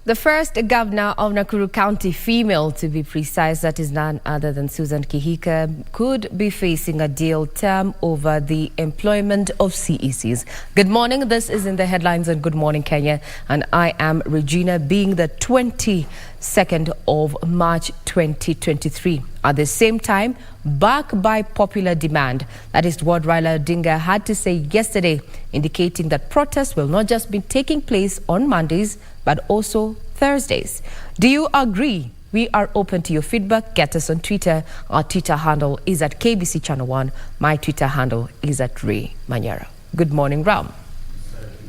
The first governor of Nakuru County, female to be precise, that is none other than Susan Kihika, could be facing a jail term over the employment of CECs. Good morning, this is in the headlines on Good Morning Kenya, and I am Regina, being the 22nd of March 2023. At the same time, back by popular demand. That is what Raila Odinga had to say yesterday, indicating that protests will not just be taking place on Mondays, but also Thursdays. Do you agree? We are open to your feedback. Get us on Twitter. Our Twitter handle is at KBC Channel 1. My Twitter handle is at Ray Manyara. Good morning, Ram.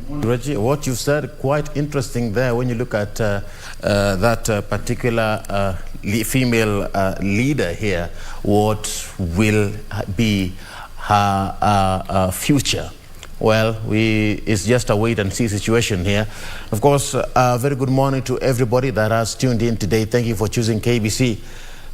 Reggie, what you said, quite interesting there when you look at that particular female leader here. What will be her future? Well, it's just a wait and see situation here. Of course, very good morning to everybody that has tuned in today. Thank you for choosing KBC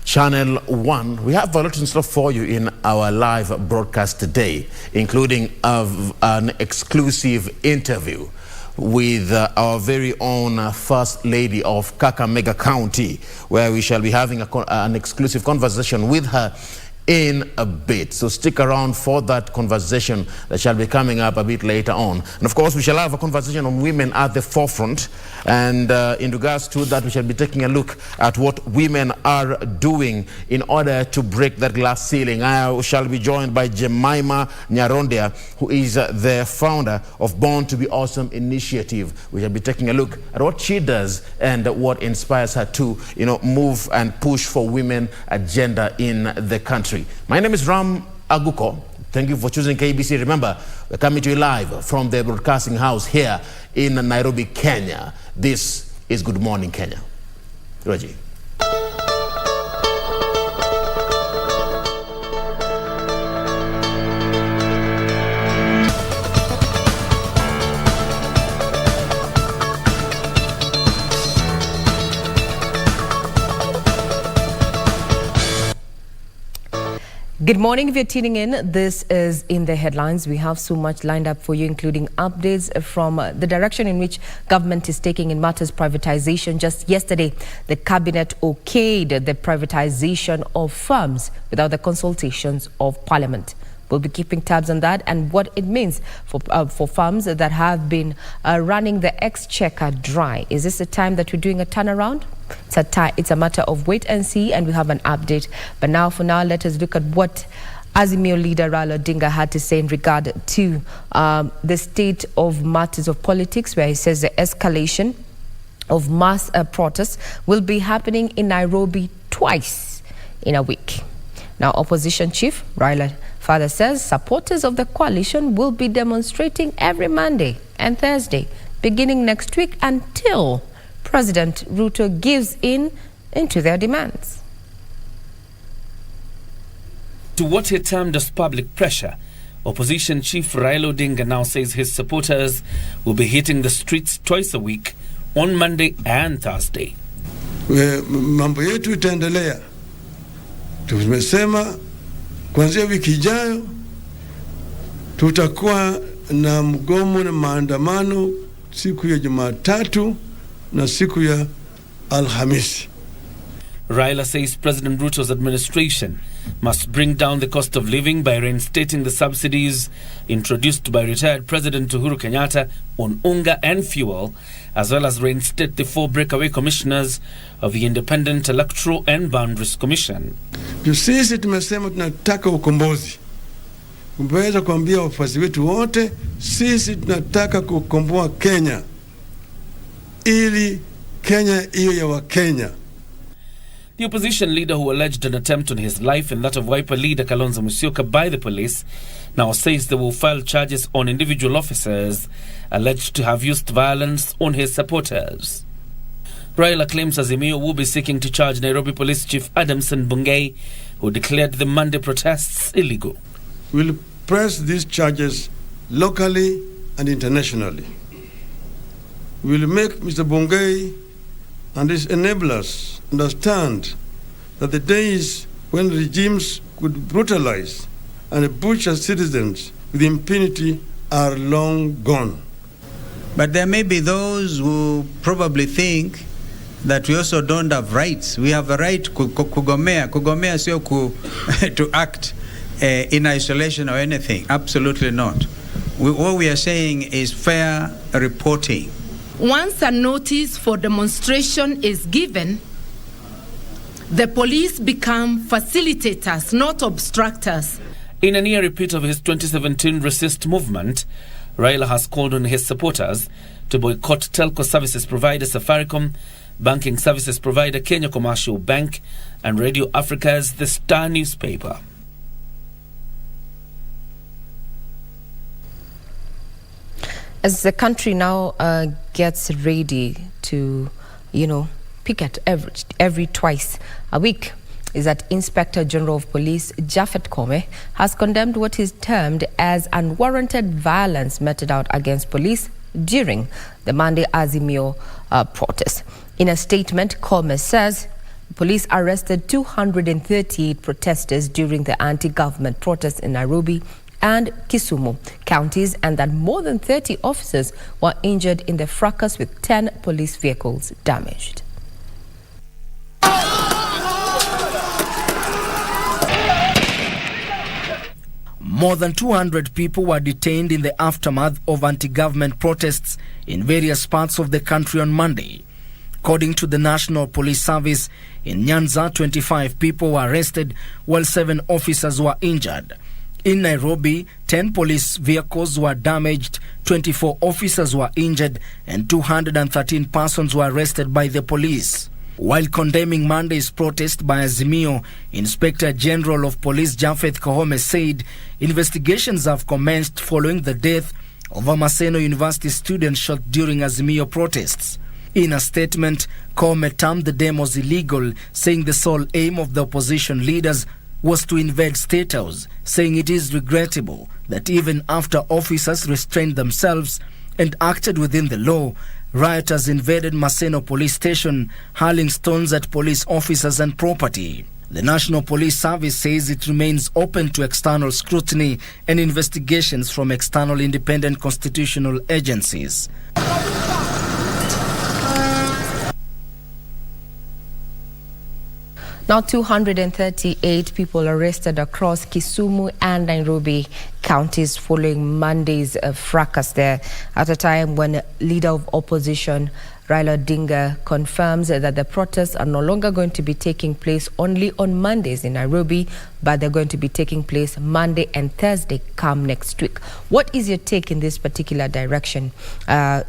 Channel 1. We have a lot in store for you in our live broadcast today, including an exclusive interview with our very own First Lady of Kakamega County, where we shall be having an exclusive conversation with her in a bit. So stick around for that conversation that shall be coming up a bit later on. And of course, we shall have a conversation on women at the forefront. And in regards to that, we shall be taking a look at what women are doing in order to break that glass ceiling. I shall be joined by Jemima Nyarondia, who is the founder of Born to be Awesome initiative. We shall be taking a look at what she does and what inspires her to, move and push for women agenda in the country. My name is Ram Aguko. Thank you for choosing KBC. Remember, we're coming to you live from the broadcasting house here in Nairobi, Kenya. This is Good Morning Kenya. Reggie. Good morning. If you're tuning in, this is in the headlines. We have so much lined up for you, including updates from the direction in which government is taking in matters privatization. Just yesterday, the cabinet okayed the privatization of firms without the consultations of Parliament. We'll be keeping tabs on that and what it means for firms that have been running the exchequer dry. Is this a time that we're doing a turnaround? It's a matter of wait and see, and we have an update. But for now, let us look at what Azimio leader Raila Odinga had to say in regard to the state of matters of politics, where he says the escalation of mass protests will be happening in Nairobi twice in a week. Now, opposition chief Raila further says supporters of the coalition will be demonstrating every Monday and Thursday beginning next week until President Ruto gives into their demands. To what he termed as public pressure, opposition chief Raila Odinga now says his supporters will be hitting the streets twice a week on Monday and Thursday. Mambo yetu itaendelea. Tumesema kuanzia wiki ijayo tutakuwa na mgomo na maandamano siku ya Jumatatu na siku ya Alhamisi. Raila says President Ruto's administration must bring down the cost of living by reinstating the subsidies introduced by retired President Uhuru Kenyatta on unga and fuel, as well as reinstate the 4 breakaway commissioners of the Independent Electoral and Boundaries Commission. Sisi tumesema tunataka ukombozi. Tumeweza kuambia wafuasi wetu wote, sisi tunataka kukomboa Kenya, ili Kenya iwe ya Wakenya. The opposition leader, who alleged an attempt on his life and that of Wiper leader Kalonzo Musyoka by the police, now says they will file charges on individual officers alleged to have used violence on his supporters. Raila claims Azimio will be seeking to charge Nairobi Police Chief Adamson Bungei, who declared the Monday protests illegal. We'll press these charges locally and internationally. We'll make Mr. Bungei and his enablers understand that the days when regimes could brutalize and butcher citizens with impunity are long gone. But there may be those who probably think that we also don't have rights. We have a right kugomea. Kugomea sio to act in isolation or anything. Absolutely not. What we are saying is fair reporting. Once a notice for demonstration is given, the police become facilitators, not obstructors. In a near repeat of his 2017 resist movement, Raila has called on his supporters to boycott telco services provider Safaricom, banking services provider Kenya Commercial Bank, and Radio Africa's The Star newspaper. As the country now gets ready to, picket every twice a week, is that Inspector General of Police Japhet Koome has condemned what is termed as unwarranted violence meted out against police during the Monday Azimio protest. In a statement, Koome says police arrested 238 protesters during the anti-government protests in Nairobi and Kisumu counties, and that more than 30 officers were injured in the fracas with 10 police vehicles damaged. More than 200 people were detained in the aftermath of anti-government protests in various parts of the country on Monday. According to the National Police Service, in Nyanza, 25 people were arrested while 7 officers were injured. In Nairobi, 10 police vehicles were damaged, 24 officers were injured, and 213 persons were arrested by the police. While condemning Monday's protest by Azimio, Inspector General of Police Japhet Koome said investigations have commenced following the death of a Maseno University student shot during Azimio protests. In a statement, Koome termed the demos illegal, saying the sole aim of the opposition leaders was to invade State House, saying it is regrettable that even after officers restrained themselves and acted within the law, rioters invaded Maseno police station, hurling stones at police officers and property. The National Police Service says it remains open to external scrutiny and investigations from external independent constitutional agencies. Now 238 people arrested across Kisumu and Nairobi counties following Monday's fracas there, at a time when leader of opposition Raila Odinga confirms that the protests are no longer going to be taking place only on Mondays in Nairobi, but they're going to be taking place Monday and Thursday come next week. What is your take in this particular direction? Get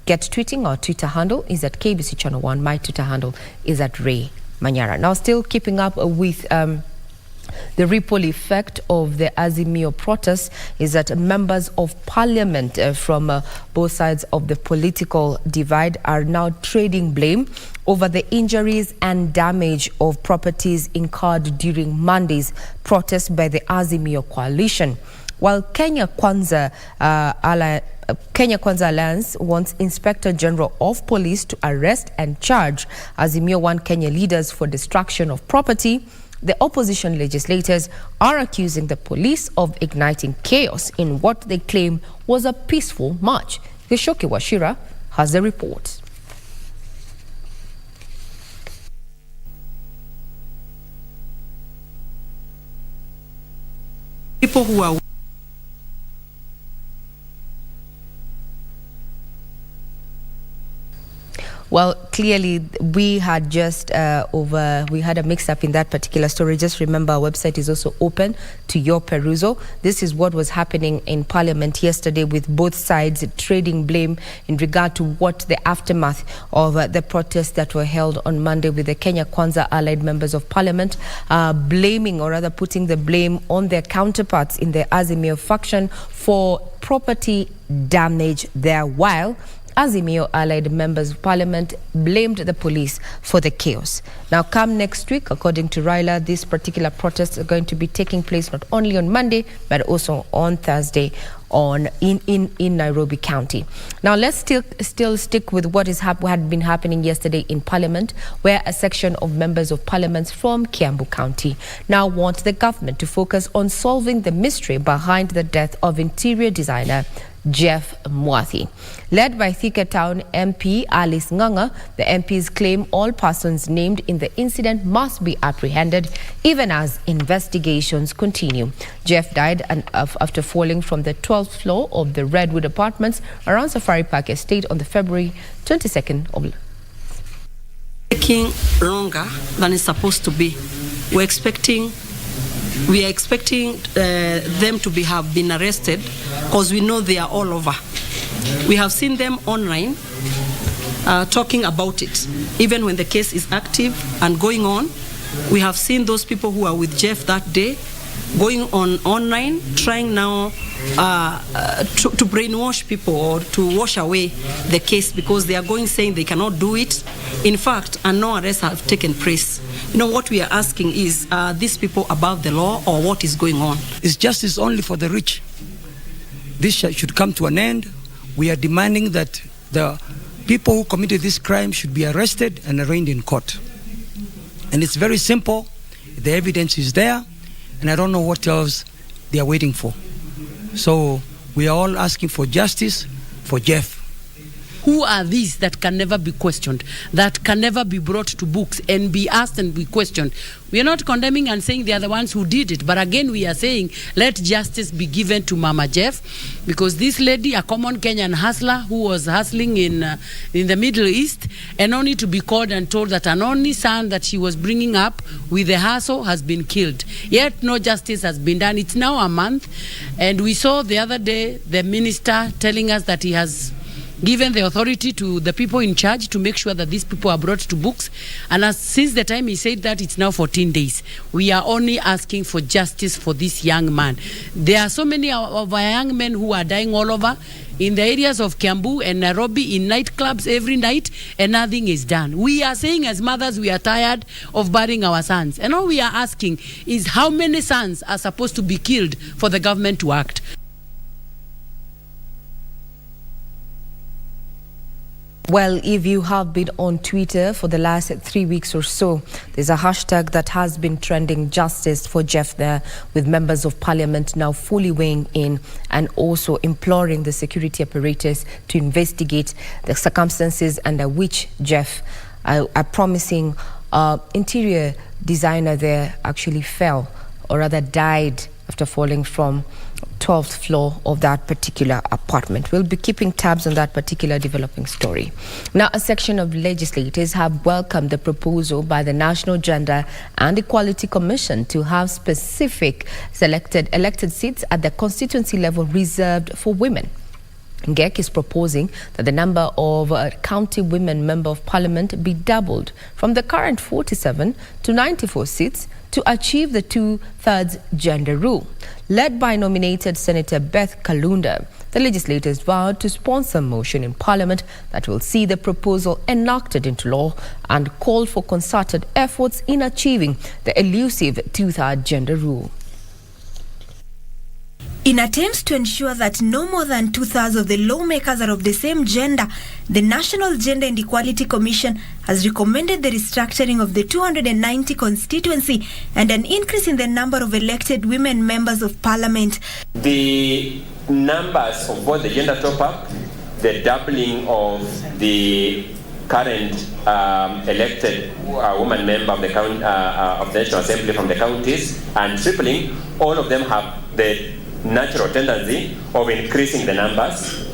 tweeting. Our Twitter handle is at KBC Channel 1. My Twitter handle is at Ray Manyara. Now, still keeping up with the ripple effect of the Azimio protests is that members of parliament from both sides of the political divide are now trading blame over the injuries and damage of properties incurred during Monday's protest by the Azimio coalition. While Kenya Kwanza Alliance wants Inspector General of Police to arrest and charge Azimio One Kenya leaders for destruction of property, the opposition legislators are accusing the police of igniting chaos in what they claim was a peaceful march. Gishoki Washira has the report. People who are Well, clearly, we had just we had a mix-up in that particular story. Just remember, our website is also open to your perusal. This is what was happening in Parliament yesterday, with both sides trading blame in regard to what the aftermath of the protests that were held on Monday, with the Kenya Kwanza allied members of Parliament blaming, or rather putting the blame on their counterparts in the Azimio faction for property damage there, while Azimio allied members of Parliament blamed the police for the chaos. Now, come next week, according to Raila, these particular protests are going to be taking place not only on Monday, but also on Thursday in Nairobi County. Now, let's still stick with what had been happening yesterday in Parliament, where a section of members of Parliament from Kiambu County now want the government to focus on solving the mystery behind the death of interior designer Jeff Mwathi. Led by Thika Town MP Alice Nganga, the MPs claim all persons named in the incident must be apprehended even as investigations continue. Jeff died after falling from the 12th floor of the Redwood Apartments around Safari Park Estate on the February 22nd of taking longer than it's supposed to be. We are expecting them to have been arrested because we know they are all over. We have seen them online talking about it. Even when the case is active and going on, we have seen those people who are with Jeff that day going on online, trying now to brainwash people or to wash away the case because they are going saying they cannot do it. In fact, and no arrests have taken place. You know, what we are asking is, are these people above the law or what is going on? It's justice only for the rich. This should come to an end. We are demanding that the people who committed this crime should be arrested and arraigned in court. And it's very simple. The evidence is there, and I don't know what else they are waiting for. So we are all asking for justice for Jeff. Who are these that can never be questioned, that can never be brought to books and be asked and be questioned? We are not condemning and saying they are the ones who did it, but again we are saying let justice be given to Mama Jeff, because this lady, a common Kenyan hustler who was hustling in the Middle East, and only to be called and told that an only son that she was bringing up with the hustle has been killed. Yet no justice has been done. It's now a month, and we saw the other day the minister telling us that he has given the authority to the people in charge to make sure that these people are brought to books. And since the time he said that, it's now 14 days. We are only asking for justice for this young man. There are so many of our young men who are dying all over in the areas of Kiambu and Nairobi, in nightclubs every night, and nothing is done. We are saying as mothers, we are tired of burying our sons. And all we are asking is how many sons are supposed to be killed for the government to act? Well, if you have been on Twitter for the last 3 weeks or so, there's a hashtag that has been trending, justice for Jeff there, with members of parliament now fully weighing in and also imploring the security apparatus to investigate the circumstances under which Jeff, a promising interior designer there, actually fell, or rather died after falling from 12th floor of that particular apartment. We'll be keeping tabs on that particular developing story. Now, a section of legislators have welcomed the proposal by the National Gender and Equality Commission to have specific elected seats at the constituency level reserved for women. GEC is proposing that the number of county women member of parliament be doubled from the current 47 to 94 seats to achieve the 2/3 gender rule. Led by nominated Senator Beth Kalunda, the legislators vowed to sponsor a motion in parliament that will see the proposal enacted into law and call for concerted efforts in achieving the elusive 2/3 gender rule. In attempts to ensure that no more than 2/3 of the lawmakers are of the same gender, the National Gender and Equality Commission has recommended the restructuring of the 290 constituency and an increase in the number of elected women members of parliament. The numbers of both the gender top-up, the doubling of the current elected woman member of the National Assembly from the counties, and tripling, all of them have the natural tendency of increasing the numbers.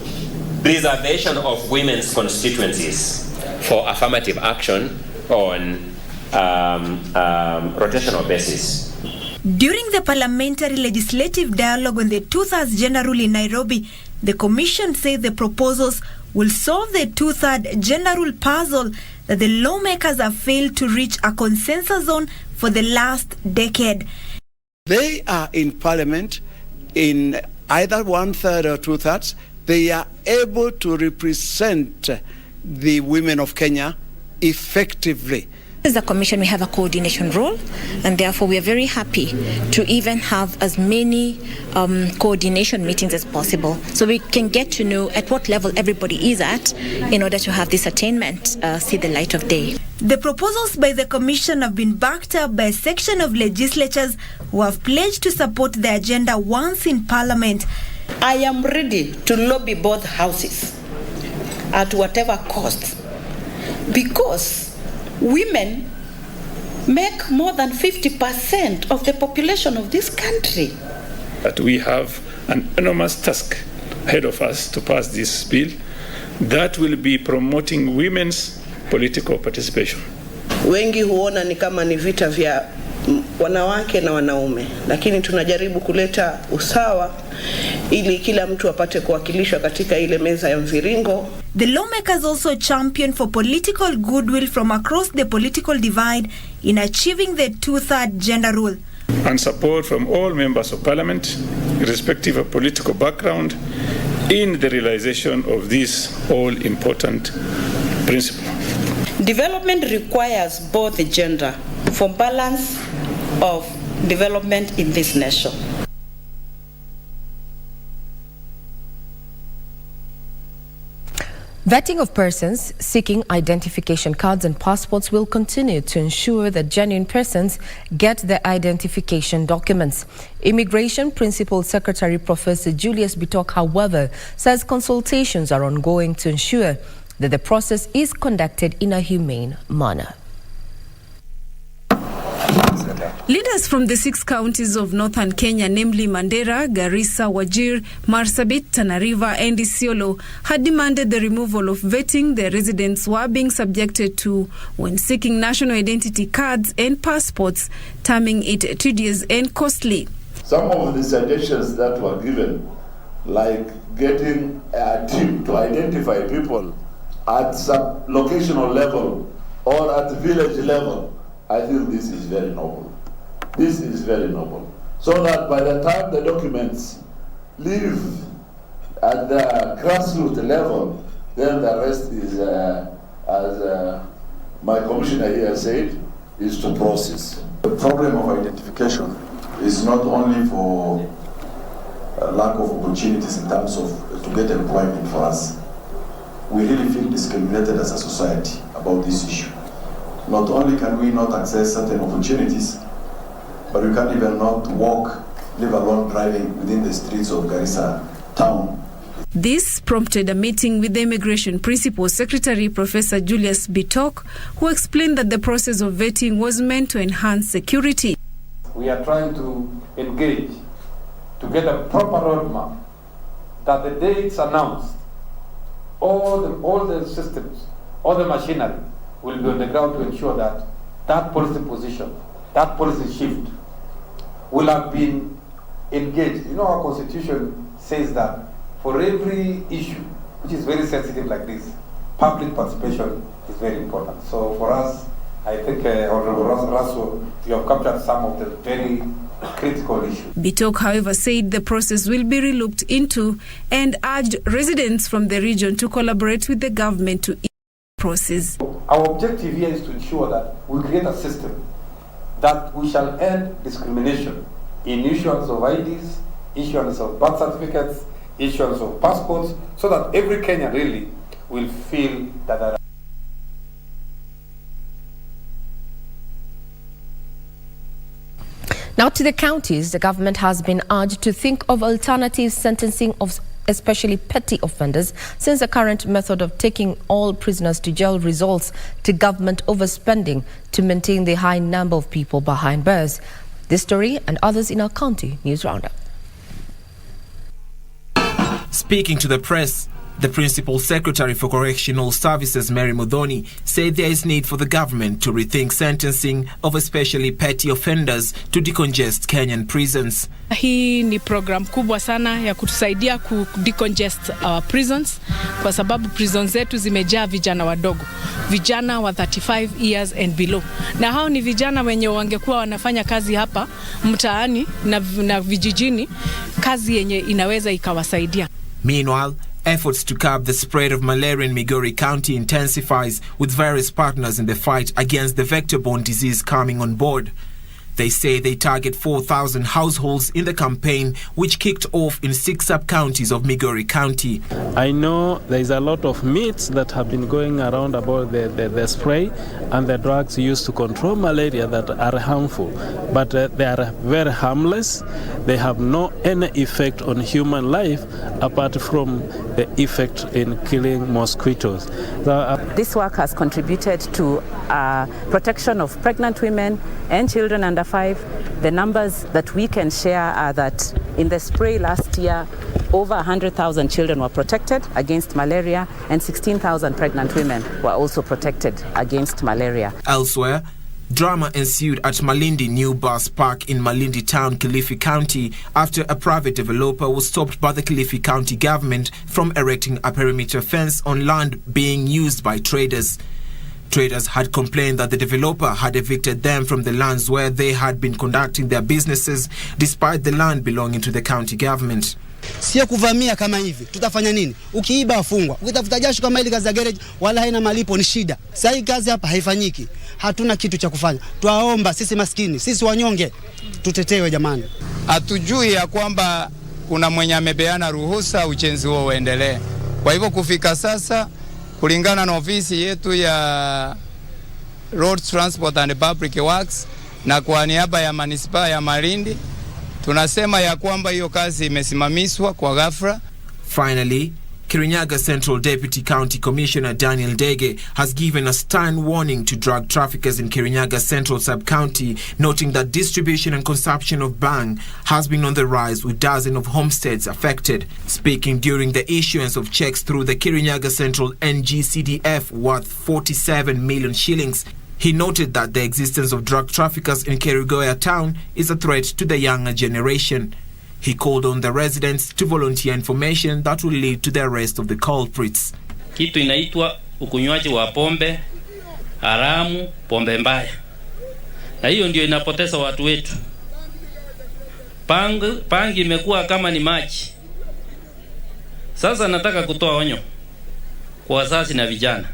Preservation of women's constituencies for affirmative action on rotational basis. During the parliamentary legislative dialogue on the 2/3 gender rule in Nairobi, the commission said the proposals will solve the 2/3 gender rule puzzle that the lawmakers have failed to reach a consensus on for the last decade. They are in parliament in either 1/3 or 2/3. They are able to represent the women of Kenya effectively. As a commission, we have a coordination role, and therefore we are very happy to even have as many coordination meetings as possible, so we can get to know at what level everybody is at in order to have this attainment see the light of day. The proposals by the commission have been backed up by a section of legislators who have pledged to support the agenda once in parliament. I am ready to lobby both houses at whatever cost, because women make more than 50% of the population of this country. That we have an enormous task ahead of us to pass this bill that will be promoting women's political participation. Wengi huona ni kama ni vita vya wanawake na wanaume, lakini tunajaribu kuleta usawa ili kila mtu apate kuwakilishwa katika ile meza ya mviringo. The lawmakers also champion for political goodwill from across the political divide in achieving the 2/3 gender rule. And support from all members of parliament, irrespective of political background, in the realization of this all-important principle. Development requires both the gender for balance of development in this nation. Vetting of persons seeking identification cards and passports will continue to ensure that genuine persons get their identification documents. Immigration Principal Secretary Professor Julius Bitok, however, says consultations are ongoing to ensure that the process is conducted in a humane manner. Leaders from the 6 counties of northern Kenya, namely Mandera, Garissa, Wajir, Marsabit, Tana River and Isiolo, had demanded the removal of vetting their residents were being subjected to when seeking national identity cards and passports, terming it tedious and costly. Some of the suggestions that were given, like getting a team to identify people at sub-locational level or at village level, I think this is very noble. This is very noble. So that by the time the documents leave at the grassroots level, then the rest is, as my commissioner here said, is to process. The problem of identification is not only for lack of opportunities in terms of to get employment for us. We really feel discriminated as a society about this issue. Not only can we not access certain opportunities, but we can't even not walk, let alone driving within the streets of Garissa town. This prompted a meeting with the Immigration Principal Secretary Professor Julius Bitok, who explained that the process of vetting was meant to enhance security. We are trying to engage to get a proper roadmap that the day it's announced, all the systems, all the machinery will be on the ground to ensure that that policy position, that policy shift will have been engaged. You know, our constitution says that for every issue which is very sensitive like this, public participation is very important. So for us, I think Honorable Rasso, you have captured some of the very critical issues. Bitok, however, said the process will be relooked into and urged residents from the region to collaborate with the government to ease the process. Our objective here is to ensure that we create a system that we shall end discrimination in issuance of IDs, issuance of birth certificates, issuance of passports, so that every Kenyan really will feel that. Now to the counties, the government has been urged to think of alternative sentencing of especially petty offenders, since the current method of taking all prisoners to jail results to government overspending to maintain the high number of people behind bars. This story and others in our county news roundup. Speaking to the press, the Principal Secretary for Correctional Services, Mary Muthoni, said there is need for the government to rethink sentencing of especially petty offenders to decongest Kenyan prisons. Hii ni program kubwa sana ya kutusaidia ku decongest our prisons, kwa sababu prisons zetu zimejaa vijana wadogo, vijana wa 35 years and below. Na hao ni vijana wenye wangekuwa wanafanya kazi hapa mtaani na vijijini, kazi yenye inaweza ikawasaidia. Meanwhile, efforts to curb the spread of malaria in Migori County intensifies, with various partners in the fight against the vector-borne disease coming on board. They say they target 4,000 households in the campaign, which kicked off in 6 sub-counties of Migori County. I know there is a lot of myths that have been going around about the spray and the drugs used to control malaria that are harmful, but they are very harmless. They have no any effect on human life apart from the effect in killing mosquitoes. This work has contributed to protection of pregnant women and children under 5. The numbers that we can share are that in the spray last year, over 100,000 children were protected against malaria and 16,000 pregnant women were also protected against malaria. Elsewhere, drama ensued at Malindi New Bus Park in Malindi Town, Kilifi County, after a private developer was stopped by the Kilifi County government from erecting a perimeter fence on land being used by traders. Traders had complained that the developer had evicted them from the lands where they had been conducting their businesses, despite the land belonging to the county government. Sio kuvamia kama hivi. Tutafanya nini? Ukiiba afungwa. Ukitafuta jasho kama ile kazi ya garage wala haina malipo ni shida. Sasa hii kazi hapa haifanyiki. Hatuna kitu cha kufanya. Twaomba sisi maskini, sisi wanyonge tutetewe jamani. Hatujui ya kwamba kuna mwenye amepeana ruhusa ujenzi huo uendelee. Kwa hivyo kufika sasa kulingana na ofisi yetu ya Road Transport and Public Works na kwa niaba ya manispaa ya Malindi tunasema ya kwamba hiyo kazi imesimamishwa kwa ghafla. Finally, Kirinyaga Central Deputy County Commissioner Daniel Dege has given a stern warning to drug traffickers in Kirinyaga Central Sub-County, noting that distribution and consumption of bhang has been on the rise, with dozens of homesteads affected. Speaking during the issuance of checks through the Kirinyaga Central NGCDF worth 47 million shillings, he noted that the existence of drug traffickers in Kerigoya town is a threat to the younger generation. He called on the residents to volunteer information that will lead to the arrest of the culprits. Kitu inaitwa ukunywaji wa pombe haramu, pombe mbaya. Na hiyo ndio inapoteza watu wetu. Pangi imekuwa kama ni maji. Sasa nataka kutoa onyo kwa wazazi na vijana.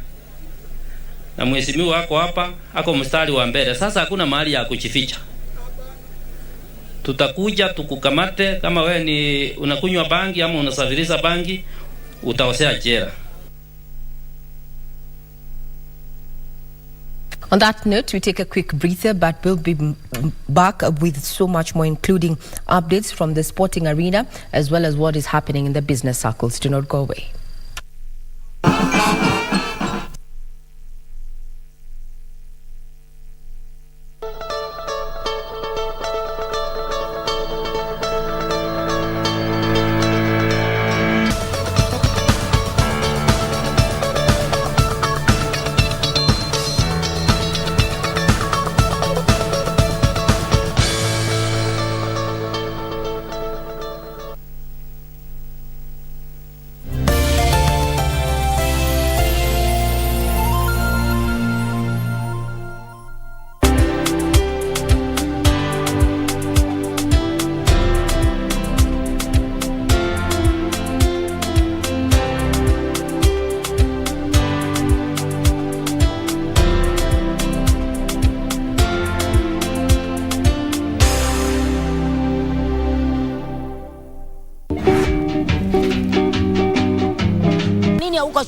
Na mheshimiwa wako hapa, ako mstari wa mbele. Sasa hakuna mahali ya kujificha. Tutakuja tukukamate kama wewe ni unakunywa bangi ama unasafirisha bangi, utaosea jela. On that note, we take a quick breather, but we'll be back with so much more, including updates from the sporting arena as well as what is happening in the business circles. Do not go away.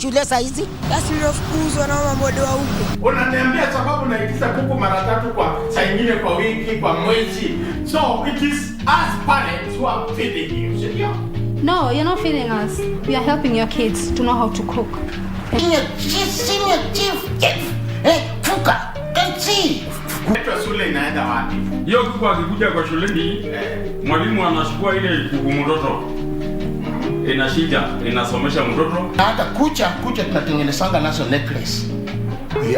Shule saa hizi basi unafukuzwa na mama wa huko. Unaniambia sababu naitisha kuku mara 3 kwa saa nyingine kwa wiki kwa mwezi. So it is us parents who are feeding you. No, you're not feeding us. We are helping your kids to know how to cook. Senior chief. Kuka. Can see. Kwa shule inaenda wapi? Hiyo kuku akikuja kwa shuleni, mwalimu anachukua ile kuku mtoto. Ina shida, inasomesha mtoto. Hata kucha tunatengenezanga nazo necklace.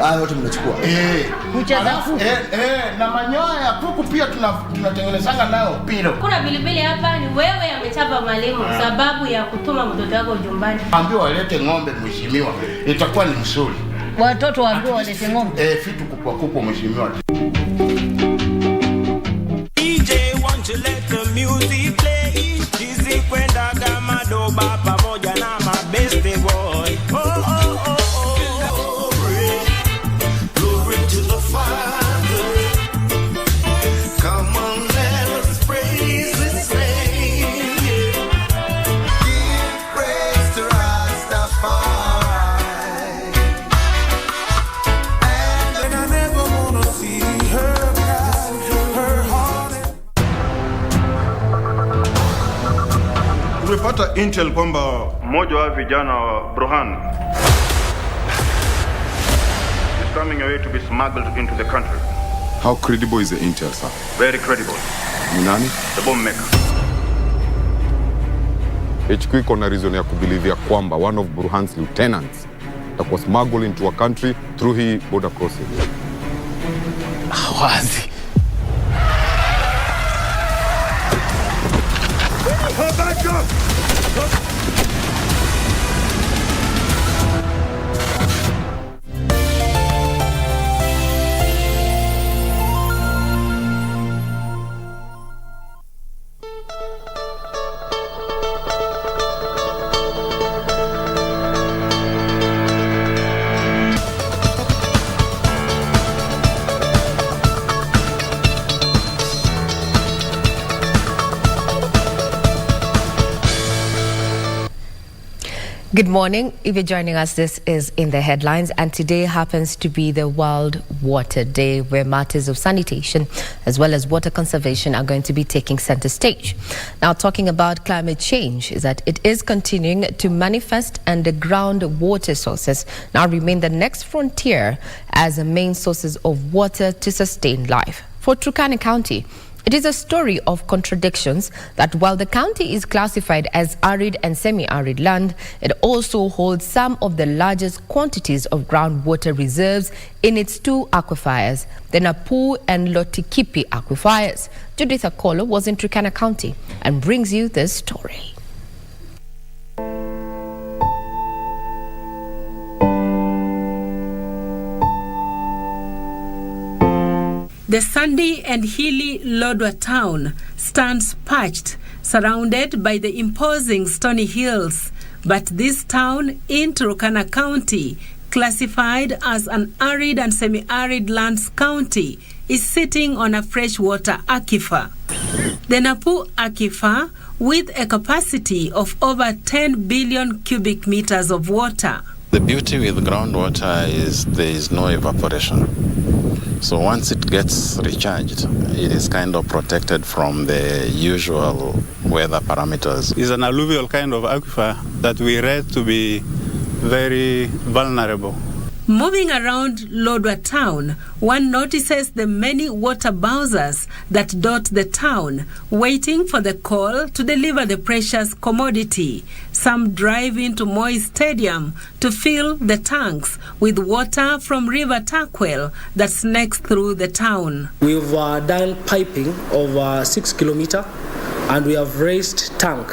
Hayo yote mnachukua. Kucha za kuku. Na manyoya ya kuku pia tunatengenezanga nayo pilo. Kuna bilibili hapa ni wewe amechapa mwalimu sababu ya kutuma mtoto wako nyumbani. Ambia walete ng'ombe mheshimiwa. Itakuwa ni mzuri. Watoto waambiwa walete ng'ombe. Vitu kwa kuku mheshimiwa. DJ want to let the music play. Jizi kwenda kama doba pamoja na mabeste boy. Glory to the Father. tumepata intel kwamba mmoja wa vijana wa Burhan is coming away to be smuggled into the country. How credible is the intel, sir? Very credible. Nani? The bomb maker. HQ iko na reason ya kubilivia kwamba one of Burhan's lieutenants that was smuggled into a country through his border crossing. Wazi. Back up! Good morning. If you're joining us, this is In the Headlines, and today happens to be the World Water Day, where matters of sanitation as well as water conservation are going to be taking center stage. Now, talking about climate change is that it is continuing to manifest, and the groundwater sources now remain the next frontier as the main sources of water to sustain life. For Turkana County, it is a story of contradictions that while the county is classified as arid and semi-arid land, it also holds some of the largest quantities of groundwater reserves in its two aquifers, the Napu and Lotikipi aquifers. Judith Akolo was in Turkana County and brings you this story. The sandy and hilly Lodwar town stands perched, surrounded by the imposing stony hills. But this town in Turkana County, classified as an arid and semi-arid lands county, is sitting on a freshwater aquifer. The Napu aquifer, with a capacity of over 10 billion cubic meters of water. The beauty with groundwater is there is no evaporation. So once it gets recharged, it is kind of protected from the usual weather parameters. It's an alluvial kind of aquifer that we rate to be very vulnerable. Moving around Lodwar town, one notices the many water bowsers that dot the town, waiting for the call to deliver the precious commodity. Some drive into Moi Stadium to fill the tanks with water from River Takwel that snakes through the town. We've done piping of 6 kilometers, and we have raised tank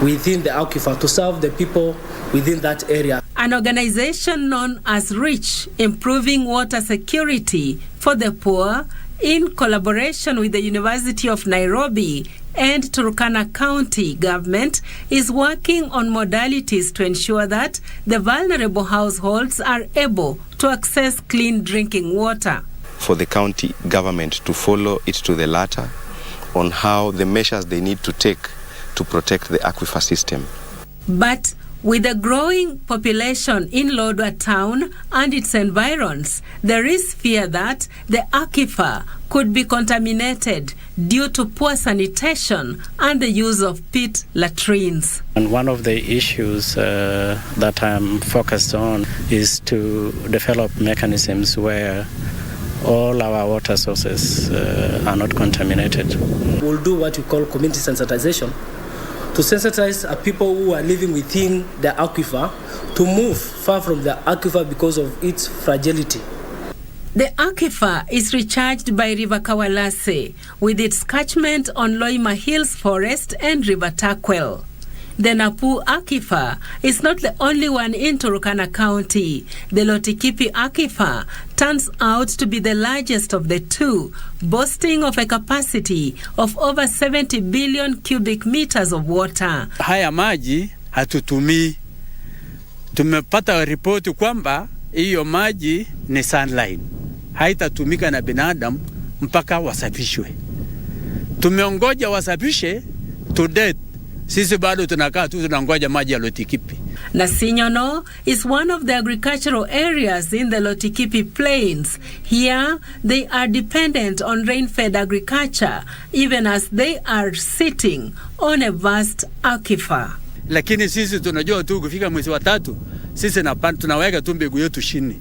within the aquifer to serve the people within that area. An organization known as REACH, improving water security for the poor, in collaboration with the University of Nairobi and Turkana County government, is working on modalities to ensure that the vulnerable households are able to access clean drinking water. For the county government to follow it to the latter on how the measures they need to take to protect the aquifer system. But with a growing population in Lodwar town and its environs, there is fear that the aquifer could be contaminated due to poor sanitation and the use of pit latrines. And one of the issues that I'm focused on is to develop mechanisms where all our water sources are not contaminated. We'll do what we call community sensitization, to sensitize people who are living within the aquifer to move far from the aquifer because of its fragility. The aquifer is recharged by River Kawalase with its catchment on Loima Hills Forest and River Takwel. The Napu aquifer is not the only one in Turkana County. The Lotikipi aquifer turns out to be the largest of the two, boasting of a capacity of over 70 billion cubic meters of water. Haya maji hatutumii. Tumepata ripoti kwamba hiyo maji ni sunline. Haitatumika na binadamu mpaka wasafishwe. Tumeongoja wasafishe to date. Sisi bado tunakaa tu tunangoja maji ya Lotikipi. Nasinyono is one of the agricultural areas in the Lotikipi plains. Here, they are dependent on rain-fed agriculture, even as they are sitting on a vast aquifer. lakini sisi tunajua tu kufika mwezi wa 3 sisi tunaweka tu mbegu yetu chini.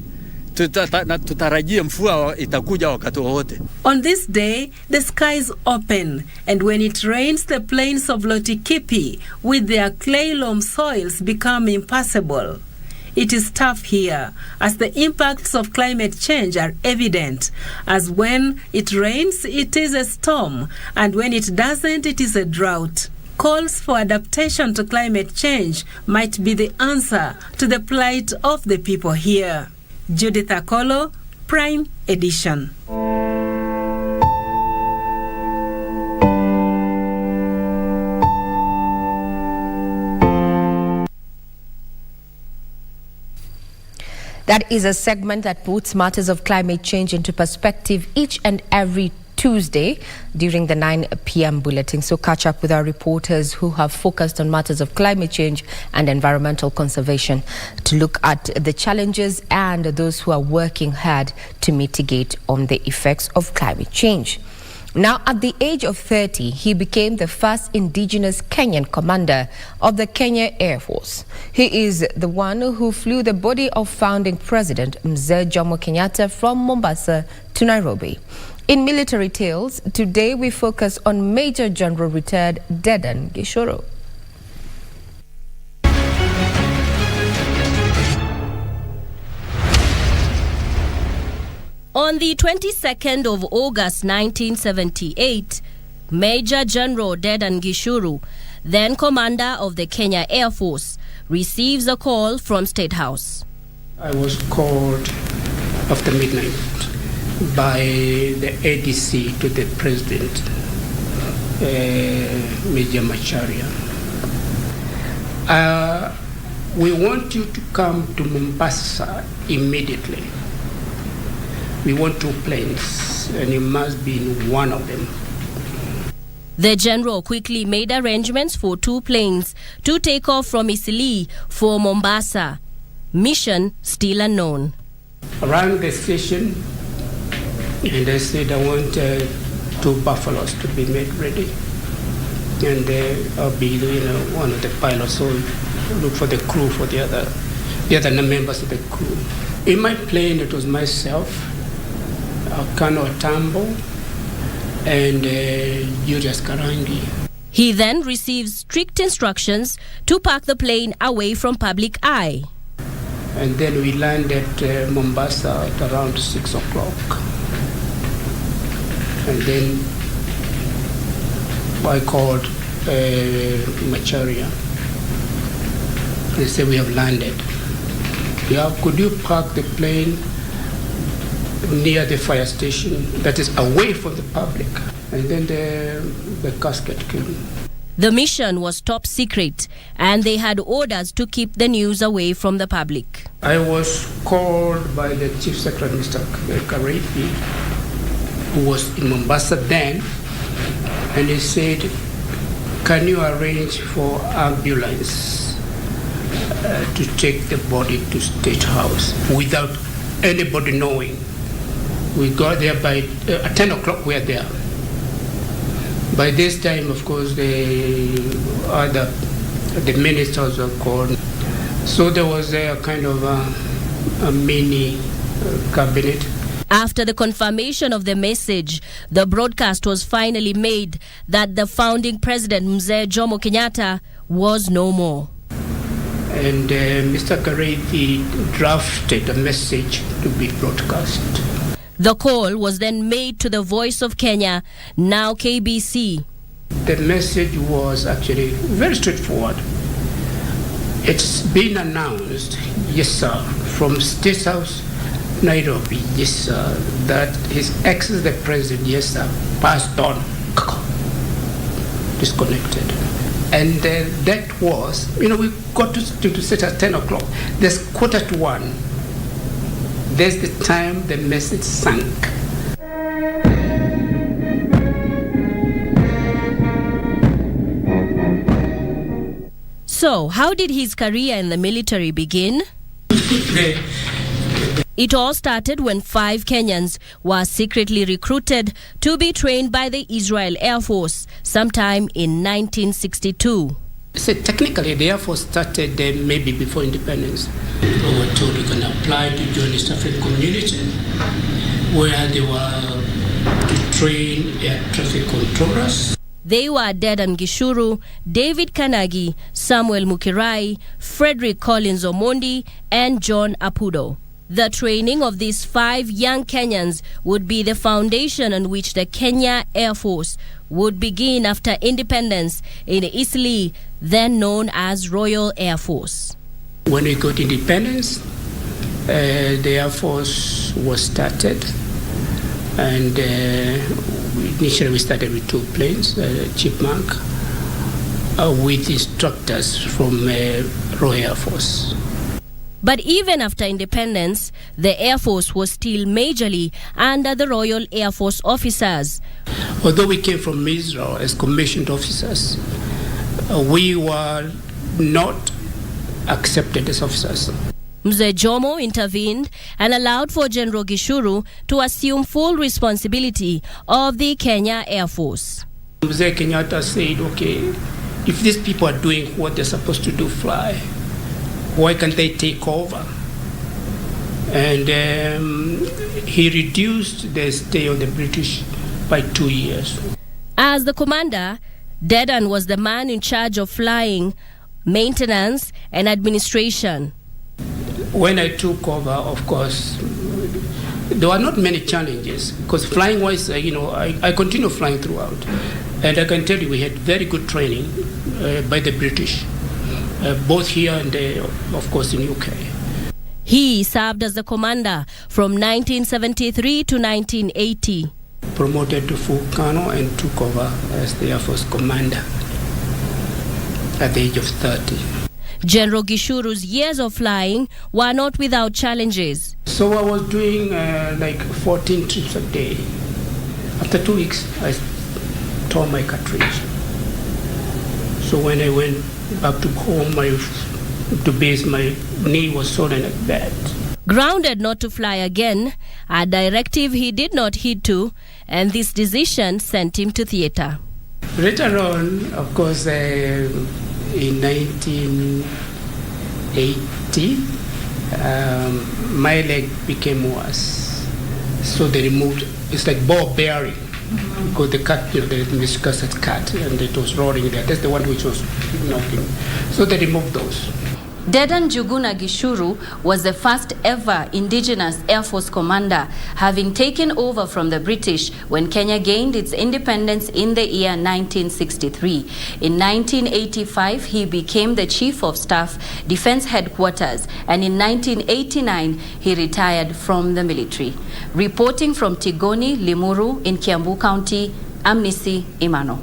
Tutarajia mvua itakuja wakati wote. On this day, the skies open, and when it rains, the plains of Lotikipi with their clay loam soils become impassable. It is tough here, as the impacts of climate change are evident, as when it rains, it is a storm, and when it doesn't, it is a drought. Calls for adaptation to climate change might be the answer to the plight of the people here. Judith Akolo, Prime Edition. That is a segment that puts matters of climate change into perspective each and every Tuesday during the 9 p.m. bulletin. So catch up with our reporters who have focused on matters of climate change and environmental conservation to look at the challenges and those who are working hard to mitigate on the effects of climate change. Now, at the age of 30, he became the first indigenous Kenyan commander of the Kenya Air Force. He is the one who flew the body of founding President Mzee Jomo Kenyatta from Mombasa to Nairobi. In military tales, today we focus on Major General retired Dan Gishuru. On the 22nd of August 1978, Major General Dan Gishuru, then commander of the Kenya Air Force, receives a call from State House. I was called after midnight by the ADC to the President, Major Macharia. We want you to come to Mombasa immediately. We want 2 planes, and you must be in one of them. The general quickly made arrangements for 2 planes to take off from Isili for Mombasa. Mission still unknown. Around the station, and I said I want 2 buffaloes to be made ready, and I'll be one of the pilots. So look for the crew for the other members of the crew. In my plane, it was myself, Kano Tambo, and Julius Karangi. He then receives strict instructions to park the plane away from public eye. And then we landed Mombasa at around 6 o'clock. And then I called Macharia. They said, we have landed. Yeah, could you park the plane near the fire station that is away from the public? And then the casket came. The mission was top secret, and they had orders to keep the news away from the public. I was called by the Chief Secretary, Mr. Karepi, who was in Mombasa then, and he said, can you arrange for ambulance to take the body to State House without anybody knowing? We got there by at 10 o'clock. We are there. By this time, of course, the ministers were called. So there was a kind of a mini cabinet. After the confirmation of the message, the broadcast was finally made that the founding president, Mzee Jomo Kenyatta, was no more. And Mr. Karevi drafted a message to be broadcast. The call was then made to the Voice of Kenya, now KBC. The message was actually very straightforward. It's been announced, yes sir, from State House, Nairobi, yes sir, that His Excellency the President, yes sir, passed on, disconnected. And that was, we got to sit at 10 o'clock. There's 1:15. There's the time the message sank. So, how did his career in the military begin? It all started when 5 Kenyans were secretly recruited to be trained by the Israel Air Force sometime in 1962. So technically, the Air Force started maybe before independence. We were told we can apply to join the East African Community, where they were to train air traffic controllers. They were Dan Gishuru, David Kanagi, Samuel Mukirai, Frederick Collins Omondi, and John Apudo. The training of these 5 young Kenyans would be the foundation on which the Kenya Air Force would begin after independence in Eastleigh, then known as Royal Air Force. When we got independence, the Air Force was started, and initially we started with 2 planes, Chipmunk, with instructors from Royal Air Force. But even after independence, the Air Force was still majorly under the Royal Air Force officers. Although we came from Israel as commissioned officers, we were not accepted as officers. Mzee Jomo intervened and allowed for General Gishuru to assume full responsibility of the Kenya Air Force. Mzee Kenyatta said, okay, if these people are doing what they're supposed to do, fly, why can't they take over? And he reduced the stay of the British by 2 years. As the commander, Dedan was the man in charge of flying, maintenance, and administration. When I took over, of course, there were not many challenges because flying-wise, I continued flying throughout. And I can tell you we had very good training by the British, both here and, of course, in UK. He served as the commander from 1973 to 1980. Promoted to full colonel and took over as the Air Force commander at the age of 30. General Gishuru's years of flying were not without challenges. So I was doing like 14 trips a day. After 2 weeks, I tore my cartridge. So when I went back to home, to base, my knee was swollen like that. Grounded not to fly again, a directive he did not heed to, and this decision sent him to theatre. Later on, of course, in 1980, my leg became worse. So they removed, it's like ball bearing, because the cut, the meniscus had cut and it was rolling there. That's the one which was knocking. So they removed those. Dedan Juguna Gishuru was the first ever indigenous Air Force commander, having taken over from the British when Kenya gained its independence in the year 1963. In 1985, he became the Chief of Staff, Defense Headquarters, and in 1989, he retired from the military. Reporting from Tigoni, Limuru in Kiambu County, Amnesty Imano.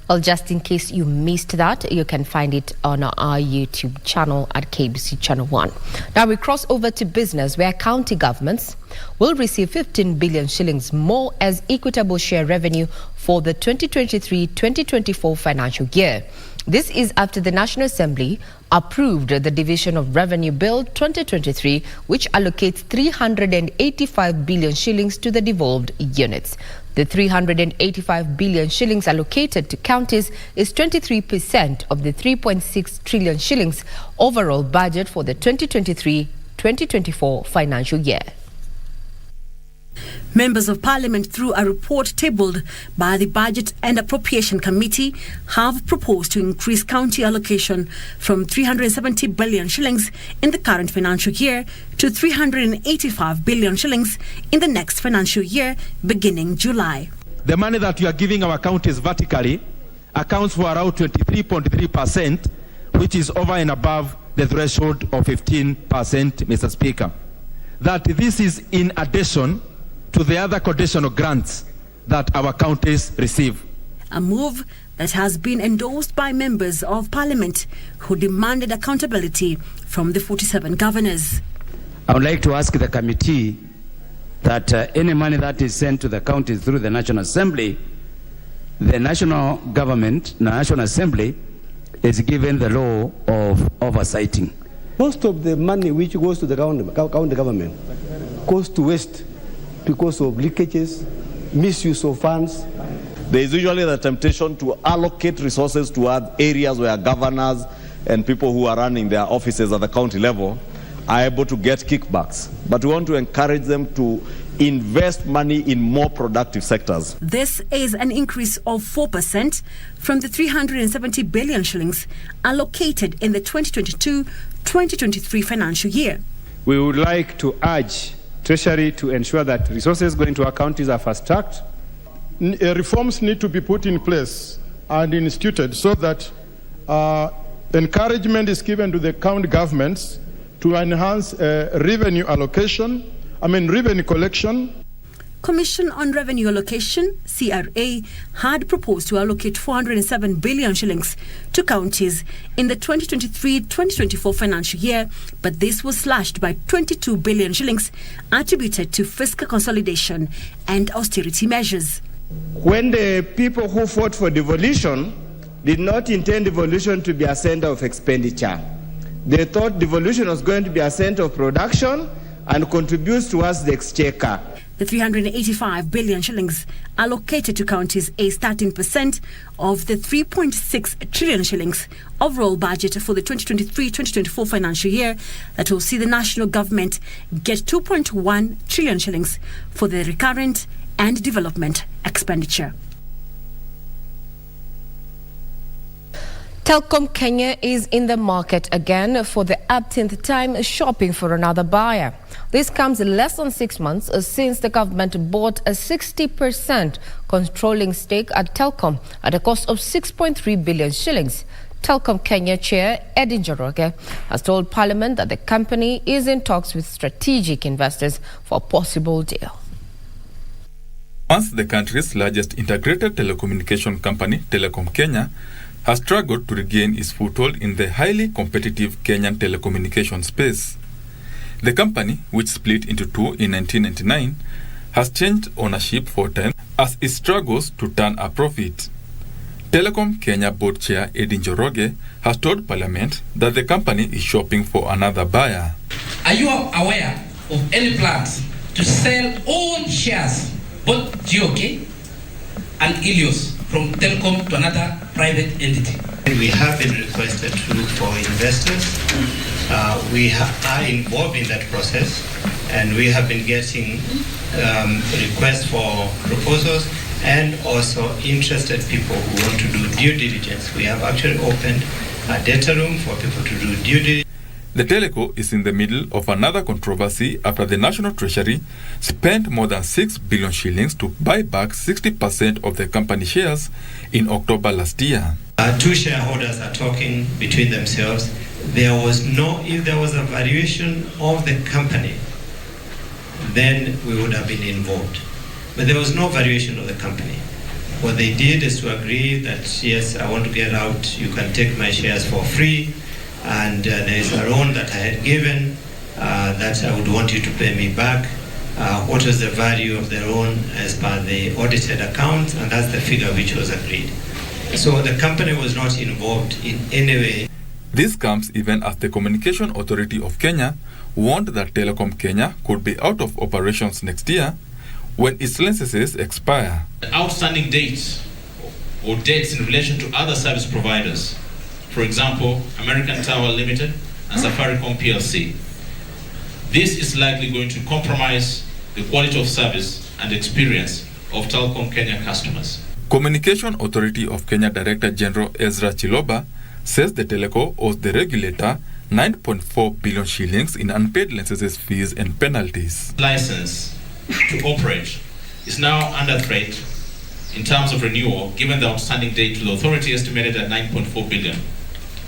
Well, just in case you missed that, you can find it on our YouTube channel at KBC Channel 1. Now we cross over to business, where county governments will receive 15 billion shillings more as equitable share revenue for the 2023-2024 financial year. This is after the National Assembly approved the Division of Revenue Bill 2023, which allocates 385 billion shillings to the devolved units. The 385 billion shillings allocated to counties is 23% of the 3.6 trillion shillings overall budget for the 2023-2024 financial year. Members of Parliament, through a report tabled by the Budget and Appropriation Committee, have proposed to increase county allocation from 370 billion shillings in the current financial year to 385 billion shillings in the next financial year, beginning July. The money that we are giving our counties vertically accounts for around 23.3%, which is over and above the threshold of 15%, Mr. Speaker. That this is in addition to the other conditional grants that our counties receive. A move that has been endorsed by members of Parliament who demanded accountability from the 47 governors. I would like to ask the committee that any money that is sent to the counties through the National Assembly, the national government, the National Assembly, is given the law of oversighting. Most of the money which goes to the county government goes to waste because of leakages, misuse of funds. There is usually the temptation to allocate resources to other areas where governors and people who are running their offices at the county level are able to get kickbacks. But we want to encourage them to invest money in more productive sectors. This is an increase of 4% from the 370 billion shillings allocated in the 2022-2023 financial year. We would like to urge Treasury to ensure that resources going to our counties are fast-tracked. Reforms need to be put in place and instituted so that encouragement is given to the county governments to enhance revenue collection. Commission on Revenue Allocation, CRA, had proposed to allocate 407 billion shillings to counties in the 2023-2024 financial year, but this was slashed by 22 billion shillings attributed to fiscal consolidation and austerity measures. When the people who fought for devolution did not intend devolution to be a center of expenditure, they thought devolution was going to be a center of production and contributes towards the exchequer. The 385 billion shillings allocated to counties is 13% of the 3.6 trillion shillings overall budget for the 2023-2024 financial year that will see the national government get 2.1 trillion shillings for the recurrent and development expenditure. Telkom Kenya is in the market again for the 18th time shopping for another buyer. This comes less than 6 months since the government bought a 60% controlling stake at Telkom at a cost of 6.3 billion shillings. Telkom Kenya Chair Edin Njoroge has told Parliament that the company is in talks with strategic investors for a possible deal. Once the country's largest integrated telecommunication company, Telecom Kenya, has struggled to regain its foothold in the highly competitive Kenyan telecommunication space. The company, which split into two in 1999, has changed ownership 4 times as it struggles to turn a profit. Telecom Kenya Board Chair Edin Njoroge has told Parliament that the company is shopping for another buyer. Are you aware of any plans to sell all shares, both GOK and Ilios, from Telkom to another private entity? We have been requested to look for investors. We are involved in that process, and we have been getting requests for proposals and also interested people who want to do due diligence. We have actually opened a data room for people to do due diligence. The teleco is in the middle of another controversy after the National Treasury spent more than 6 billion shillings to buy back 60% of the company shares in October last year. Two shareholders are talking between themselves. If there was a valuation of the company, then we would have been involved. But there was no valuation of the company. What they did is to agree that, yes, I want to get out, you can take my shares for free, and there is a loan that I had given that I would want you to pay me back. What was the value of the loan as per the audited accounts, and that's the figure which was agreed. So the company was not involved in any way. This comes even as the Communication Authority of Kenya warned that Telecom Kenya could be out of operations next year when its licenses expire. Outstanding dates or debts in relation to other service providers, for example, American Tower Limited and Safaricom PLC. This is likely going to compromise the quality of service and experience of Telkom Kenya customers. Communication Authority of Kenya Director General Ezra Chiloba says the teleco owes the regulator 9.4 billion shillings in unpaid licenses fees and penalties. License to operate is now under threat in terms of renewal, given the outstanding date to the authority estimated at 9.4 billion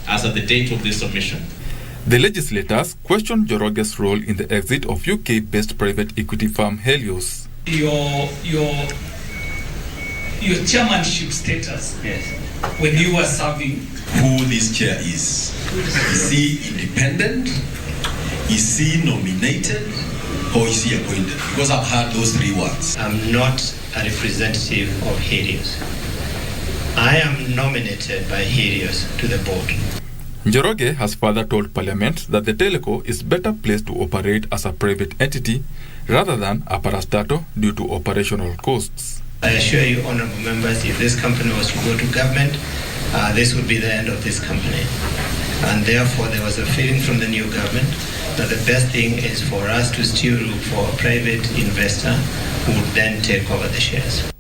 as at the date of this submission. The legislators questioned Njoroge's role in the exit of UK-based private equity firm Helios. Your chairmanship status, yes, when you were serving. Who this chair is he independent? Is he nominated? Or is he appointed? Because I've heard those 3 words. I'm not a representative of Helios. I am nominated by Helios to the board. Njoroge has further told Parliament that the teleco is better placed to operate as a private entity rather than a parastatal due to operational costs. I assure you, honourable members, if this company was to go to government, this would be the end of this company. And therefore, there was a feeling from the new government that the best thing is for us to steer for a private investor who would then take over the shares.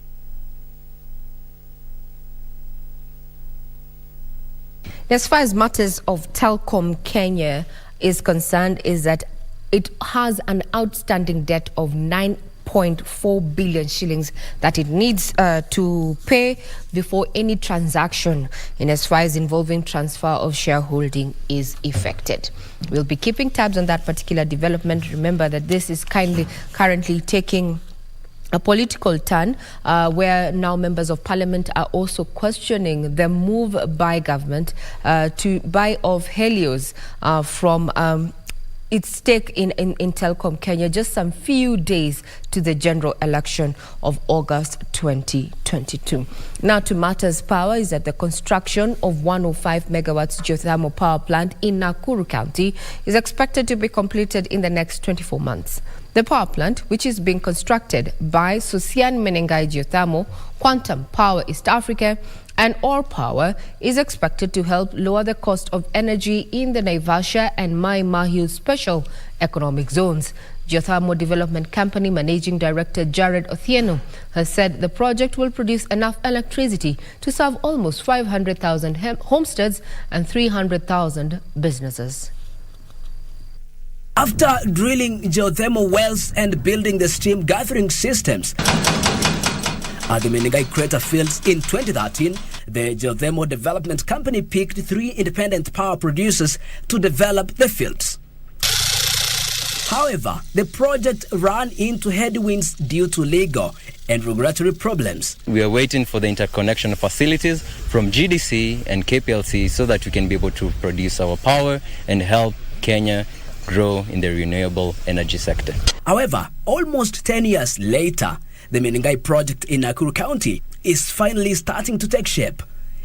As far as matters of Telkom Kenya is concerned, is that it has an outstanding debt of 9.4 billion shillings that it needs to pay before any transaction in as far as involving transfer of shareholding is effected. We'll be keeping tabs on that particular development. Remember that this is currently taking a political turn where now members of parliament are also questioning the move by government to buy off Helios from its stake in Telkom Kenya just some few days to the general election of August 2022. Now to matters power is that the construction of 105 megawatts geothermal power plant in Nakuru County is expected to be completed in the next 24 months. The power plant, which is being constructed by Susian Menengai Geothermal, Quantum Power East Africa, and Ore Power, is expected to help lower the cost of energy in the Naivasha and Mai Mahiu special economic zones. Geothermal Development Company Managing Director Jared Othieno has said the project will produce enough electricity to serve almost 500,000 homesteads and 300,000 businesses. After drilling geothermal wells and building the stream gathering systems at the Menengai Crater Fields in 2013, the Geothermal Development Company picked 3 independent power producers to develop the fields. However, the project ran into headwinds due to legal and regulatory problems. We are waiting for the interconnection facilities from GDC and KPLC so that we can be able to produce our power and help Kenya grow in the renewable energy sector. However, almost 10 years later, the Menengai project in Nakuru County is finally starting to take shape.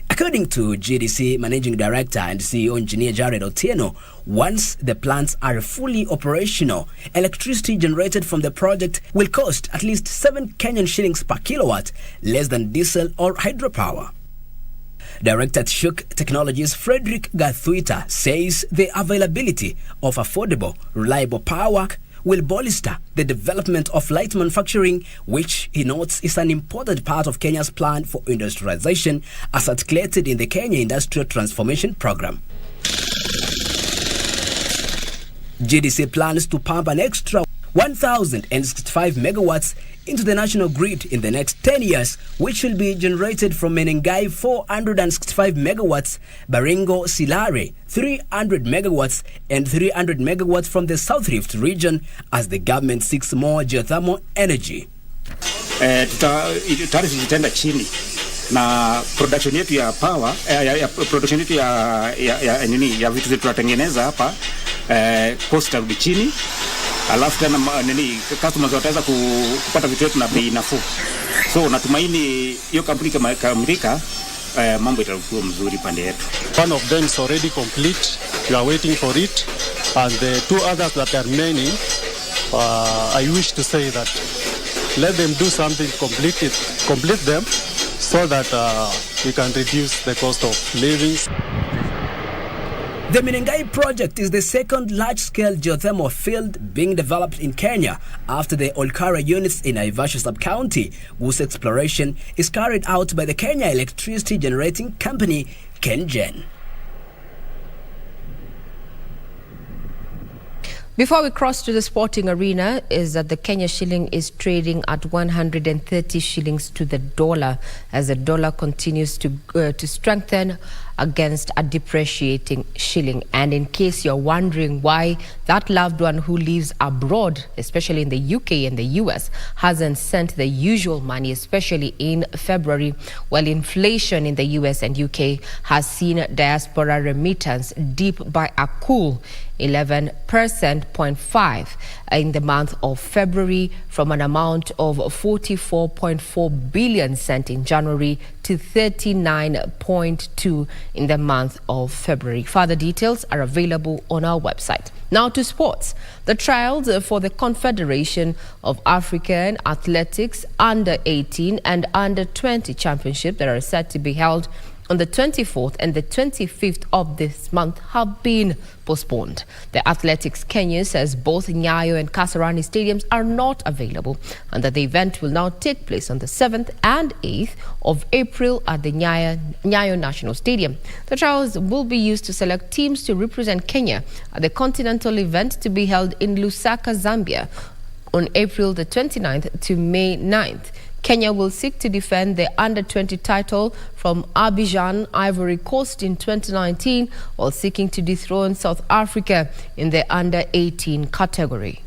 According to GDC Managing Director and CEO Engineer Jared Otieno, once the plants are fully operational, electricity generated from the project will cost at least 7 Kenyan shillings per kilowatt, less than diesel or hydropower. Director at Shuk Technologies Frederick Gathuita says the availability of affordable, reliable power will bolster the development of light manufacturing, which he notes is an important part of Kenya's plan for industrialization as articulated in the Kenya Industrial Transformation Program. GDC plans to pump an extra 1,065 megawatts into the national grid in the next 10 years, which will be generated from Menengai 465 megawatts, Baringo Silare 300 megawatts, and 300 megawatts from the South Rift region as the government seeks more geothermal energy. Tarifu zitaenda chini na production yetu ya power, production yetu ya vitu zetu tunatengeneza hapa, cost itarudi chini. Alafu tena customers wataweza kupata vitu yetu na bei nafuu. So natumaini hiyo kampuni kama Amerika mambo itakuwa mzuri pande yetu. One of them is already complete. We are waiting for it, and the 2 others that are remaining, I wish to say that let them do something, complete them, so that we can reduce the cost of living. The Menengai project is the second large-scale geothermal field being developed in Kenya after the Olkara units in Naivasha sub-county, whose exploration is carried out by the Kenya Electricity Generating Company, KenGen. Before we cross to the sporting arena, is that the Kenya shilling is trading at 130 shillings to the dollar as the dollar continues to strengthen against a depreciating shilling. And in case you're wondering why that loved one who lives abroad, especially in the UK and the US, hasn't sent the usual money, especially in February, well, inflation in the US and UK has seen diaspora remittance dip by a cool 11.5% in the month of February, from an amount of 44.4 billion sent in January to 39.2 in the month of February. Further details are available on our website. Now to sports. The trials for the Confederation of African Athletics Under-18 and Under-20 Championship that are set to be held on the 24th and the 25th of this month have been postponed. The Athletics Kenya says both Nyayo and Kasarani stadiums are not available and that the event will now take place on the 7th and 8th of April at the Nyayo National Stadium. The trials will be used to select teams to represent Kenya at the continental event to be held in Lusaka, Zambia on April the 29th to May 9th. Kenya will seek to defend the Under-20 title from Abidjan, Ivory Coast in 2019, while seeking to dethrone South Africa in the Under-18 category.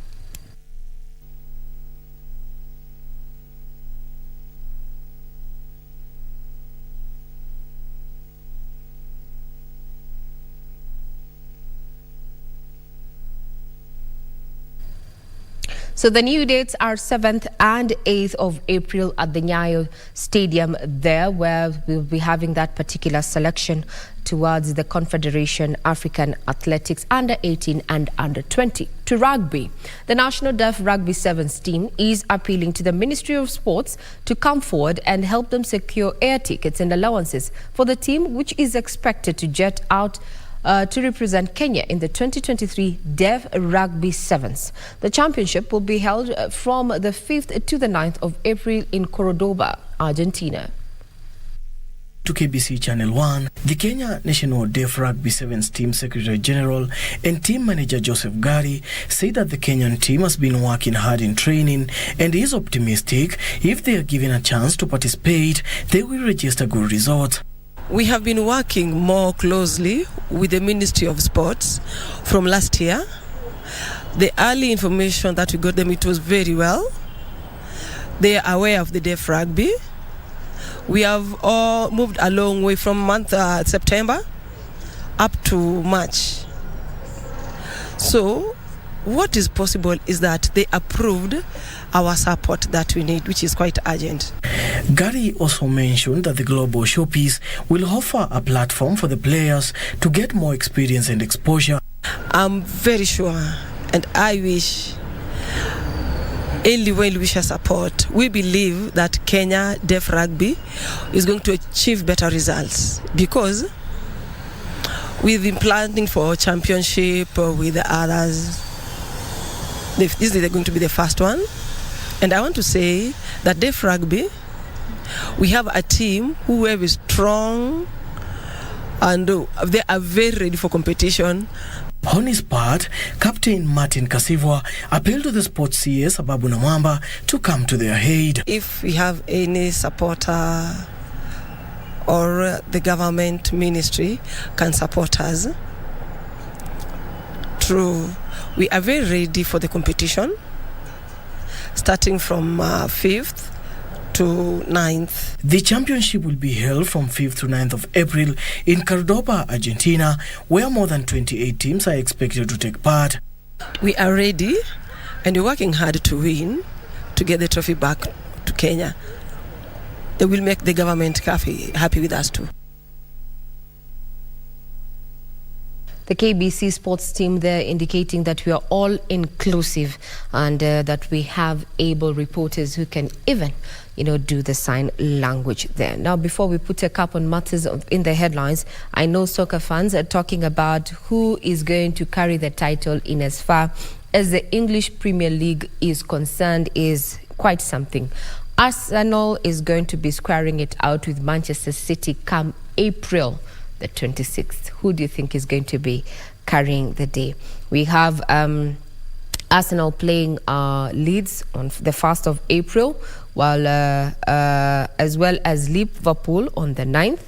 So the new dates are 7th and 8th of April at the Nyayo Stadium there, where we'll be having that particular selection towards the Confederation African Athletics Under-18 and Under-20. To rugby, the National Deaf Rugby Sevens team is appealing to the Ministry of Sports to come forward and help them secure air tickets and allowances for the team, which is expected to jet out to represent Kenya in the 2023 Deaf Rugby Sevens. The championship will be held from the 5th to the 9th of April in Cordoba, Argentina. To KBC Channel 1, the Kenya National Deaf Rugby Sevens Team Secretary General and Team Manager Joseph Gari said that the Kenyan team has been working hard in training and is optimistic if they are given a chance to participate, they will register good results. We have been working more closely with the Ministry of Sports from last year. The early information that we got them, it was very well. They are aware of the deaf rugby. We have all moved a long way from month September up to March. So what is possible is that they approved our support that we need, which is quite urgent. Gary also mentioned that the Global Showpiece will offer a platform for the players to get more experience and exposure. I'm very sure, and I wish, only when we share support, we believe that Kenya Deaf Rugby is going to achieve better results, because we've been planning for championship with the others. This is going to be the first one. And I want to say that Deaf Rugby, we have a team who is strong and they are very ready for competition. On his part, Captain Martin Kasivwa appealed to the sports CS Ababu Namwamba to come to their aid. If we have any supporter or the government ministry can support us, true, we are very ready for the competition, starting from 5th to 9th. The championship will be held from 5th to 9th of April in Cordoba, Argentina, where more than 28 teams are expected to take part. We are ready and we're working hard to win, to get the trophy back to Kenya. They will make the government happy with us too. The KBC sports team there indicating that we are all inclusive and that we have able reporters who can even, do the sign language there. Now, before we put a cap on matters in the headlines, I know soccer fans are talking about who is going to carry the title in as far as the English Premier League is concerned is quite something. Arsenal is going to be squaring it out with Manchester City come April the 26th. Who do you think is going to be carrying the day? We have Arsenal playing Leeds on the 1st of April, while as well as Liverpool on the 9th.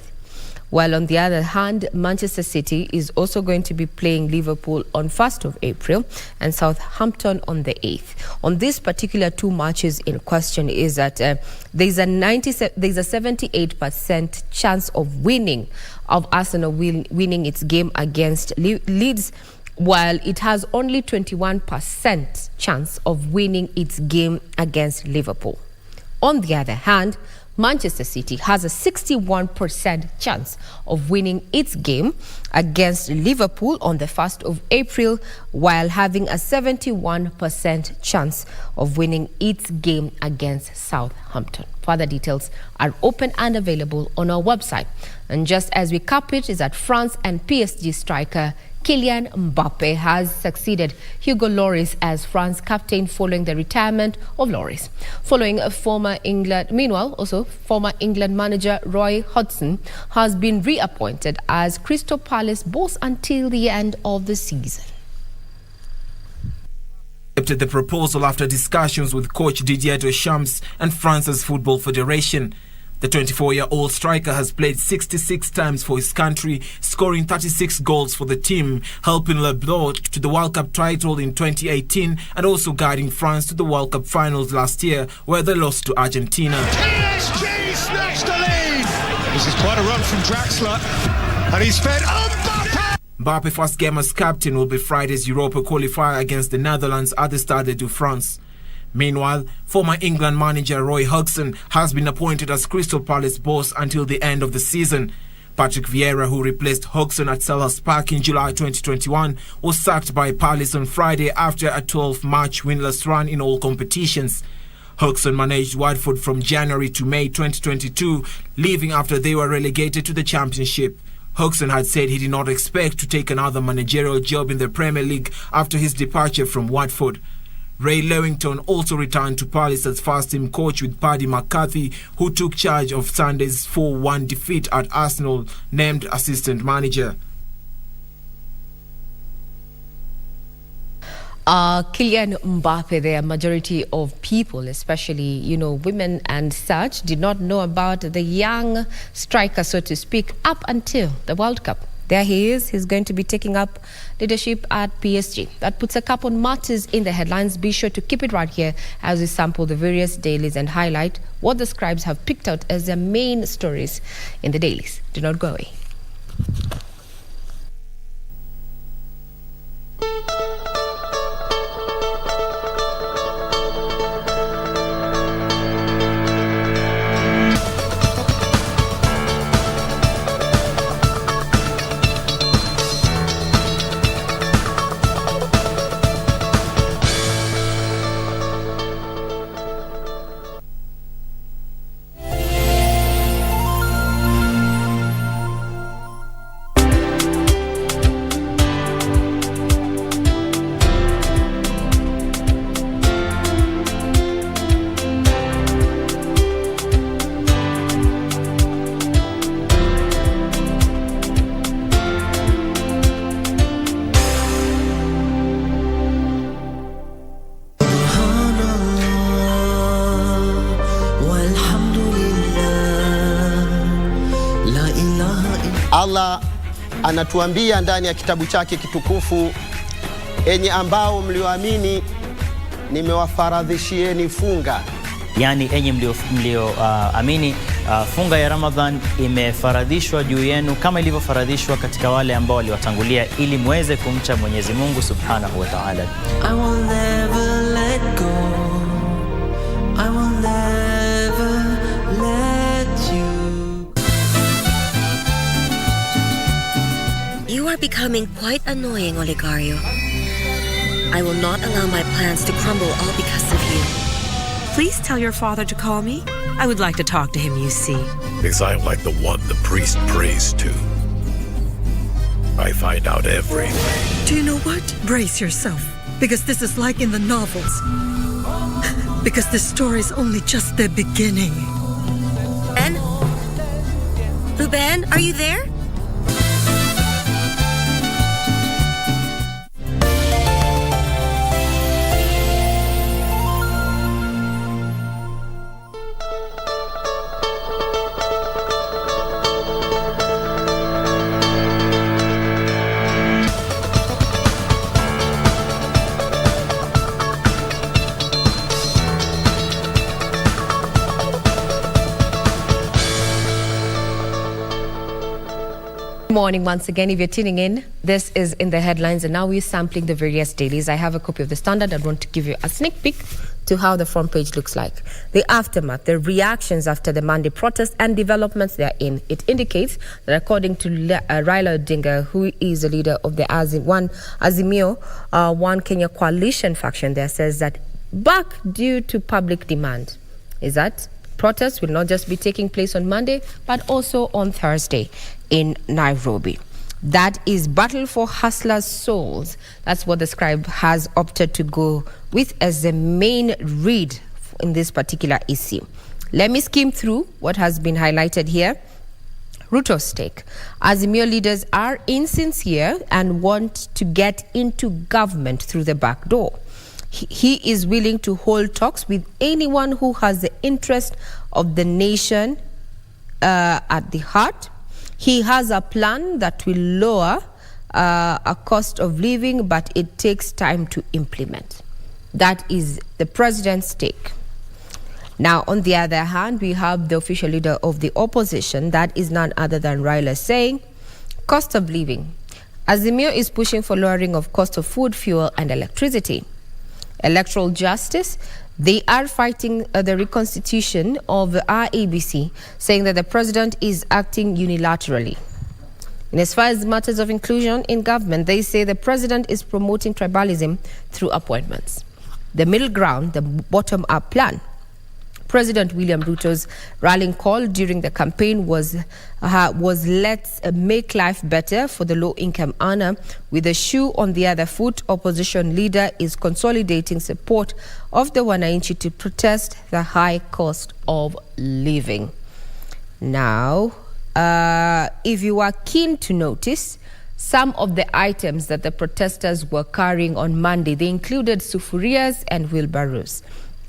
While on the other hand, Manchester City is also going to be playing Liverpool on 1st of April and Southampton on the 8th. On these particular two matches in question is that there's a 78% chance of winning, of Arsenal winning its game against Leeds, while it has only 21% chance of winning its game against Liverpool. On the other hand, Manchester City has a 61% chance of winning its game against Liverpool on the 1st of April, while having a 71% chance of winning its game against Southampton. Further details are open and available on our website. And just as we cap it, is that France and PSG striker Kylian Mbappe has succeeded Hugo Lloris as France captain following the retirement of Lloris. Meanwhile, former England manager Roy Hodgson has been reappointed as Crystal Palace boss until the end of the season. Accepted the proposal after discussions with coach Didier Deschamps and France's Football Federation. The 24-year-old striker has played 66 times for his country, scoring 36 goals for the team, helping Le Bleu to the World Cup title in 2018 and also guiding France to the World Cup finals last year, where they lost to Argentina. PSG snatched the lead! This is quite a run from Draxler, and he's fed Mbappe! Mbappe's first game as captain will be Friday's Europa qualifier against the Netherlands at the Stade de France. Meanwhile, former England manager Roy Hodgson has been appointed as Crystal Palace boss until the end of the season. Patrick Vieira, who replaced Hodgson at Selhurst Park in July 2021, was sacked by Palace on Friday after a 12-match winless run in all competitions. Hodgson managed Watford from January to May 2022, leaving after they were relegated to the Championship. Hodgson had said he did not expect to take another managerial job in the Premier League after his departure from Watford. Ray Lewington also returned to Palace as first-team coach with Paddy McCarthy, who took charge of Sunday's 4-1 defeat at Arsenal, named assistant manager. Kylian Mbappe, the majority of people, especially, women and such, did not know about the young striker, so to speak, up until the World Cup. There he is. He's going to be taking up leadership at PSG. That puts a cap on matters in the headlines. Be sure to keep it right here as we sample the various dailies and highlight what the scribes have picked out as their main stories in the dailies. Do not go away. Allah anatuambia ndani ya kitabu chake kitukufu, enyi ambao mlioamini nimewafaradhishieni funga. Yani enyi mlioamini funga ya Ramadhan imefaradhishwa juu yenu kama ilivyofaradhishwa katika wale ambao waliwatangulia, ili muweze kumcha Mwenyezi Mungu Subhanahu wa Ta'ala. I will never let go. I will never let you. You are becoming quite annoying, Oligario. I will not allow my plans to crumble all because of you. Please tell your father to call me. I would like to talk to him, you see. Because I'm like the one the priest prays to. I find out everything. Do you know what? Brace yourself. Because this is like in the novels. Because this story is only just the beginning. Ben? Ruben, are you there? Good morning once again. If you're tuning in, this is In the Headlines, and now we're sampling the various dailies. I have a copy of the Standard. I want to give you a sneak peek to how the front page looks like. The aftermath, the reactions after the Monday protest and developments they are in. It indicates that according to Raila Odinga, who is the leader of the Azimio One Kenya coalition faction, there says that back due to public demand is that protests will not just be taking place on Monday, but also on Thursday in Nairobi. That is Battle for Hustlers' Souls. That's what the Scribe has opted to go with as the main read in this particular issue. Let me skim through what has been highlighted here. Ruto's take. Azimio leaders are insincere and want to get into government through the back door. He is willing to hold talks with anyone who has the interest of the nation at the heart. He has a plan that will lower a cost of living, but it takes time to implement. That is the president's take. Now, on the other hand, we have the official leader of the opposition, that is none other than Raila, saying, cost of living. Azimio is pushing for lowering of cost of food, fuel, and electricity. Electoral justice, they are fighting the reconstitution of the RABC, saying that the president is acting unilaterally. And as far as matters of inclusion in government, they say the president is promoting tribalism through appointments. The middle ground, the bottom-up plan. President William Ruto's rallying call during the campaign was let's make life better for the low-income earner. With a shoe on the other foot, opposition leader is consolidating support of the Wananchi to protest the high cost of living. Now, if you are keen to notice, some of the items that the protesters were carrying on Monday, they included sufurias and wheelbarrows.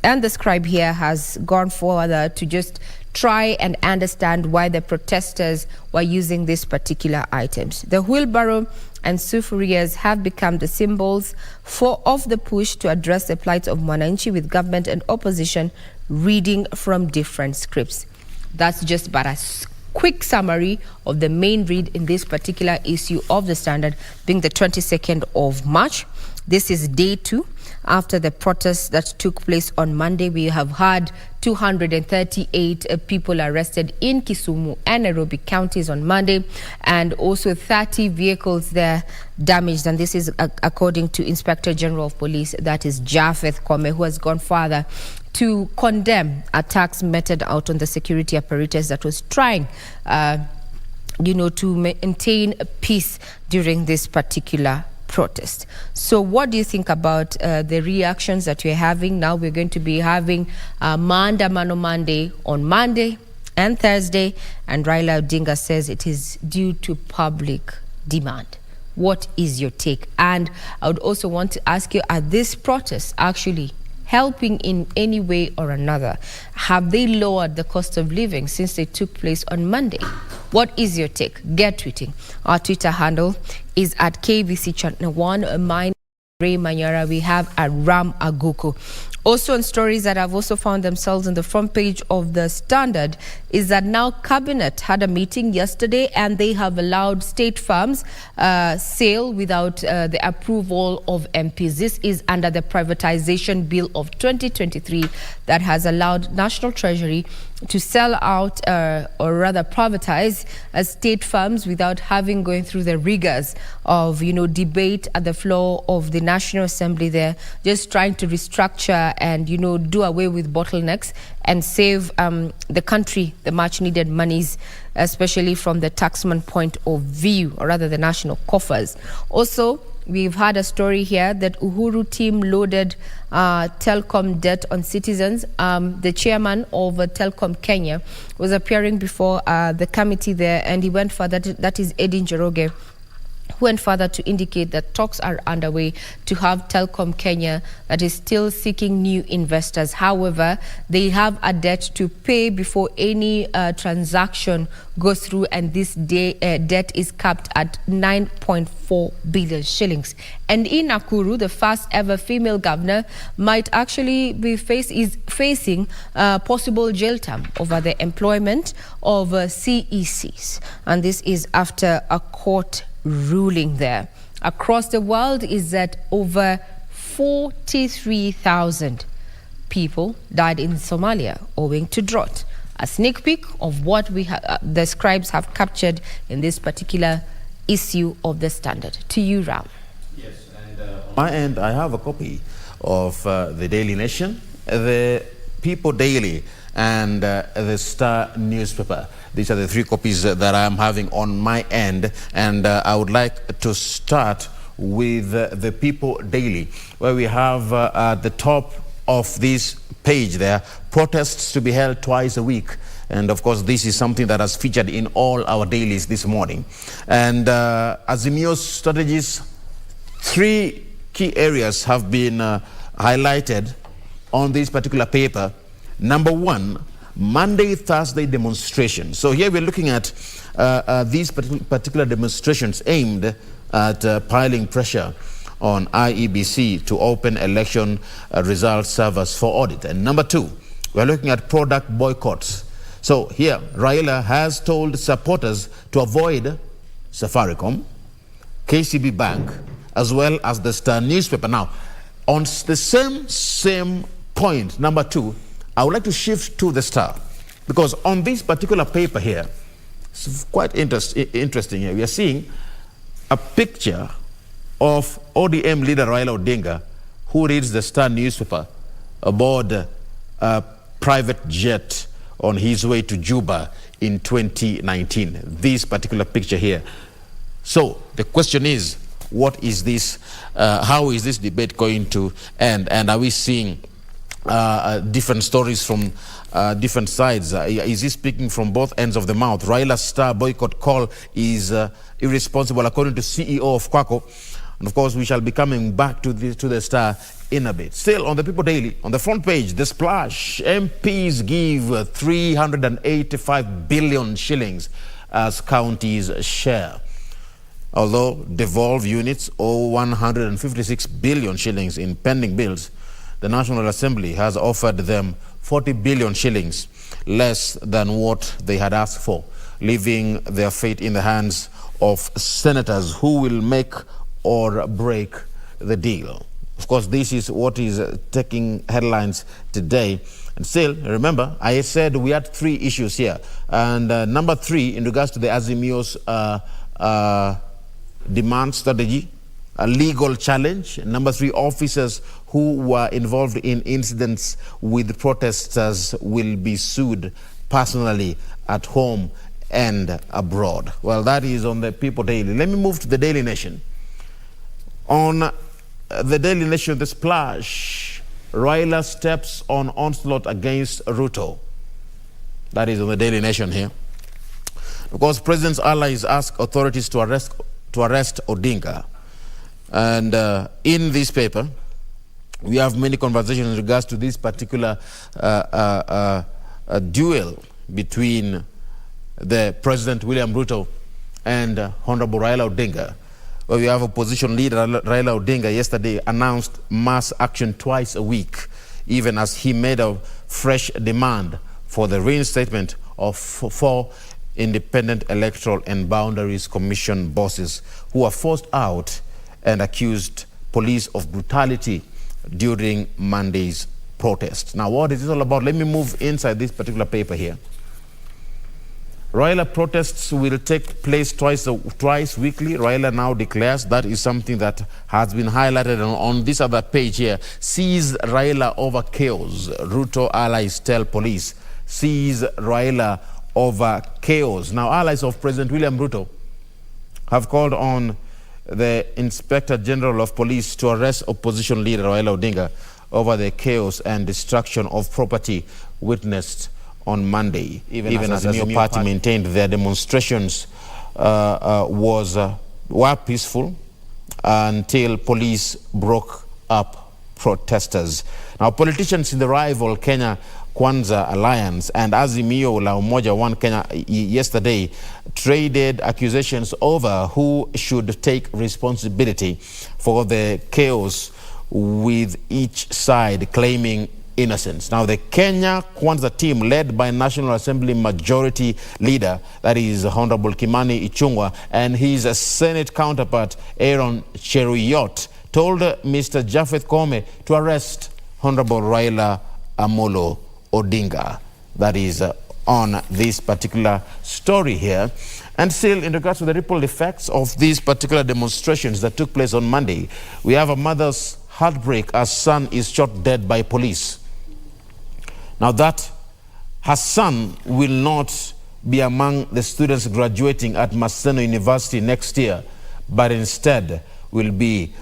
And the Scribe here has gone further to just try and understand why the protesters were using these particular items. The wheelbarrow and sufurias have become the symbols of the push to address the plight of Mwananchi, with government and opposition reading from different scripts. That's just but a quick summary of the main read in this particular issue of the Standard, being the 22nd of March. This is day 2. After the protests that took place on Monday, we have had 238 people arrested in Kisumu and Nairobi counties on Monday, and also 30 vehicles there damaged. And this is according to Inspector General of Police, that is Japheth Kome, who has gone further to condemn attacks meted out on the security apparatus that was trying to maintain peace during this particular protest. So what do you think about the reactions that we're having? Now we're going to be having Maandamano Monday on Monday and Thursday, and Raila Odinga says it is due to public demand. What is your take? And I would also want to ask you, are these protests actually helping in any way or another? Have they lowered the cost of living since they took place on Monday? What is your take? Get tweeting. Our Twitter handle is at KBC Channel 1. Mine, Ray Manyara. We have at Ram Aguku. Also, on stories that have also found themselves on the front page of the Standard is that now Cabinet had a meeting yesterday, and they have allowed state farms sale without the approval of MPs. This is under the privatization bill of 2023 that has allowed National Treasury to sell out or rather privatize state farms without having going through the rigors of debate at the floor of the National Assembly there, just trying to restructure and do away with bottlenecks and save the country the much needed monies, especially from the taxman point of view, or rather the national coffers. Also, we've had a story here that Uhuru team loaded telecom debt on citizens. The chairman of Telecom Kenya was appearing before the committee there, and he went further, that is Eddie Njoroge, went further to indicate that talks are underway to have Telecom Kenya that is still seeking new investors. However, they have a debt to pay before any transaction goes through, and this debt is capped at 9.4 billion shillings. And in Nakuru, the first ever female governor might actually be facing possible jail term over the employment of CECs. And this is after a court ruling there. Across the world is that over 43,000 people died in Somalia owing to drought. A sneak peek of what the scribes have captured in this particular issue of the Standard. To you, Ram. Yes, and on my end, I have a copy of the Daily Nation, the People Daily, and the Star newspaper. These are the three copies that I am having on my end, and I would like to start with the People Daily, where we have at the top of this page there, protests to be held twice a week. And of course, this is something that has featured in all our dailies this morning. And Azimio's strategies, three key areas have been highlighted on this particular paper. Number one, Monday, Thursday demonstration. So here we're looking at these particular demonstrations aimed at piling pressure on IEBC to open election result servers for audit. And number two, we're looking at product boycotts. So here, Raila has told supporters to avoid Safaricom, KCB Bank, as well as the Star newspaper. Now, on the same point, number two, I would like to shift to the Star, because on this particular paper here, it's quite interesting here. We are seeing a picture of ODM leader Raila Odinga, who reads the Star newspaper aboard a private jet on his way to Juba in 2019. This particular picture here. So the question is, what is this? How is this debate going to end? And are we seeing different stories from different sides? Is he speaking from both ends of the mouth? Raila's Star boycott call is irresponsible, according to CEO of Kwako. And of course, we shall be coming back to the Star in a bit. Still, on the People Daily, on the front page, the splash. MPs give 385 billion shillings as counties share. Although devolved units owe 156 billion shillings in pending bills, the National Assembly has offered them 40 billion shillings, less than what they had asked for, leaving their fate in the hands of senators who will make or break the deal. Of course, this is what is taking headlines today. And still, remember, I said we had three issues here. And number three, in regards to the Azimio's demand strategy, a legal challenge. Number three, officers who were involved in incidents with protesters will be sued personally at home and abroad. Well, that is on the People Daily. Let me move to the Daily Nation. On the Daily Nation, the splash, Raila steps on onslaught against Ruto. That is on the Daily Nation here. Because President's allies ask authorities to arrest Odinga. And in this paper, we have many conversations in regards to this particular duel between the President William Ruto and Honorable Raila Odinga. Where we have opposition leader Raila Odinga yesterday announced mass action twice a week, even as he made a fresh demand for the reinstatement of 4 independent electoral and boundaries commission bosses who were forced out and accused police of brutality during Monday's protest. Now, what is this all about? Let me move inside this particular paper here. Raila protests will take place twice weekly. Raila now declares that is something that has been highlighted on this other page here. Sees Raila over chaos. Ruto allies tell police. Sees Raila over chaos. Now, allies of President William Ruto have called on the Inspector General of Police to arrest opposition leader Raila Odinga over the chaos and destruction of property witnessed on Monday. Even as the new party maintained their demonstrations were peaceful until police broke up protesters. Now, politicians in the rival Kenya Kwanza Alliance and Azimio la Umoja One Kenya yesterday traded accusations over who should take responsibility for the chaos, with each side claiming innocence. Now, the Kenya Kwanza team, led by National Assembly Majority Leader, that is Honorable Kimani Ichung'wah, and his Senate counterpart, Aaron Cheruiyot, told Mr. Japheth Koome to arrest Honorable Raila Amolo Odinga. That is on this particular story here. And still, in regards to the ripple effects of these particular demonstrations that took place on Monday, we have a mother's heartbreak as son is shot dead by police. Now that her son will not be among the students graduating at Maseno University next year, but instead will be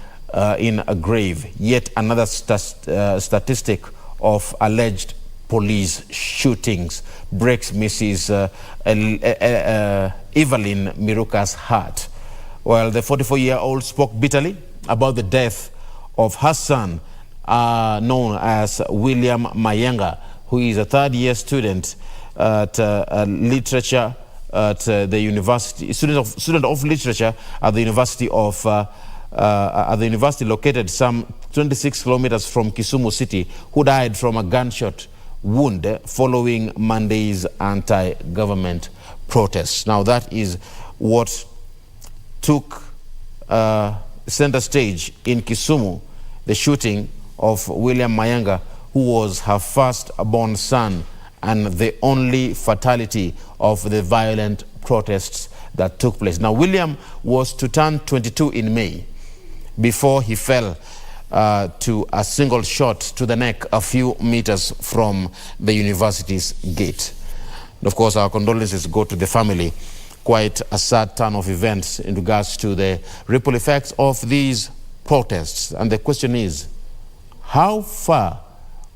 in a grave. Yet another statistic of alleged police shootings breaks Mrs. Evelyn Miruka's heart. Well, the 44-year-old spoke bitterly about the death of her son, known as William Mayenga, who is a third-year student at literature at the university, student of literature at the University located some 26 kilometers from Kisumu City, who died from a gunshot wound following Monday's anti-government protests. Now that is what took center stage in Kisumu, the shooting of William Mayenga, who was her first-born son and the only fatality of the violent protests that took place. Now, William was to turn 22 in May before he fell to a single shot to the neck a few meters from the university's gate. And of course, our condolences go to the family. Quite a sad turn of events in regards to the ripple effects of these protests. And the question is, how far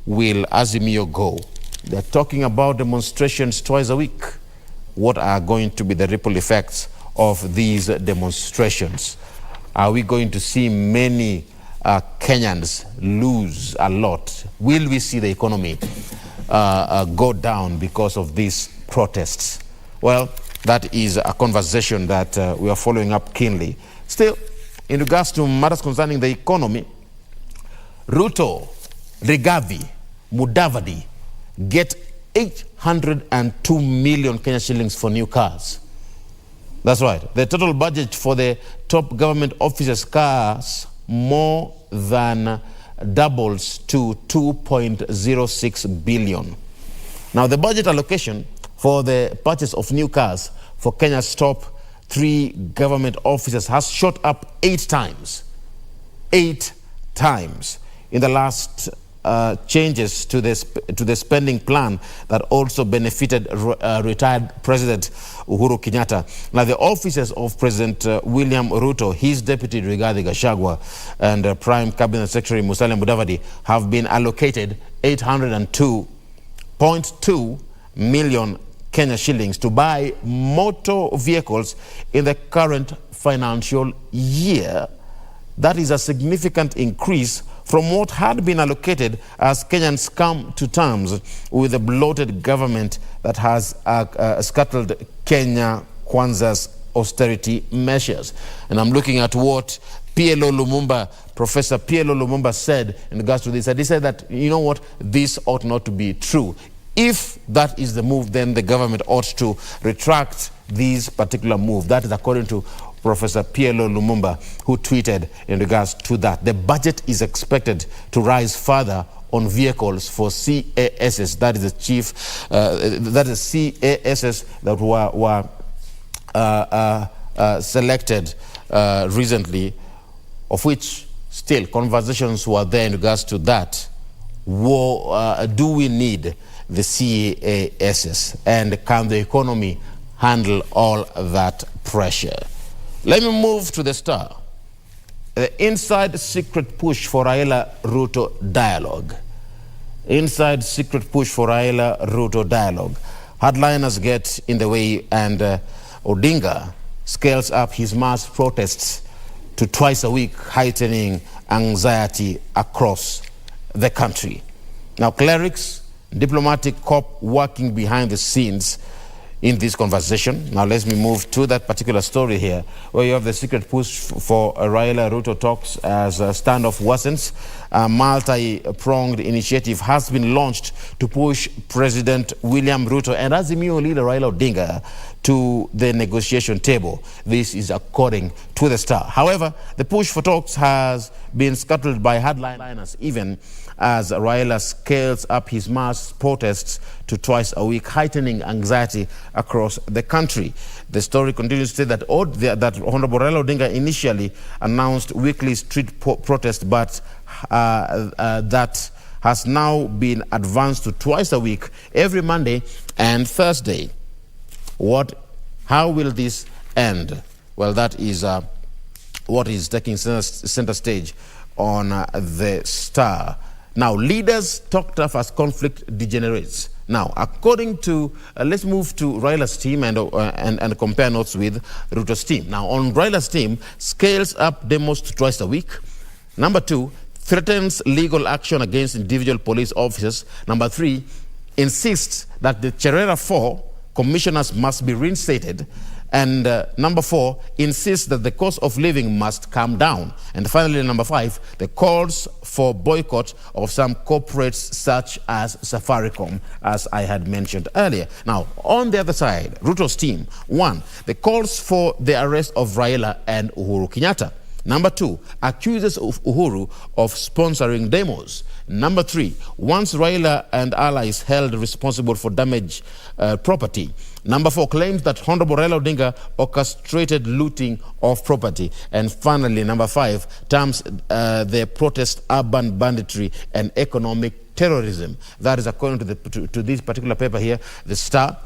will Azimio go? They're talking about demonstrations twice a week. What are going to be the ripple effects of these demonstrations? Are we going to see many Kenyans lose a lot? Will we see the economy go down because of these protests? Well, that is a conversation that we are following up keenly. Still, in regards to matters concerning the economy, Ruto, Rigathi, Mudavadi get 802 million Kenya shillings for new cars. That's right. The total budget for the top government officers' cars more than doubles to 2.06 billion. Now, the budget allocation for the purchase of new cars for Kenya's top 3 government officers has shot up 8 times. 8 times in the last changes to the spending plan that also benefited retired President Uhuru Kenyatta. Now, the offices of President William Ruto, his deputy Rigathi Gachagua, and Prime Cabinet Secretary Musalia Mudavadi have been allocated 802.2 million Kenya shillings to buy motor vehicles in the current financial year. That is a significant increase from what had been allocated as Kenyans come to terms with the bloated government that has scuttled Kenya Kwanza's austerity measures. And I'm looking at what PLO Lumumba, Professor PLO Lumumba said in regards to this. And he said that, you know what, this ought not to be true. If that is the move, then the government ought to retract this particular move. That is according to Professor PLO Lumumba, who tweeted in regards to that. The budget is expected to rise further on vehicles for CASs. That is the chief, that is CASs that were selected recently, of which still conversations were there in regards to that. Do we need the CASs? And can the economy handle all that pressure? Let me move to the Star. The inside secret push for Raila Ruto dialogue. Inside secret push for Raila Ruto dialogue. Hardliners get in the way, and Odinga scales up his mass protests to twice a week, heightening anxiety across the country. Now, clerics, diplomatic corps working behind the scenes in this conversation. Now let me move to that particular story here, where you have the secret push for Raila Ruto talks as a standoff worsens. A multi-pronged initiative has been launched to push President William Ruto and Azimio leader Raila Odinga to the negotiation table. This is according to the Star. However, the push for talks has been scuttled by hardliners, even as Raila scales up his mass protests to twice a week, heightening anxiety across the country. The story continues to say that Honorable Raila Odinga initially announced weekly street protest, but that has now been advanced to twice a week, every Monday and Thursday. How will this end? Well, that is what is taking center stage on the Star. Now, leaders talk tough as conflict degenerates. Now, according to, let's move to Raila's team and compare notes with Ruto's team. Now, on Raila's team, scales up demos twice a week. Number 2, threatens legal action against individual police officers. Number 3, insists that the Cherera 4 commissioners must be reinstated. And number 4, insists that the cost of living must come down. And finally, number 5, the calls for boycott of some corporates such as Safaricom, as I had mentioned earlier. Now, on the other side, Ruto's team, 1, the calls for the arrest of Raila and Uhuru Kenyatta. Number 2, accuses Uhuru of sponsoring demos. Number 3, wants Raila and allies held responsible for damaged property. Number 4, claims that Honorable Raila Odinga orchestrated looting of property. And finally, number 5, terms the protest urban banditry and economic terrorism. That is according to this particular paper here, The Star,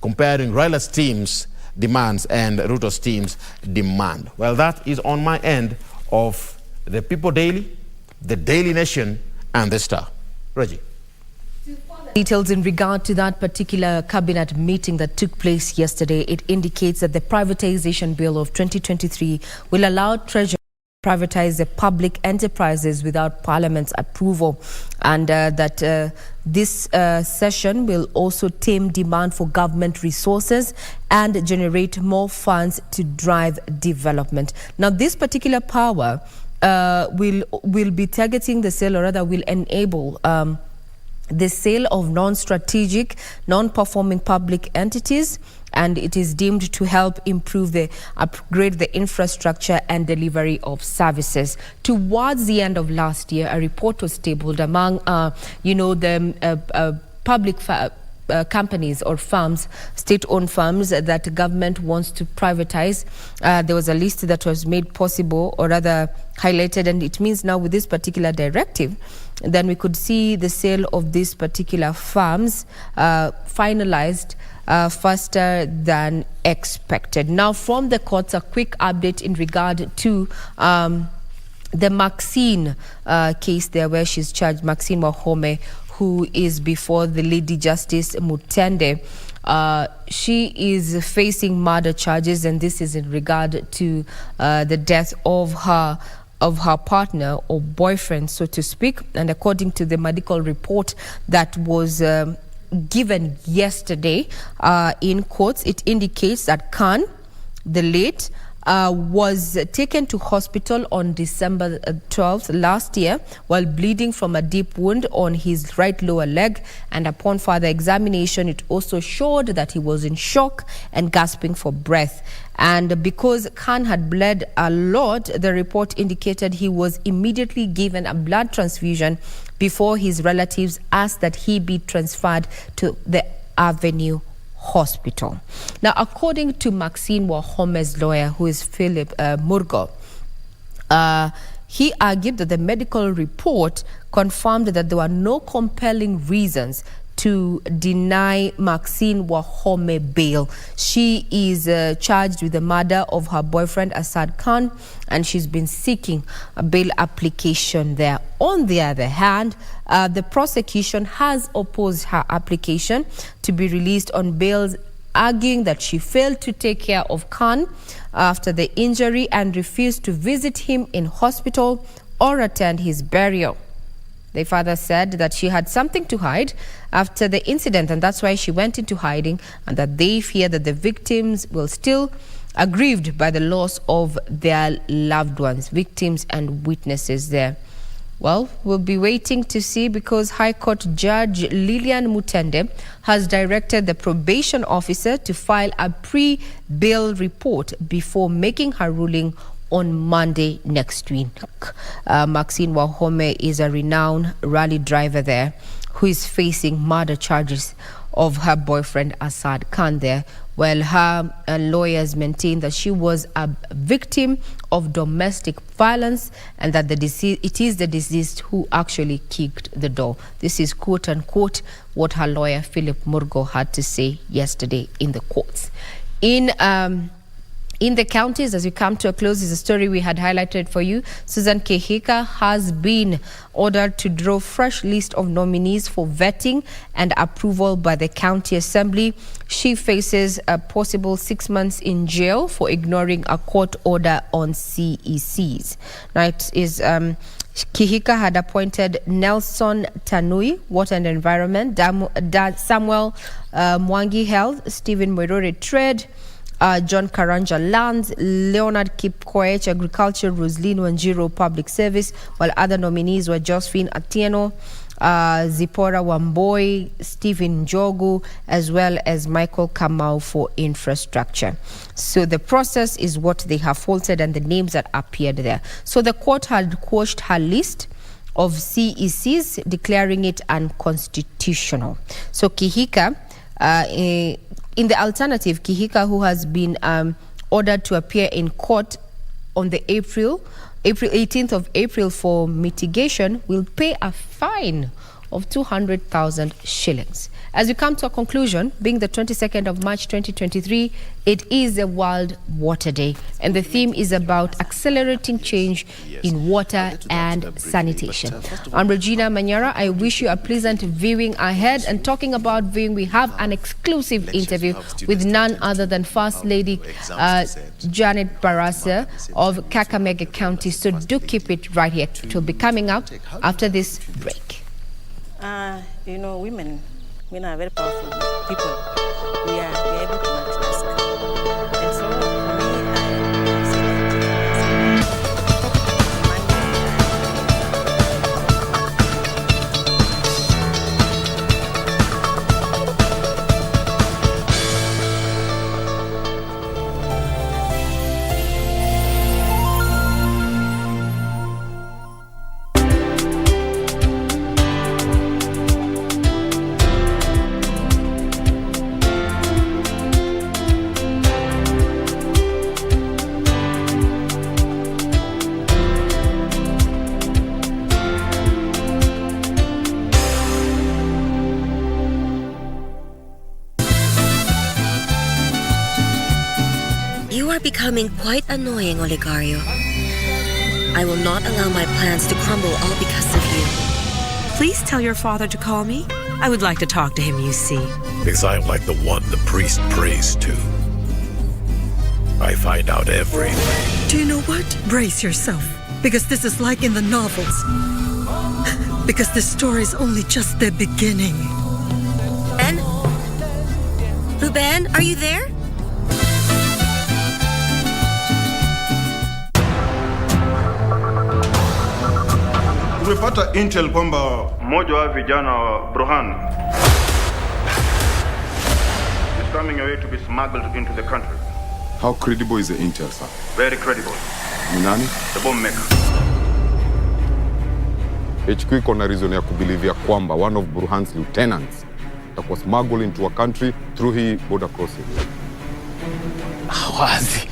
comparing Raila's team's demands and Ruto's team's demand. Well, that is on my end of the People Daily, the Daily Nation, and The Star. Reggie. Details in regard to that particular cabinet meeting that took place yesterday. It indicates that the privatization bill of 2023 will allow Treasury to privatize the public enterprises without Parliament's approval, and that this session will also tame demand for government resources and generate more funds to drive development. Now, this particular power will be targeting the sale, or rather will enable the sale of non-strategic, non-performing public entities, and it is deemed to help upgrade the infrastructure and delivery of services. Towards the end of last year, a report was tabled among, the public companies or firms, state-owned firms that government wants to privatize. There was a list that was made possible, or rather highlighted, and it means now with this particular directive, then we could see the sale of these particular firms finalized faster than expected. Now, from the courts, a quick update in regard to the Maxine case there, where she's charged, Maxine Wahome, who is before the Lady Justice Mutende. She is facing murder charges, and this is in regard to the death of her partner or boyfriend, so to speak. And according to the medical report that was given yesterday in courts, it indicates that Khan, the late, was taken to hospital on December 12th last year while bleeding from a deep wound on his right lower leg, and upon further examination it also showed that he was in shock and gasping for breath. And because Khan had bled a lot, the report indicated he was immediately given a blood transfusion before his relatives asked that he be transferred to the Avenue Hospital. Now, according to Maxine Wahome's lawyer, who is Philip Murgo, he argued that the medical report confirmed that there were no compelling reasons to deny Maxine Wahome bail. She is charged with the murder of her boyfriend Asad Khan, and she's been seeking a bail application there. On the other hand, the prosecution has opposed her application to be released on bail, arguing that she failed to take care of Khan after the injury and refused to visit him in hospital or attend his burial. They further said that she had something to hide after the incident, and that's why she went into hiding, and that they fear that the victims will still aggrieved by the loss of their loved ones, victims and witnesses there. Well, we'll be waiting to see, because High Court Judge Lilian Mutende has directed the probation officer to file a pre-bail report before making her ruling on Monday next week. Maxine Wahome is a renowned rally driver there who is facing murder charges of her boyfriend Assad Khan there, while her lawyers maintain that she was a victim of domestic violence and that it is the deceased who actually kicked the door. This is quote unquote what her lawyer Philip Murgo had to say yesterday in the courts. In the counties, as we come to a close, is a story we had highlighted for you. Susan Kihika has been ordered to draw fresh list of nominees for vetting and approval by the county assembly. She faces a possible 6 months in jail for ignoring a court order on CECs. Now, it is Kihika had appointed Nelson Tanui, Water and Environment, Samuel Mwangi Health, Stephen Moirore Trade, John Karanja Lands, Leonard Kipkoech Agriculture, Roslyn Wanjiro Public Service, while other nominees were Josephine Atieno, Zipora Wamboi, Stephen Jogu, as well as Michael Kamau for infrastructure. So the process is what they have halted and the names that appeared there. So the court had quashed her list of CECs, declaring it unconstitutional. So Kihika, in the alternative, Kihika, who has been ordered to appear in court on the April 18th of April for mitigation, will pay a fine of 200,000 shillings. As we come to a conclusion, being the 22nd of March 2023, it is a World Water Day, and the theme is about accelerating change in water and sanitation. I'm Regina Manyara. I wish you a pleasant viewing ahead. And talking about viewing, we have an exclusive interview with none other than First Lady Janet Barasa of Kakamega County. So do keep it right here. It will be coming up after this break. You know, women are very powerful people. We are able to multitask. And so for me, becoming quite annoying, Olegario. I will not allow my plans to crumble all because of you. Please tell your father to call me. I would like to talk to him, you see. Because I'm like the one the priest prays to. I find out everything. Do you know what? Brace yourself, because this is like in the novels. Because this story is only just the beginning. Ben? Ruben, are you there? Tumepata intel kwamba mmoja wa vijana wa Burhan is coming away to be smuggled into the country. How credible is the intel, sir? Very credible. Ni nani? The bomb maker. HQ iko na reason ya kubilivia kwamba one of Burhan's lieutenants was smuggled into a country through hii border crossing. Wazi.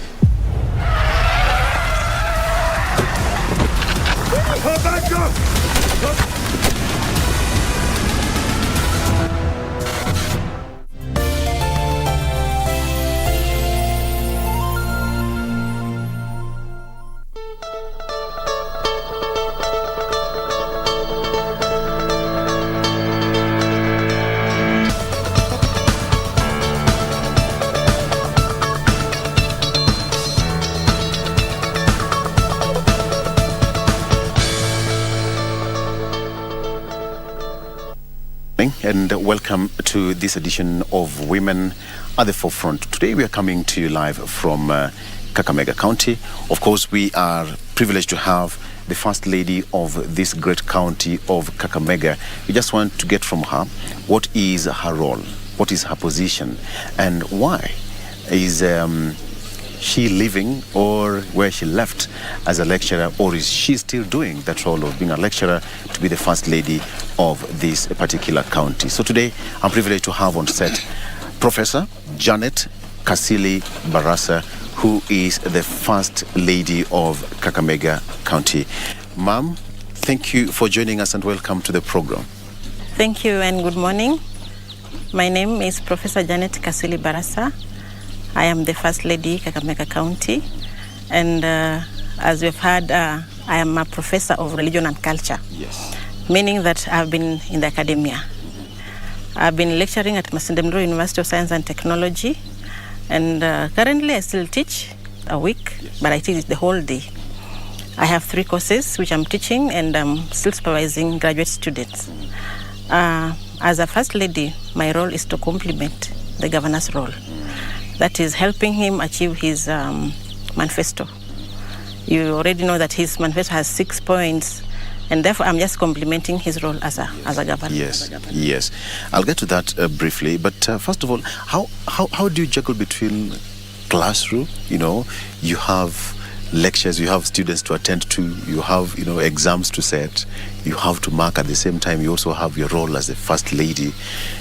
Back up! And welcome to this edition of Women at the Forefront. Today we are coming to you live from Kakamega County. Of course, we are privileged to have the First Lady of this great county of Kakamega. We just want to get from her what is her role, what is her position, and why is she living or where she left as a lecturer, or is she still doing that role of being a lecturer to be the first lady of this particular county? So today I'm privileged to have on set Professor Janet Kasili Barasa, who is the first lady of Kakamega County. Ma'am, thank you for joining us and welcome to the program. Thank you and good morning. My name is Professor Janet Kasili Barasa. I am the First Lady, Kakamega County. And as we've heard, I am a professor of religion and culture. Yes. Meaning that I've been in the academia. I've been lecturing at Masindemro University of Science and Technology. And currently I still teach a week, but I teach the whole day. I have 3 courses which I'm teaching, and I'm still supervising graduate students. As a First Lady, my role is to complement the governor's role. That is helping him achieve his manifesto. You already know that his manifesto has 6 points, and therefore I'm just complementing his role as a governor. Yes, yes. I'll get to that briefly, but first of all, how do you juggle between classroom, you have lectures, you have students to attend to, you have exams to set, you have to mark at the same time, you also have your role as the First Lady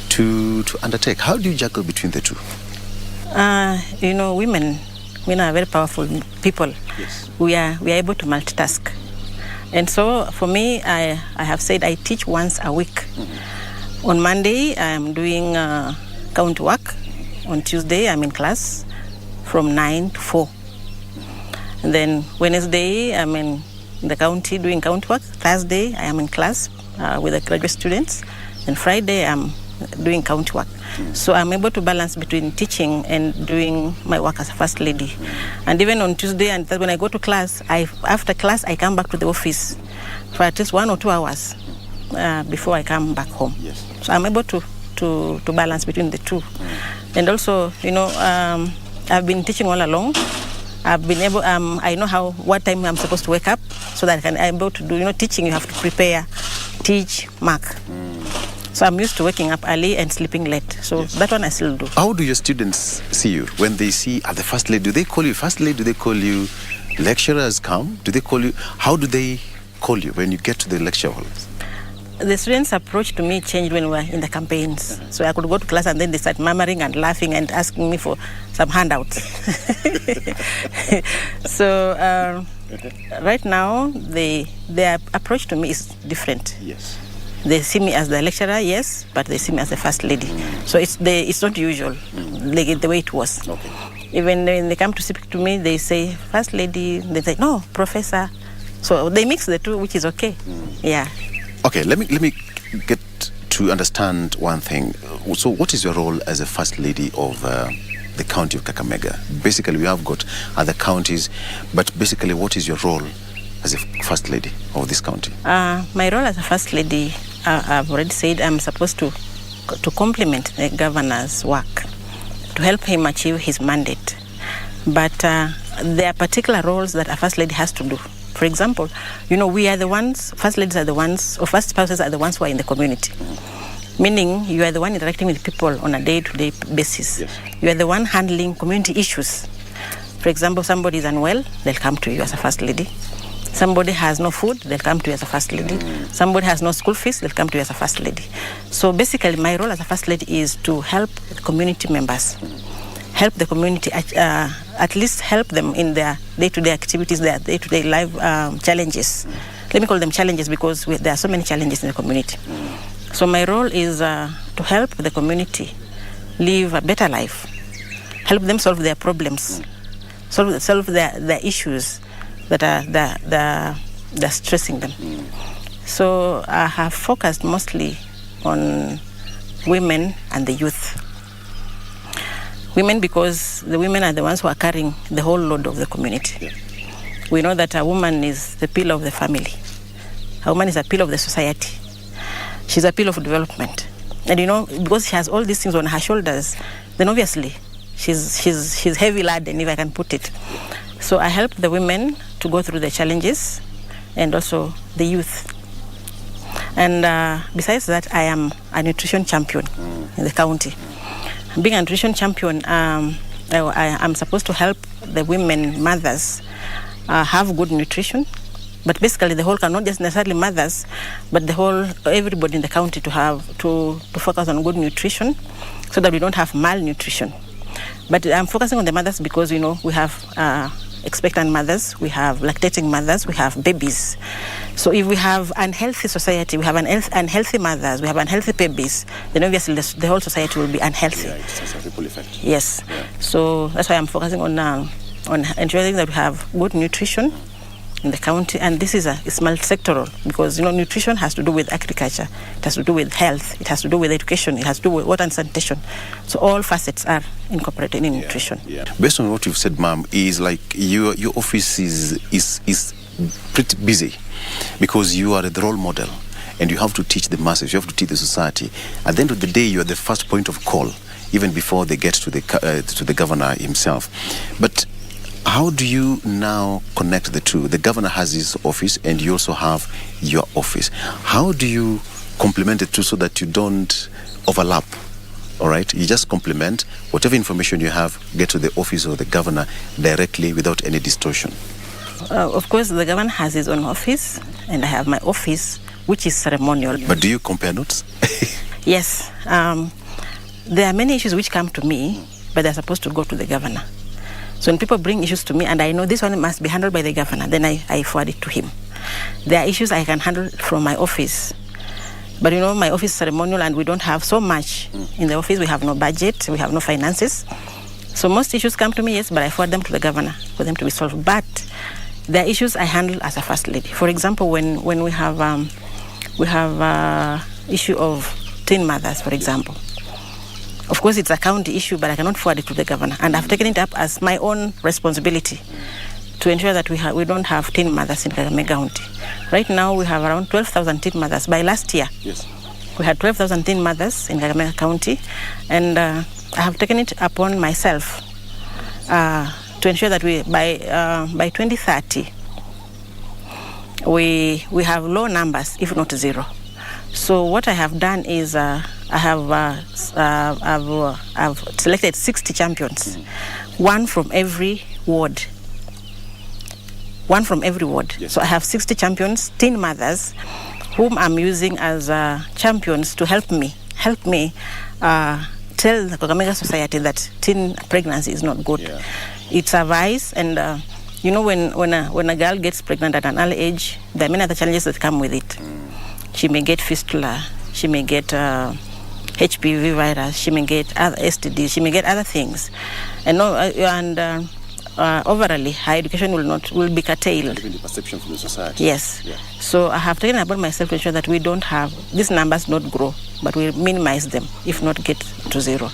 to undertake. How do you juggle between the two? Women are very powerful people. Yes. We are able to multitask. And so for me, I have said I teach once a week. Mm-hmm. On Monday, I'm doing count work. On Tuesday, I'm in class from 9 to 4. And then Wednesday, I'm in the county doing count work. Thursday, I am in class with the graduate students. And Friday, I'm doing count work. So I'm able to balance between teaching and doing my work as a First Lady. And even on Tuesday, and when I go to class, after class, I come back to the office for at least 1 or 2 hours before I come back home. Yes. So I'm able to balance between the two. And also, I've been teaching all along. I've been able, I know what time I'm supposed to wake up so that I'm able to do, teaching, you have to prepare, teach, mark. So I'm used to waking up early and sleeping late. So yes. That one I still do. How do your students see you when they see the First Lady? Do they call you First Lady? Do they call you lecturers come? Do they call you, how do they call you when you get to the lecture halls? The students' approach to me changed when we were in the campaigns. So I could go to class and then they start murmuring and laughing and asking me for some handouts. So right now, their approach to me is different. Yes. They see me as the lecturer, yes, but they see me as the First Lady. So it's not usual, like the way it was. Okay. Even when they come to speak to me, they say First Lady. They say no, Professor. So they mix the two, which is okay. Yeah. Okay, let me get to understand one thing. So what is your role as a First Lady of the county of Kakamega? Basically, we have got other counties, but basically what is your role as a First Lady of this county? My role as a First Lady, I've already said I'm supposed to complement the governor's work, to help him achieve his mandate. But there are particular roles that a First Lady has to do. For example, we are the ones, First Ladies are the ones, or First Spouses are the ones who are in the community. Meaning, you are the one interacting with people on a day-to-day basis. Yes. You are the one handling community issues. For example, somebody is unwell, they'll come to you as a First Lady. Somebody has no food, they'll come to you as a First Lady. Somebody has no school fees, they'll come to you as a First Lady. So basically, my role as a First Lady is to help the community members. Help the community, at least help them in their day-to-day activities, their day-to-day life challenges. Let me call them challenges because there are so many challenges in the community. So my role is to help the community live a better life, help them solve their problems, solve their issues that are stressing them. So I have focused mostly on women and the youth. Women, because the women are the ones who are carrying the whole load of the community. We know that a woman is the pillar of the family. A woman is a pillar of the society. She's a pillar of development. And because she has all these things on her shoulders, then obviously she's heavy laden, if I can put it. So I help the women to go through the challenges and also the youth. And besides that, I am a nutrition champion in the county. Being a nutrition champion, I'm supposed to help the women mothers have good nutrition. But basically the whole, not just necessarily mothers, but the whole, everybody in the county to focus on good nutrition so that we don't have malnutrition. But I'm focusing on the mothers because, we have expectant mothers, we have lactating mothers, we have babies. So if we have unhealthy society, we have unhealthy mothers, we have unhealthy babies, then obviously the whole society will be unhealthy. Yeah, it has a ripple effect. Yes. Yeah. So that's why I'm focusing on ensuring that we have good nutrition in the county, and this is it's multi-sectoral because nutrition has to do with agriculture, it has to do with health, it has to do with education, it has to do with water and sanitation. So all facets are incorporated in nutrition. Yeah. Based on what you've said, ma'am, is like your office is pretty busy because you are the role model and you have to teach the masses, you have to teach the society. At the end of the day, you are the first point of call, even before they get to the governor himself. But how do you now connect the two? The governor has his office and you also have your office. How do you complement the two so that you don't overlap? All right, you just complement whatever information you have, get to the office of the governor directly without any distortion. Of course, the governor has his own office and I have my office, which is ceremonial. But do you compare notes? Yes. There are many issues which come to me, but they're supposed to go to the governor. So when people bring issues to me and I know this one must be handled by the governor, then I forward it to him. There are issues I can handle from my office. But my office is ceremonial and we don't have so much in the office. We have no budget, we have no finances. So most issues come to me, yes, but I forward them to the governor for them to be solved. But there are issues I handle as a first lady. For example, when we have issue of teen mothers, for example. Of course, it's a county issue, but I cannot forward it to the governor. And I've taken it up as my own responsibility to ensure that we don't have teen mothers in Kakamega County. Right now, we have around 12,000 teen mothers. By last year, yes, we had 12,000 teen mothers in Kakamega County. And I have taken it upon myself to ensure that by 2030, we have low numbers, if not zero. So what I have done is I've selected 60 champions, one from every ward. Yes. So I have 60 champions, teen mothers, whom I'm using as champions to help me tell the Kakamega society that teen pregnancy is not good. Yeah. It's a vice, and when a girl gets pregnant at an early age, there are many other challenges that come with it. She may get fistula, she may get HPV virus, she may get other STDs, she may get other things, and overall, her education will be curtailed. Even the perception from the society. Yes. Yeah. So I have taken upon myself to ensure that we don't have these numbers not grow, but we minimize them, if not get to zero.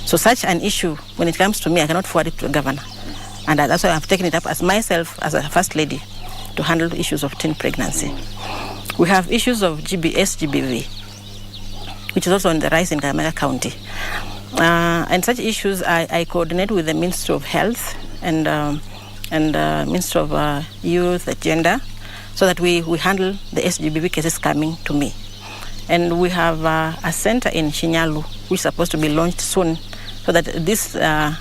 So such an issue, when it comes to me, I cannot forward it to the governor, and that's why I've taken it up as myself as a first lady to handle issues of teen pregnancy. We have issues of SGBV, which is also on the rise in Kakamega County. And such issues, I coordinate with the Ministry of Health and Ministry of Youth and Gender, so that we handle the SGBV cases coming to me. And we have a center in Shinyalu, which is supposed to be launched soon, so that these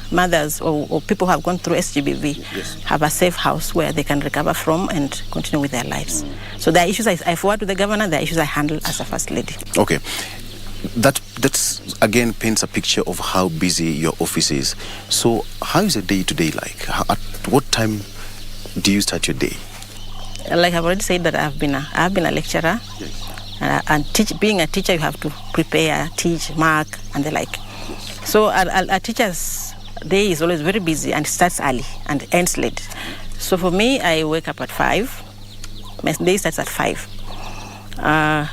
mothers or people who have gone through SGBV yes, have a safe house where they can recover from and continue with their lives. So there are issues I forward to the governor, there are issues I handle as a first lady. Okay. That's again paints a picture of how busy your office is. So how is a day-to-day like? At what time do you start your day? Like I've already said that I've been a lecturer. Yes. And being a teacher, you have to prepare, teach, mark, and the like. So a teacher's day is always very busy and starts early and ends late. So for me, I wake up at 5. My day starts at 5.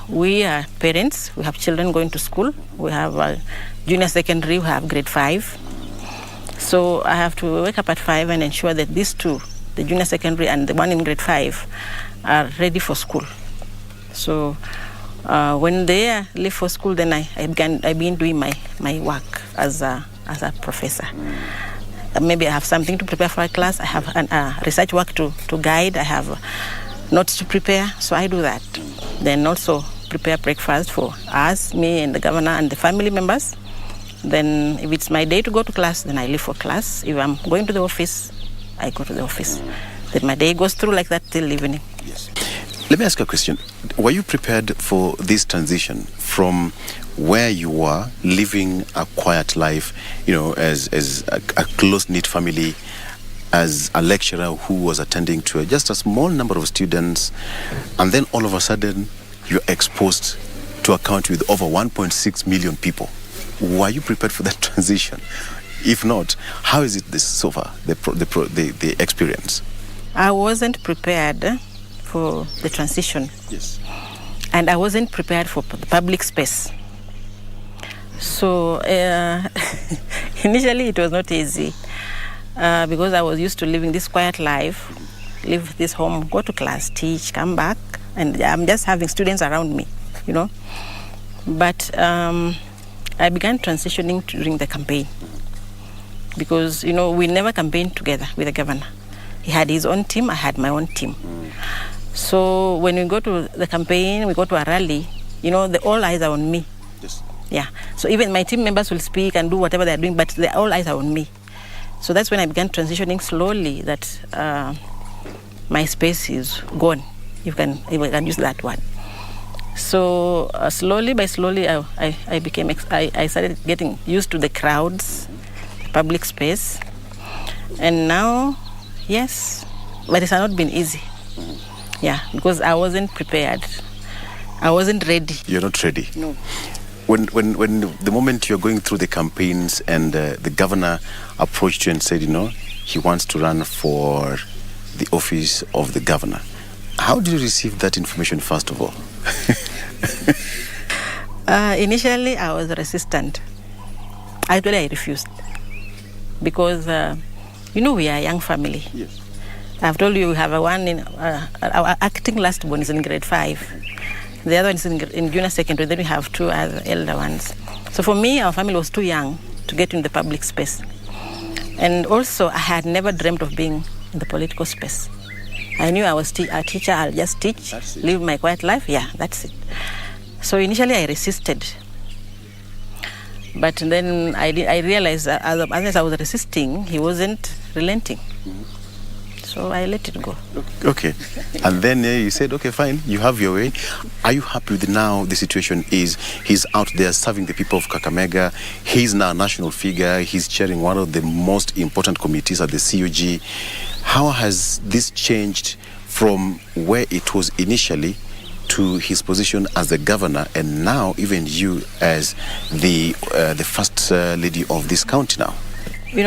We are parents, we have children going to school, we have junior secondary, we have grade 5. So I have to wake up at 5 and ensure that these two, the junior secondary and the one in grade 5, are ready for school. So when they leave for school, then I begin doing my work as a professor. Maybe I have something to prepare for a class, I have research work to guide, I have notes to prepare, so I do that. Then also prepare breakfast for us, me and the governor and the family members. Then if it's my day to go to class, then I leave for class. If I'm going to the office, I go to the office. Then my day goes through like that till evening. Yes. Let me ask you a question. Were you prepared for this transition from where you were living a quiet life, as a close-knit family, as a lecturer who was attending to just a small number of students, and then all of a sudden you're exposed to a country with over 1.6 million people? Were you prepared for that transition? If not, how is it so far, the experience? I wasn't prepared for the transition. Yes. And I wasn't prepared for the public space. So initially it was not easy because I was used to living this quiet life, leave this home, go to class, teach, come back, and I'm just having students around me, But I began transitioning during the campaign because, we never campaigned together with the governor. He had his own team, I had my own team. So when we go to the campaign, we go to a rally, all eyes are on me. Yes. Yeah. So even my team members will speak and do whatever they're doing, but all eyes are on me. So that's when I began transitioning slowly that my space is gone, if I can use that word. So slowly by slowly, I started getting used to the crowds, the public space. And now, yes, but it has not been easy. Yeah, because I wasn't prepared. I wasn't ready. You're not ready? No. When the moment you're going through the campaigns and the governor approached you and said, he wants to run for the office of the governor, how did you receive that information first of all? Initially, I was resistant. Actually, I refused because, we are a young family. Yes. I've told you we have one in our acting last born is in grade 5. The other one is in junior secondary. Then we have 2 other elder ones. So for me, our family was too young to get in the public space. And also, I had never dreamt of being in the political space. I knew I was a teacher. I'll just teach, live my quiet life. Yeah, that's it. So initially, I resisted. But then I realized as I was resisting, he wasn't relenting. So I let it go. Okay. And then you said, okay, fine, you have your way. Are you happy with now the situation is he's out there serving the people of Kakamega. He's now a national figure. He's chairing one of the most important committees at the CUG. How has this changed from where it was initially to his position as the governor and now even you as the first lady of this county now?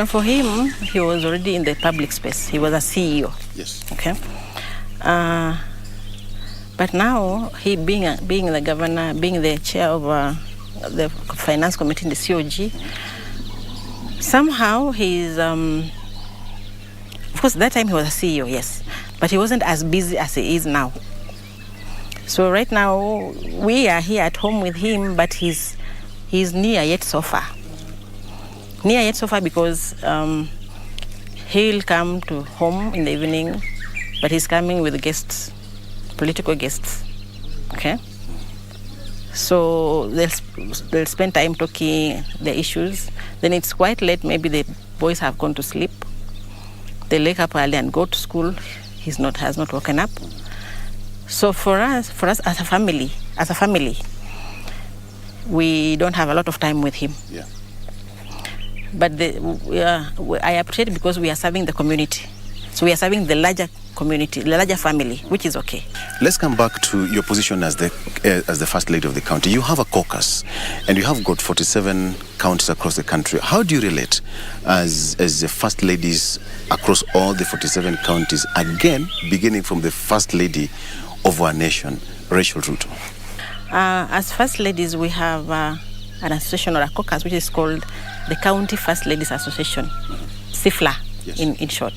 For him, he was already in the public space. He was a CEO. Yes. Okay. But now, he being the governor, being the chair of the finance committee in the COG, somehow he's, of course, that time he was a CEO, yes, but he wasn't as busy as he is now. So right now, we are here at home with him, but he's near yet so far. Near yet so far because he'll come to home in the evening, but he's coming with guests, political guests, okay? So they'll spend time talking the issues. Then it's quite late, maybe the boys have gone to sleep. They wake up early and go to school. Has not woken up. So for us as a family, we don't have a lot of time with him. Yeah. But I appreciate it because we are serving the community. So we are serving the larger community, the larger family, which is okay. Let's come back to your position as the first lady of the county. You have a caucus, and you have got 47 counties across the country. How do you relate as the first ladies across all the 47 counties, again, beginning from the first lady of our nation, Rachel Ruto? As first ladies, we have an association or a caucus which is called the County First Ladies Association, CIFLA, yes, in short.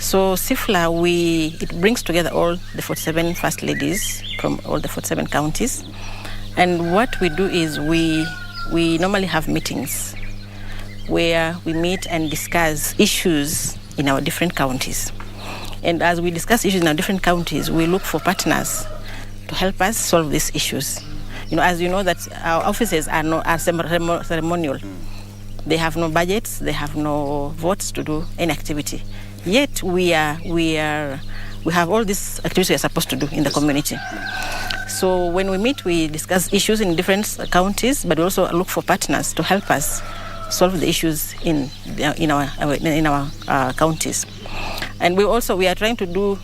So CIFLA, it brings together all the 47 first ladies from all the 47 counties. And what we do is we normally have meetings where we meet and discuss issues in our different counties. And as we discuss issues in our different counties, we look for partners to help us solve these issues. As you know, that our offices are ceremonial. They have no budgets, they have no votes to do any activity. Yet we have all these activities we are supposed to do in the community. So when we meet, we discuss issues in different counties, but we also look for partners to help us solve the issues in our counties. And we are trying to do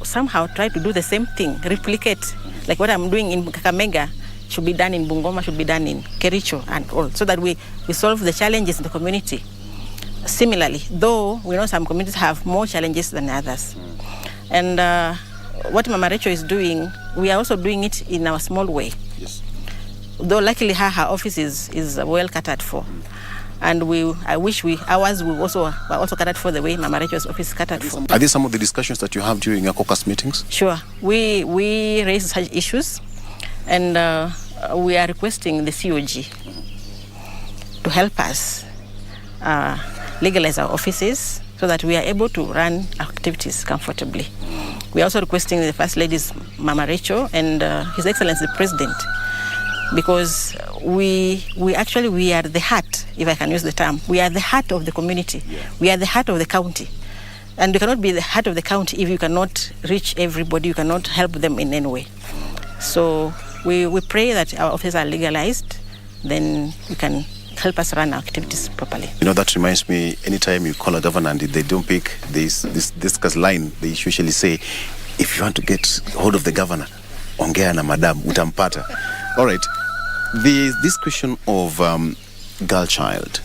the same thing, replicate, like what I'm doing in Kakamega should be done in Bungoma, should be done in Kericho and all, so that we solve the challenges in the community. Similarly, though we know some communities have more challenges than others. And what Mama Rachel is doing, we are also doing it in our small way. Yes. Though luckily her office is well catered for. And I wish ours were also catered for the way Mama Rachel's office is catered for. Are these some of the discussions that you have during your caucus meetings? Sure. We raise such issues, and we are requesting the COG to help us legalize our offices so that we are able to run our activities comfortably. We are also requesting the First Lady's Mama Rachel and His Excellency the President, because we are the heart, if I can use the term. We are the heart of the community. Yeah. We are the heart of the county. And you cannot be the heart of the county if you cannot reach everybody, you cannot help them in any way. So we pray that our offices are legalized, then you can help us run our activities properly. You know, that reminds me, anytime you call a governor and they don't pick this line, they usually say, if you want to get hold of the governor, ongea na madam, utampata. All right. This question of girl child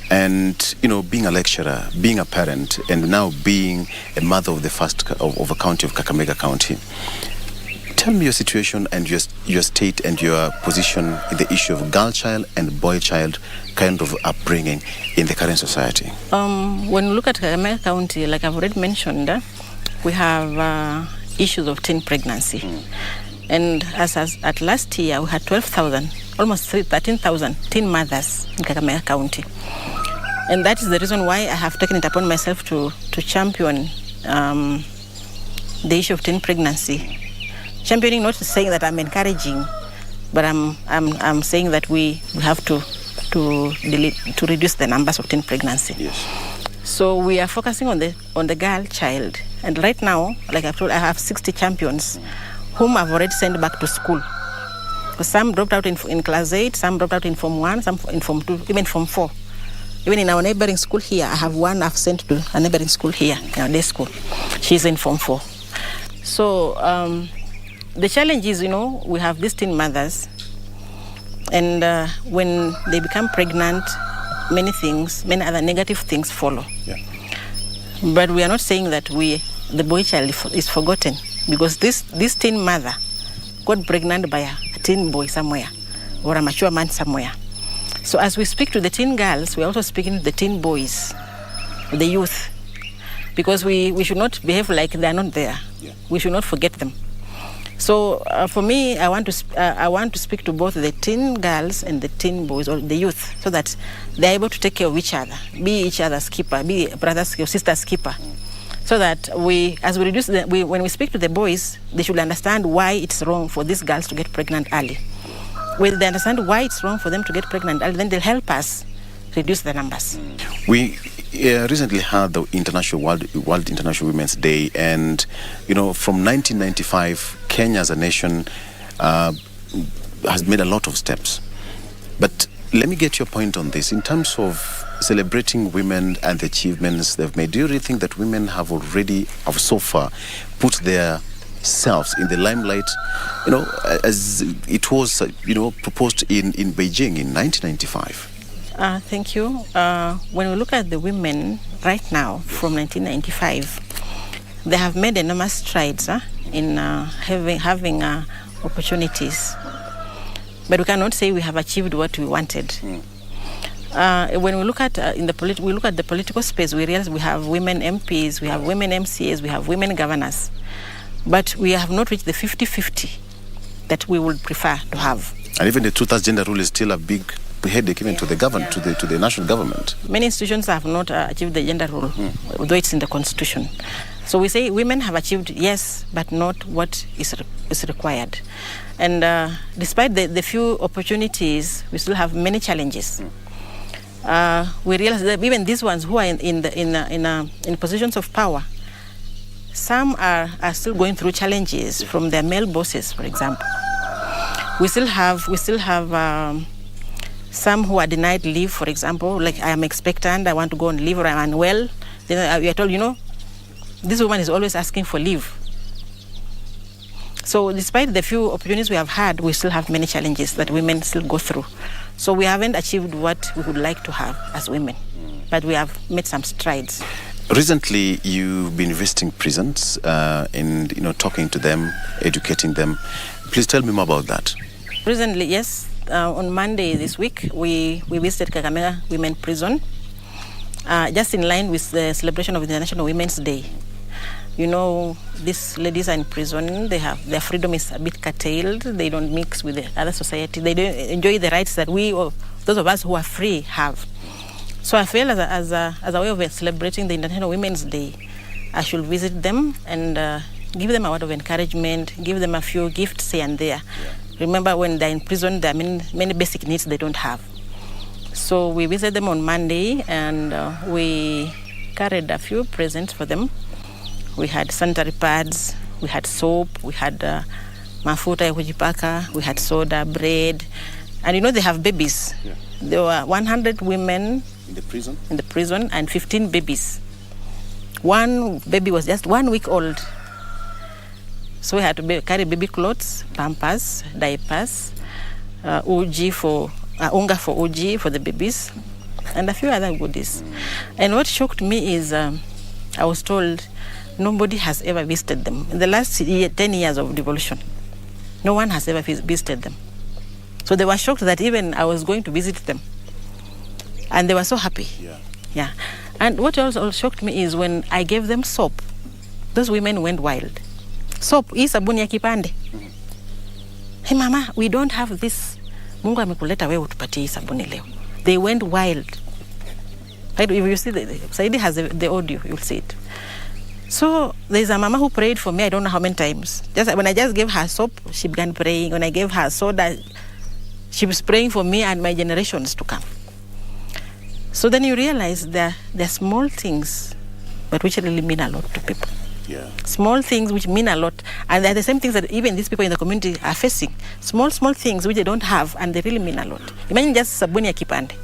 and, you know, being a lecturer, being a parent, and now being a mother of of a county of Kakamega County. Tell me your situation and your state and your position in the issue of girl child and boy child kind of upbringing in the current society. When we look at Kakamega County, like I've already mentioned, we have issues of teen pregnancy. And as at last year, we had 12,000, almost 13,000 teen mothers in Kakamega County. And that is the reason why I have taken it upon myself to champion the issue of teen pregnancy. Championing, not saying that I'm encouraging, but I'm saying that we have to reduce the numbers of teen pregnancy. Yes. So we are focusing on the girl child. And right now, like I've told, I have 60 champions whom I've already sent back to school. Some dropped out in class 8, some dropped out in Form 1, some in Form 2, even Form 4. Even in our neighboring school here, I have one I've sent to a neighboring school here, in our day school. She's in Form 4. So the challenge is, we have these teen mothers, and when they become pregnant, many other negative things follow. Yeah. But we are not saying that the boy child is forgotten, because this teen mother got pregnant by a teen boy somewhere or a mature man somewhere. So as we speak to the teen girls, we're also speaking to the teen boys, the youth, because we should not behave like they're not there. Yeah. We should not forget them. So for me, I want to speak to both the teen girls and the teen boys, or the youth, so that they're able to take care of each other, be each other's keeper, be brother's or sister's keeper. So that when we speak to the boys, they should understand why it's wrong for these girls to get pregnant early. When they understand why it's wrong for them to get pregnant early, then they'll help us reduce the numbers. We recently had the World International Women's Day, and from 1995, Kenya as a nation has made a lot of steps. But let me get your point on this in terms of celebrating women and the achievements they've made. Do you really think that women have so far put their selves in the limelight, as it was, proposed in Beijing in 1995? Thank you. When we look at the women right now from 1995, they have made enormous strides in having opportunities. But we cannot say we have achieved what we wanted. When we look at we look at the political space, we realize we have women MPs, we have women MCAs, we have women governors, but we have not reached the 50-50 that we would prefer to have. And even the two-thirds gender rule is still a big headache even to the government, to the national government. Many institutions have not achieved the gender rule, although it's in the constitution. So we say women have achieved, yes, but not what is required. And despite the few opportunities, we still have many challenges. we realize that even these ones who are in positions of power, some are still going through challenges from their male bosses, for example. We still have some who are denied leave, for example, like I am expectant, I want to go on leave, or I'm unwell. Then we are told, this woman is always asking for leave. So despite the few opportunities we have had, we still have many challenges that women still go through. So we haven't achieved what we would like to have as women, but we have made some strides. Recently, you've been visiting prisons and talking to them, educating them. Please tell me more about that. Recently, yes. On Monday this week, we visited Kakamega Women Prison, just in line with the celebration of International Women's Day. These ladies are in prison. Their freedom is a bit curtailed. They don't mix with the other society. They don't enjoy the rights that those of us who are free, have. So I feel as a way of celebrating the International Women's Day, I should visit them and give them a word of encouragement, give them a few gifts here and there. Yeah. Remember, when they're in prison, there are many basic needs they don't have. So we visited them on Monday, and we carried a few presents for them. We had sanitary pads, we had soap, we had mafuta ya kujipaka, we had soda, bread. And they have babies. Yeah. There were 100 women in the prison and 15 babies. One baby was just 1 week old. So we had to carry baby clothes, pampers, diapers, unga for uji for the babies, and a few other goodies. And what shocked me is I was told nobody has ever visited them. In the last 10 years of devolution, no one has ever visited them. So they were shocked that even I was going to visit them. And they were so happy. Yeah. And what also shocked me is when I gave them soap, those women went wild. Soap, hii sabuni ya kipande. Hey mama, we don't have this. Mungu amekuleta wewe utupatie hii sabuni leo. They went wild. If you see, Saidi has the audio, you'll see it. So there's a mama who prayed for me, I don't know how many times. When I just gave her soap, she began praying. When I gave her soda, she was praying for me and my generations to come. So then you realize they're small things, but which really mean a lot to people. Yeah. Small things which mean a lot, and they're the same things that even these people in the community are facing. Small things which they don't have, and they really mean a lot. Imagine just sabuni ya kipande.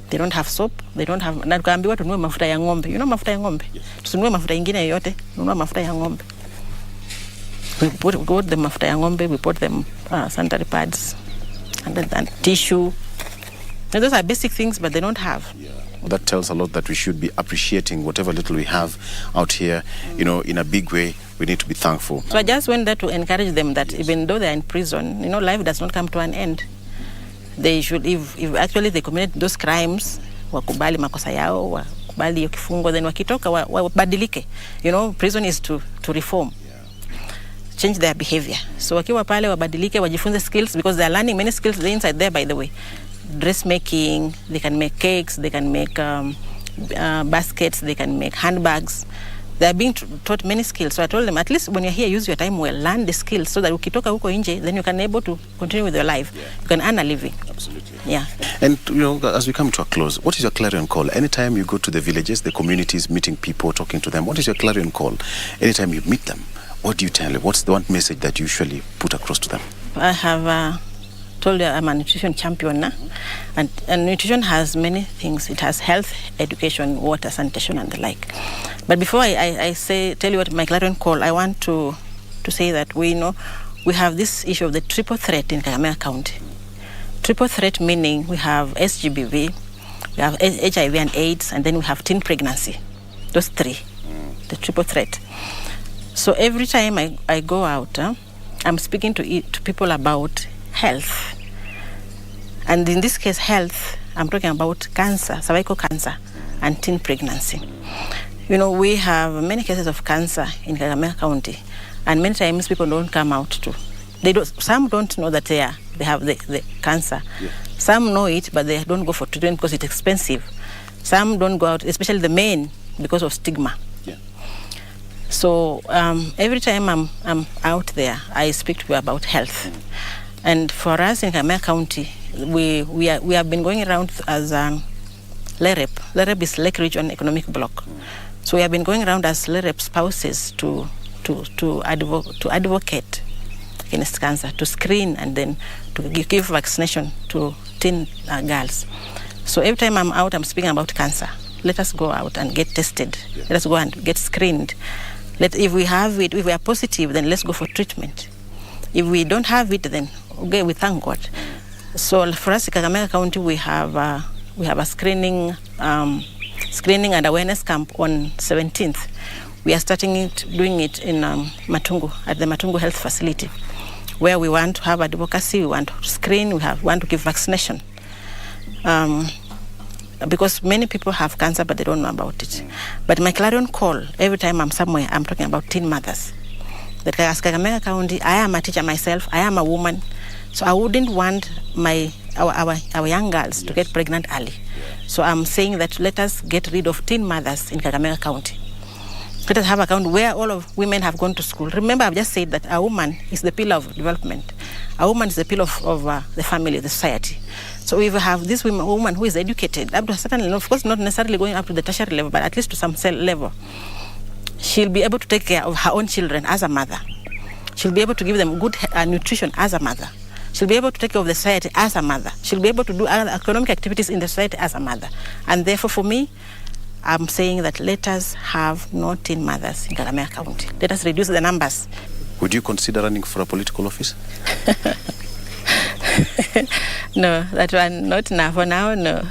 They don't have soap, they don't have, na tukaambiwa tununue mafuta ya ng'ombe. Mafuta ya ng'ombe? Tusinunue mafuta ingine yoyote, nunua mafuta ya ng'ombe. We bought the mafuta ya ng'ombe, we bought them sanitary pads, and tissue. And those are basic things, but they don't have. Yeah. Well, that tells a lot that we should be appreciating whatever little we have out here, in a big way. We need to be thankful. So I just went there to encourage them that even though they're in prison, life does not come to an end. They should, if actually they committed those crimes, wakubali makosa yao, wakubali hiyo kifungo, then wakitoka wabadilike. Prison is to reform. Change their behavior. So wakiwa pale wabadilike, wajifunze skills, because they are learning many skills inside there, by the way. Dressmaking, they can make cakes, they can make baskets, they can make handbags. They are being taught many skills. So I told them, at least when you're here, use your time well, learn the skills, so that ukitoka huko nje, then you can able to continue with your life. Yeah. You can earn a living. Absolutely. Yeah. And as we come to a close, what is your clarion call? Anytime you go to the villages, the communities, meeting people, talking to them, what is your clarion call? Anytime you meet them, what do you tell them? What's the one message that you usually put across to them? I have told you I'm a nutrition champion now. And nutrition has many things. It has health, education, water, sanitation, and the like. But before I tell you what my clarion call, I want to say that we have this issue of the triple threat in Kakamega County. Triple threat meaning we have SGBV, we have HIV and AIDS, and then we have teen pregnancy. Those three, the triple threat. So every time I go out, I'm speaking to people about health. And in this case, health, I'm talking about cancer, cervical cancer, and teen pregnancy. We have many cases of cancer in Kakamega County, and many times people don't come out some don't know that they have the cancer. Yeah. Some know it, but they don't go for treatment because it's expensive. Some don't go out, especially the men, because of stigma. Yeah. So every time I'm out there, I speak to people about health. And for us in Kakamega County, we have been going around as LEREP. LEREP is Lake Region Economic Bloc. So we have been going around as LEREP spouses to advocate against cancer, to screen and then to give vaccination to teen girls. So every time I'm out, I'm speaking about cancer. Let us go out and get tested. Let us go and get screened. If we have it, if we are positive, then let's go for treatment. If we don't have it, then okay, we thank God. So for us in Kakamega County, we have a screening and awareness camp on 17th. We are doing it in Matungu, at the Matungu Health Facility, where we want to have advocacy, we want to screen, we want to give vaccination. Because many people have cancer, but they don't know about it. But my clarion call, every time I'm somewhere, I'm talking about teen mothers. That as Kakamega County, I am a teacher myself, I am a woman, so I wouldn't want our young girls to get pregnant early. So I'm saying that let us get rid of teen mothers in Kakamega County. Let us have a county where all of women have gone to school. Remember, I've just said that a woman is the pillar of development. A woman is the pillar of the family, the society. So if we have this woman who is educated up to a certain level, of course not necessarily going up to the tertiary level, but at least to some level, she'll be able to take care of her own children as a mother. She'll be able to give them good nutrition as a mother. She'll be able to take care of the society as a mother. She'll be able to do other economic activities in the society as a mother. And therefore, for me, I'm saying that let us have no teen mothers in Kakamega County. Let us reduce the numbers. Would you consider running for a political office? No, that one not now. For now, no.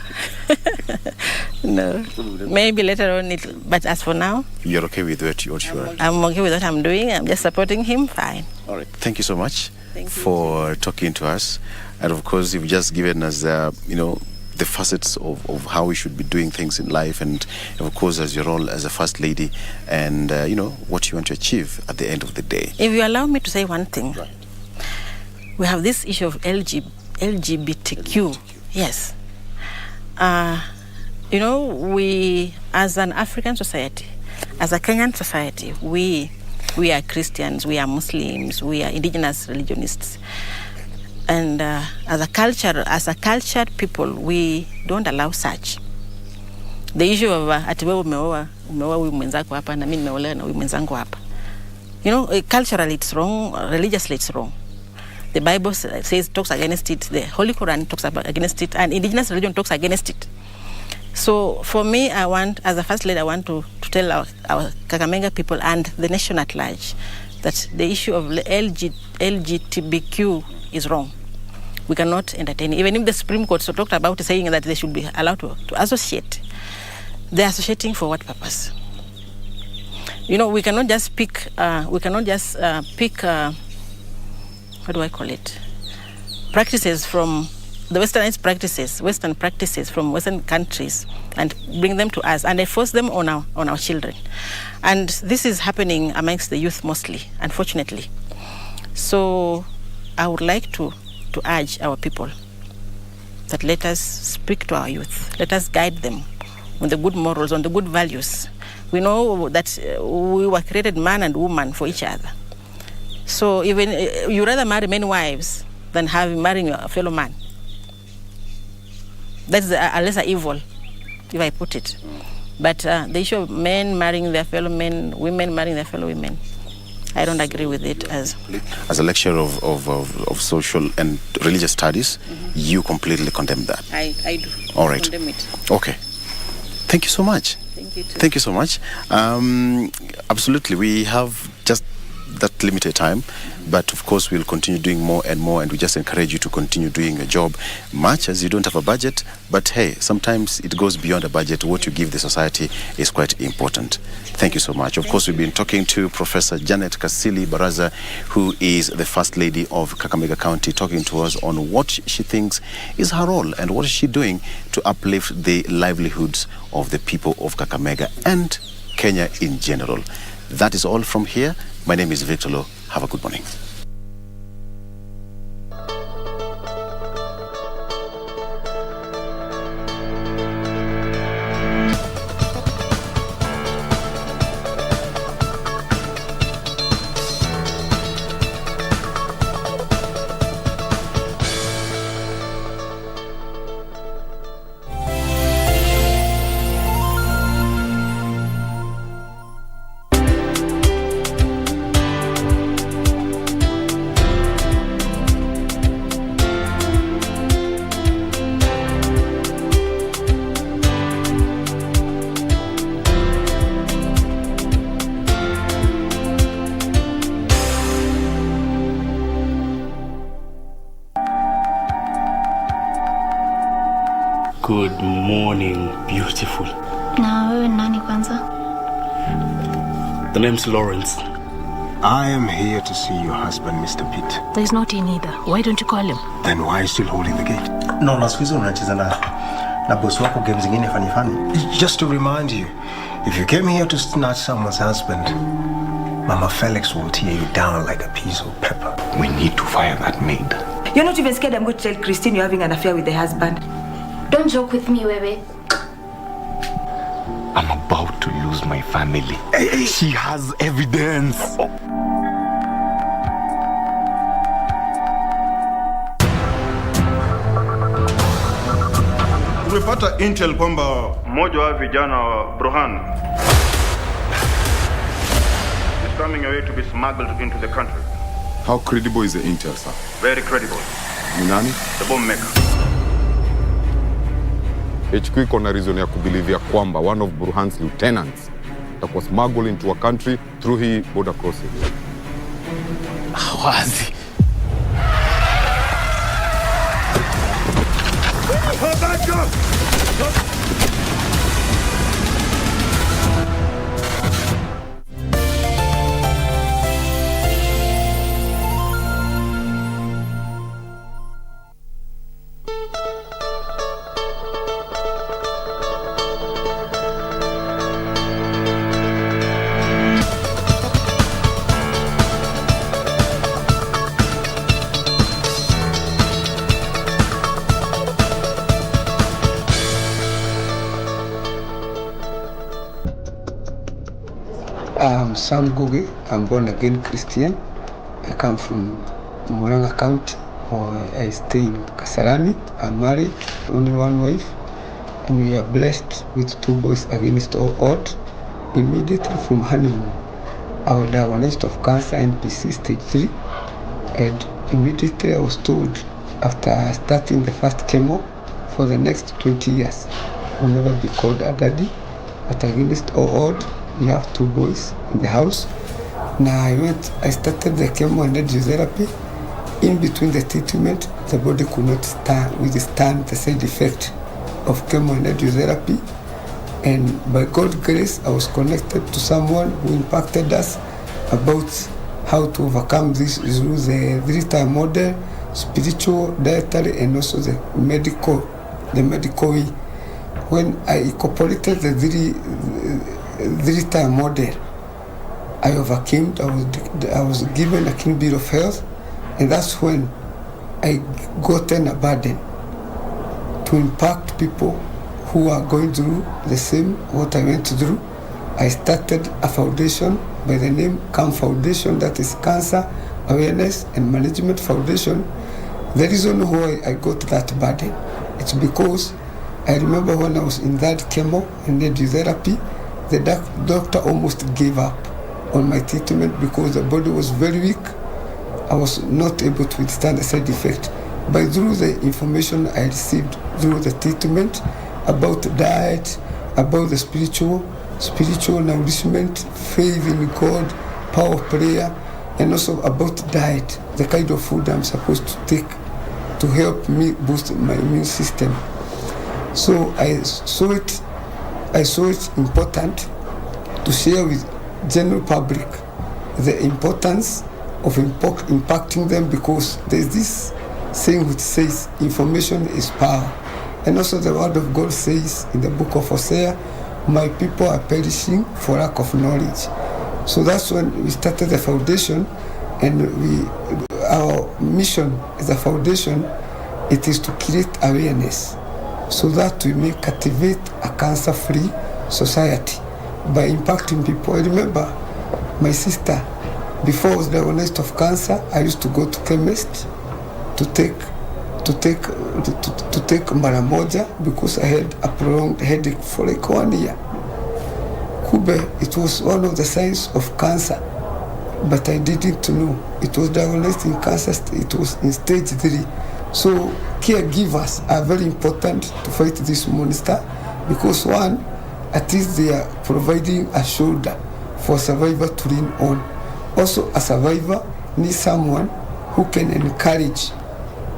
No. Maybe later on, but as for now... You're okay with what you are? I'm okay with what I'm doing. I'm just supporting him. Fine. All right. Thank you so much for talking to us. And of course, you've just given us, the facets of how we should be doing things in life, and of course as your role as a first lady, and what you want to achieve at the end of the day. If you allow me to say one thing, we have this issue of LGBTQ. Yes. We as an African society, as a Kenyan society, we are Christians, we are Muslims, we are indigenous religionists. And as a cultured people, we don't allow such. The issue of ati wewe umeoa huyu mwenzako hapa na mimi nimeolewa na huyu mwenzangu hapa. Culturally it's wrong, religiously it's wrong. The Bible talks against it, the Holy Quran talks against it, and indigenous religion talks against it. So for me, as a first lady, I want to tell our Kakamega people and the nation at large that the issue of LGBTQ is wrong. We cannot entertain it. Even if the Supreme Court talked about saying that they should be allowed to associate, they're associating for what purpose? We cannot just pick, what do I call it? Practices from the Western practices from Western countries, and bring them to us and enforce them on our children. And this is happening amongst the youth mostly, unfortunately. So I would like to urge our people that let us speak to our youth. Let us guide them on the good morals, on the good values. We know that we were created man and woman for each other. So even you rather marry many wives than marrying a fellow man. That's a lesser evil, if I put it. But the issue of men marrying their fellow men, women marrying their fellow women, I don't agree with it. As a lecturer of social and religious studies, you completely condemn that. I do. All right. Condemn it. Okay. Thank you so much. Thank you too. Thank you so much. Absolutely, we have just that limited time, but of course we'll continue doing more and more, and we just encourage you to continue doing your job, much as you don't have a budget, but hey, sometimes it goes beyond a budget. What you give the society is quite important. Thank you so much. Of course, we've been talking to Professor Janet Kasili Baraza, who is the First Lady of Kakamega County, talking to us on what she thinks is her role and what is she doing to uplift the livelihoods of the people of Kakamega and Kenya in general. That is all from here. My name is Victor Lo. Have a good morning. Good morning, beautiful. Na wewe nani kwanza? The name's Lawrence. I am here to see your husband, Mr. Pitt. There's no tea neither. Why don't you call him? Then why are you still holding the gate? No, na siku hizo unacheza na boss wako games zingine funny. Just to remind you, if you came here to snatch someone's husband, Mama Felix will tear you down like a piece of pepper. We need to fire that maid. You're not even scared I'm going to tell Christine you're having an affair with the husband. Don't joke with me, Wewe. I'm about to lose my family. She has evidence. Tumepata intel kwamba mmoja wa vijana wa Burhan is coming away to be smuggled into the country. How credible is the intel, sir? Very credible. Ni nani? The bomb maker. HQ iko na reason ya kubilivia kwamba one of Burhan's lieutenants atakuwa smuggled into a country through hii border crossing. Wazi. I'm Sam Gugi. I'm born again Christian. I come from Murang'a County. I stay in Kasarani. I'm married, only one wife, and we are blessed with 2 boys against all odds. Immediately from honeymoon, I was diagnosed of cancer NPC stage 3, and immediately I was told after starting the first chemo for the next 20 years, will never be called a daddy. But against all odds, we have 2 boys in the house. Now I started the chemo and radiotherapy. In between the treatment, the body could not withstand the side effect of chemo and radiotherapy. And by God's grace, I was connected to someone who impacted us about how to overcome this through the 3-tier model, spiritual, dietary, and also the medical way. When I incorporated the 3-tier model, I overcame. I was given a clean bill of health, and that's when I gotten a burden to impact people who are going through the same what I went through. I started a foundation by the name CAM Foundation, that is Cancer Awareness and Management Foundation. The reason why I got that burden, it's because I remember when I was in that chemo and radiotherapy, the doctor almost gave up on my treatment because the body was very weak. I was not able to withstand the side effect. But through the information I received through the treatment about diet, about the spiritual nourishment, faith in God, power of prayer, and also about diet, the kind of food I'm supposed to take to help me boost my immune system. So I saw it important to share with general public the importance of impacting them, because there's this saying which says information is power. And also the word of God says in the book of Hosea, my people are perishing for lack of knowledge. So that's when we started the foundation, and our mission as a foundation, it is to create awareness so that we may cultivate a cancer-free society by impacting people. I remember my sister, before I was diagnosed of cancer, I used to go to chemist to take mara moja because I had a prolonged headache for like 1 year. Kube, it was one of the signs of cancer, but I didn't know. It was diagnosed in cancer, it was in stage 3. So caregivers are very important to fight this monster, because one, at least they are providing a shoulder for a survivor to lean on. Also, a survivor needs someone who can encourage.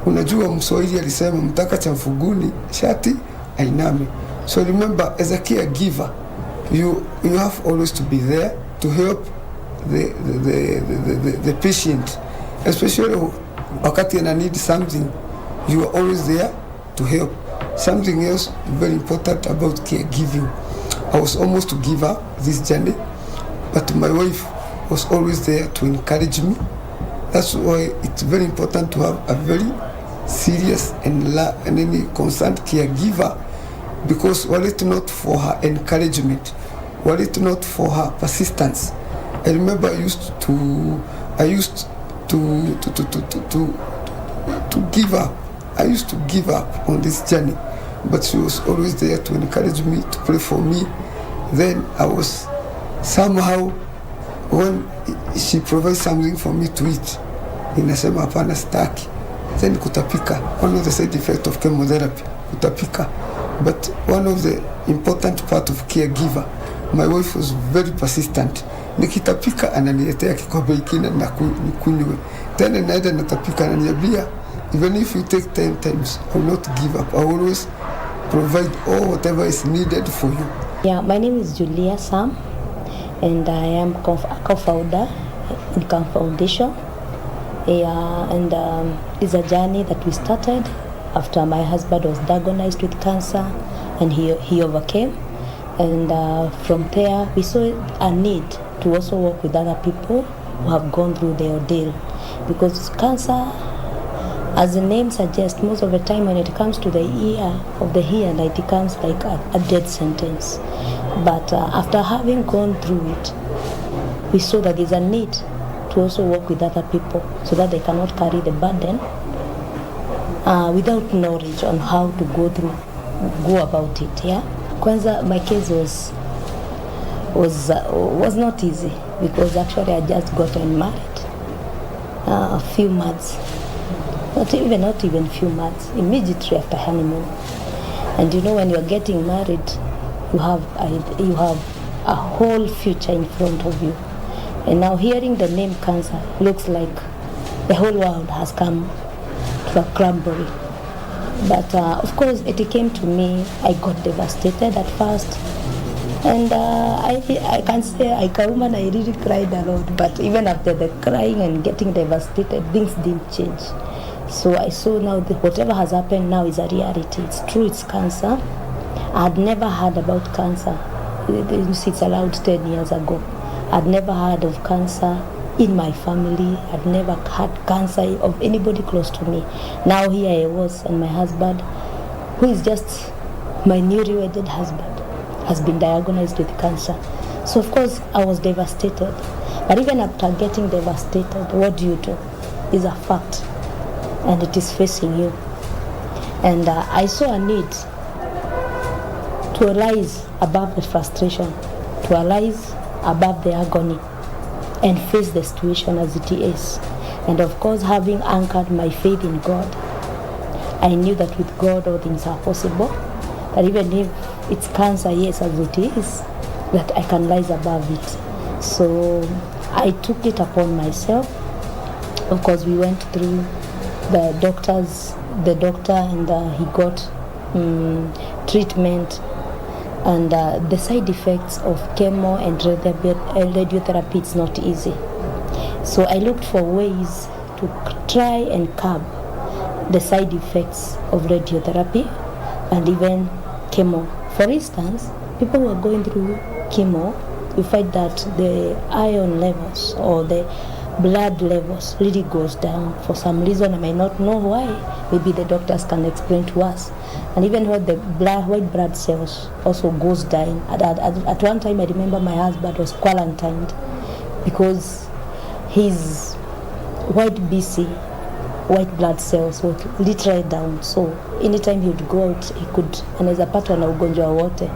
Unajua Mswahili alisema mtaka cha mfuguni shati ainame. So remember, as a caregiver, you have always to be there to help the patient, especially wakati ana need something, you are always there to help. Something else very important about caregiving, I was almost to give up this journey, but my wife was always there to encourage me. That's why it's very important to have a very serious and any concerned caregiver, because were it not for her encouragement, were it not for her persistence, I remember I used to give up. I used to give up on this journey, but she was always there to encourage me, to pray for me. Then I was somehow, when she provides something for me to eat, inasema hapana sitaki, then kutapika. One of the side effects of chemotherapy, kutapika. But one of the important part of caregiver, my wife was very persistent. Nikitapika ananiletea kikombe kingine na nikunywe. Tena naenda natapika ananiambia, even if you take 10 times, I will not give up. I will always provide all whatever is needed for you. Yeah, my name is Julia Sam, and I am a co-founder in CAM Foundation. Yeah, and it's a journey that we started after my husband was diagnosed with cancer, and he overcame. And from there, we saw a need to also work with other people who have gone through the ordeal, because cancer, as the name suggests, most of the time when it comes to the ear of the hearer, it becomes like a death sentence. But after having gone through it, we saw that there's a need to also work with other people so that they cannot carry the burden without knowledge on how to go about it. Yeah. Kwanza, my case was not easy, because actually I just gotten married a few months. Not even few months, immediately after honeymoon. And you know, when you're getting married, you have a whole future in front of you. And now hearing the name cancer looks like the whole world has come to a crumble. But of course, it came to me, I got devastated at first. And I can say, I really cried a lot. But even after the crying and getting devastated, things didn't change. So I saw now that whatever has happened now is a reality. It's true, it's cancer. I had never heard about cancer. It's around 10 years ago. I'd never heard of cancer in my family. I'd never had cancer of anybody close to me. Now here I was, and my husband, who is just my newly wedded husband, has been diagnosed with cancer. So of course I was devastated. But even after getting devastated, what do? Is a fact. And it is facing you. And I saw a need to rise above the frustration, to rise above the agony, and face the situation as it is. And of course, having anchored my faith in God, I knew that with God all things are possible, that even if it's cancer, yes, as it is, that I can rise above it. So I took it upon myself. Of course, we went through the doctor, and he got treatment, and the side effects of chemo and radiotherapy, it's not easy. So I looked for ways to try and curb the side effects of radiotherapy and even chemo. For instance, people who are going through chemo, you find that the iron levels or the blood levels really goes down for some reason. I may not know why. Maybe the doctors can explain to us. And even when the white blood cells also goes down. At one time, I remember my husband was quarantined because his white blood cells were literally down. So anytime he would go out, he could anaweza patwa na ugonjwa wote.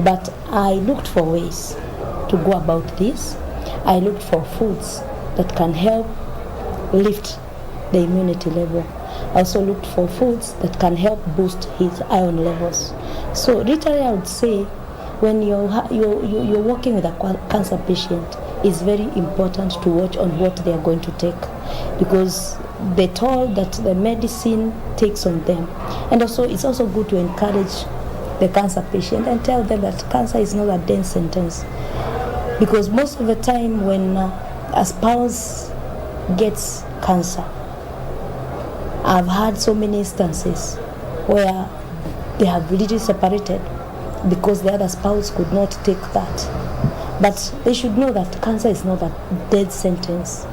But I looked for ways to go about this. I looked for foods that can help lift the immunity level. I also looked for foods that can help boost his iron levels. So literally, I would say, when you're working with a cancer patient, it's very important to watch on what they are going to take, because the toll that the medicine takes on them. And also, it's also good to encourage the cancer patient and tell them that cancer is not a death sentence. Because most of the time when a spouse gets cancer, I've had so many instances where they have really separated because the other spouse could not take that. But they should know that cancer is not a death sentence.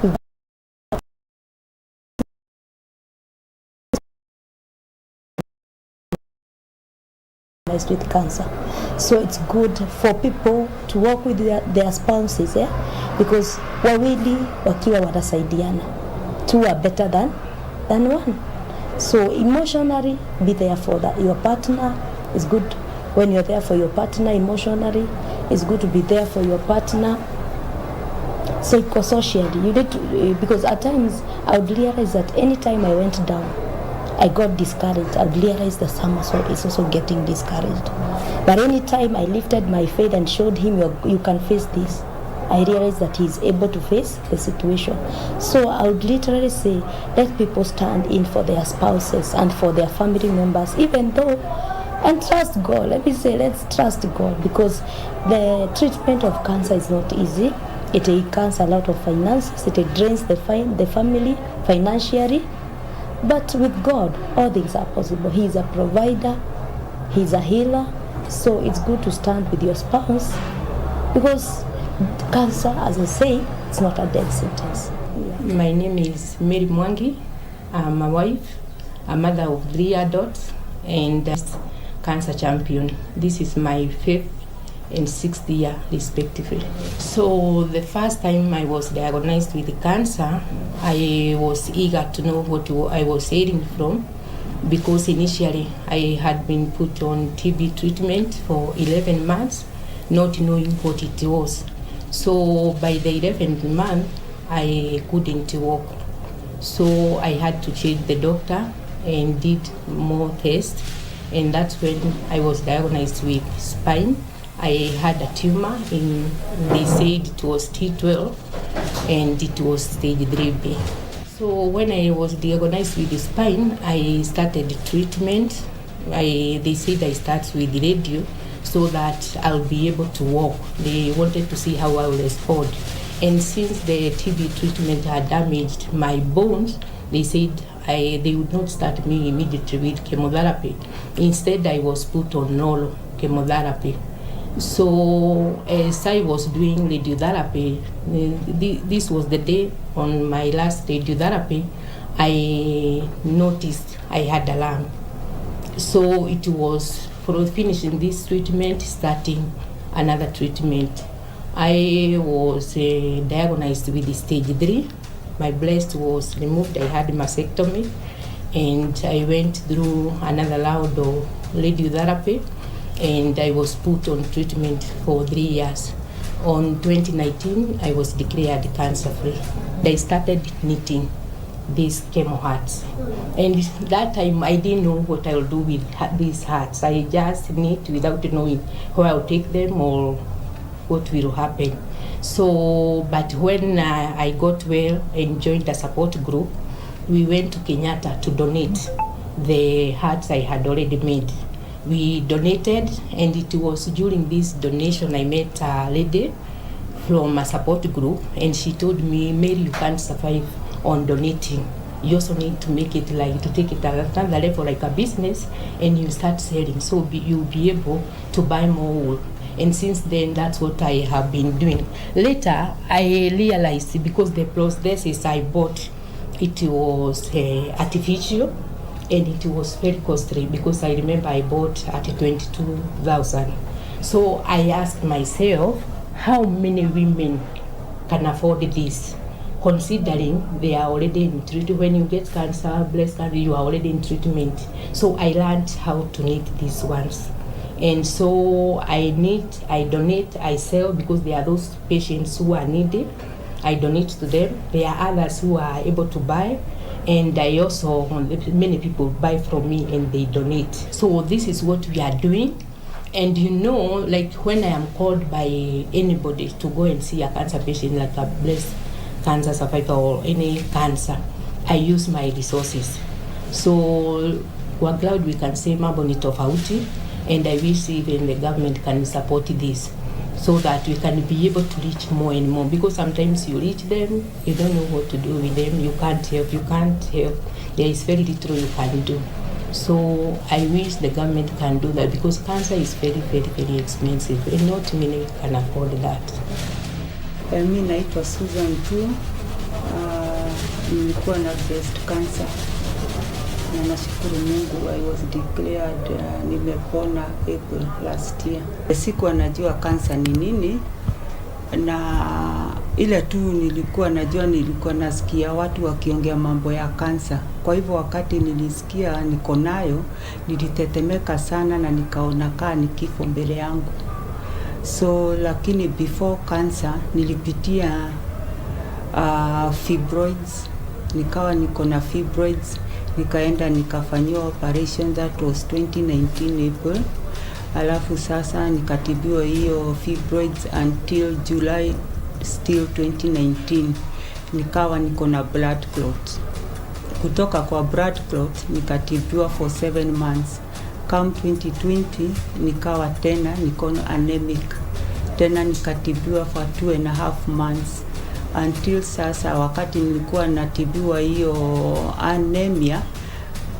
With cancer, so it's good for people to work with their spouses, because wawili wakiwa wanasaidiana, two are better than one. So emotionally, be there for your partner. It's good when you're there for your partner emotionally. It's good to be there for your partner. Psychosocially, you need to, because at times I would realize that anytime I went down, I got discouraged. I realized that somersault is also getting discouraged. But anytime I lifted my faith and showed him, you can face this, I realized that he's able to face the situation. So I would literally say, let people stand in for their spouses and for their family members, even though, and trust God. Let me say, let's trust God, because the treatment of cancer is not easy. It takes a lot of finances. It drains the family financially. But with God, all things are possible. He is a provider. He's a healer. So it's good to stand with your spouse, because cancer, as I say, it's not a death sentence. My name is Mary Mwangi. I'm a wife, a mother of 3 adults, and a cancer champion. This is my 5th and 6th year, respectively. So the first time I was diagnosed with cancer, I was eager to know what I was ailing from, because initially I had been put on TB treatment for 11 months, not knowing what it was. So by the 11th month, I couldn't walk. So I had to change the doctor and did more tests, and that's when I was diagnosed with spine. I had a tumor, they said it was T12 and it was stage 3B. So when I was diagnosed with the spine, I started treatment. They said I start with radio so that I'll be able to walk. They wanted to see how I will respond. And since the TB treatment had damaged my bones, they said they would not start me immediately with chemotherapy. Instead, I was put on oral chemotherapy. So as I was doing radiotherapy, this was the day on my last radiotherapy, I noticed I had a lump. So it was for finishing this treatment, starting another treatment. I was diagnosed with stage 3. My breast was removed. I had mastectomy, and I went through another round of radiotherapy, and I was put on treatment for 3 years. On 2019, I was declared cancer-free. I started knitting these chemo hearts. And that time, I didn't know what I will do with these hearts. I just knit without knowing where I'll take them or what will happen. So, but when I got well and joined a support group, we went to Kenyatta to donate the hearts I had already made. We donated, and it was during this donation I met a lady from a support group, and she told me, Mary, you can't survive on donating. You also need to make it like, to take it at another level like a business, and you start selling, so you'll be able to buy more wool. And since then, that's what I have been doing. Later, I realized because the prosthesis I bought, it was artificial, and it was very costly, because I remember I bought at 22,000. So I asked myself, how many women can afford this, considering they are already in treatment? When you get cancer, breast cancer, you are already in treatment. So I learned how to knit these ones. And so I knit, I donate, I sell, because there are those patients who are needy. I donate to them. There are others who are able to buy. And I also, many people buy from me and they donate. So this is what we are doing. And you know, like when I am called by anybody to go and see a cancer patient, like a breast cancer survivor or any cancer, I use my resources. So we're glad we can say mambo ni tofauti. And I wish even the government can support this so that we can be able to reach more and more, because sometimes you reach them, you don't know what to do with them, you can't help. There is very little you can do. So I wish the government can do that, because cancer is very, very, very expensive and not many can afford that. Mimi naitwa Susan tu, nilikuwa na breast cancer na nashukuru Mungu I was declared nimepona April last year. Sikuwa najua cancer ni nini, na ile tu nilikuwa najua, nilikuwa nasikia watu wakiongea mambo ya cancer. Kwa hivyo wakati nilisikia niko nayo, nilitetemeka sana na nikaona kaa ni kifo mbele yangu. So lakini before cancer nilipitia fibroids, nikawa niko na fibroids, nikaenda nikafanyiwa operation, that was 2019 April. Alafu sasa nikatibiwa hiyo fibroids until July still 2019, nikawa niko na blood clot. Kutoka kwa blood clot nikatibiwa for 7 months. Come 2020 nikawa tena niko anemic, tena nikatibiwa for 2.5 months until sasa. Wakati nilikuwa natibiwa hiyo anemia,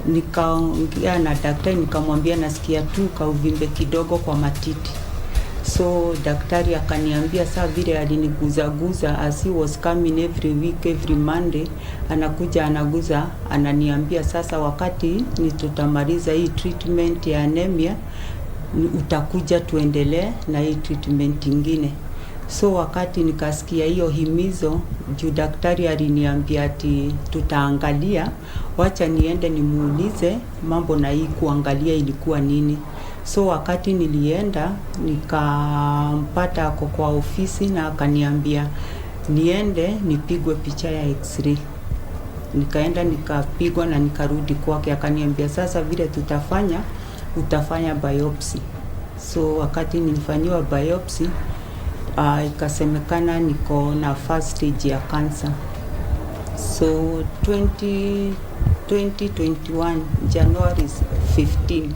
nikaongea na daktari, nikamwambia nasikia tu kauvimbe kidogo kwa matiti. So daktari akaniambia saa vile aliniguza as he was coming every week, every Monday anakuja anaguza, ananiambia sasa wakati nitutamaliza hii treatment ya anemia utakuja tuendelee na hii treatment ingine. So wakati nikasikia hiyo himizo, juu daktari aliniambia ati tutaangalia, wacha niende nimuulize mambo na hii kuangalia ilikuwa nini. So wakati nilienda nikampata ako kwa ofisi na akaniambia niende nipigwe picha ya x-ray. Nikaenda nikapigwa na nikarudi kwake, akaniambia sasa vile utafanya biopsy. So wakati nilifanywa biopsy ikasemekana niko na first stage ya cancer. So 2021 January 15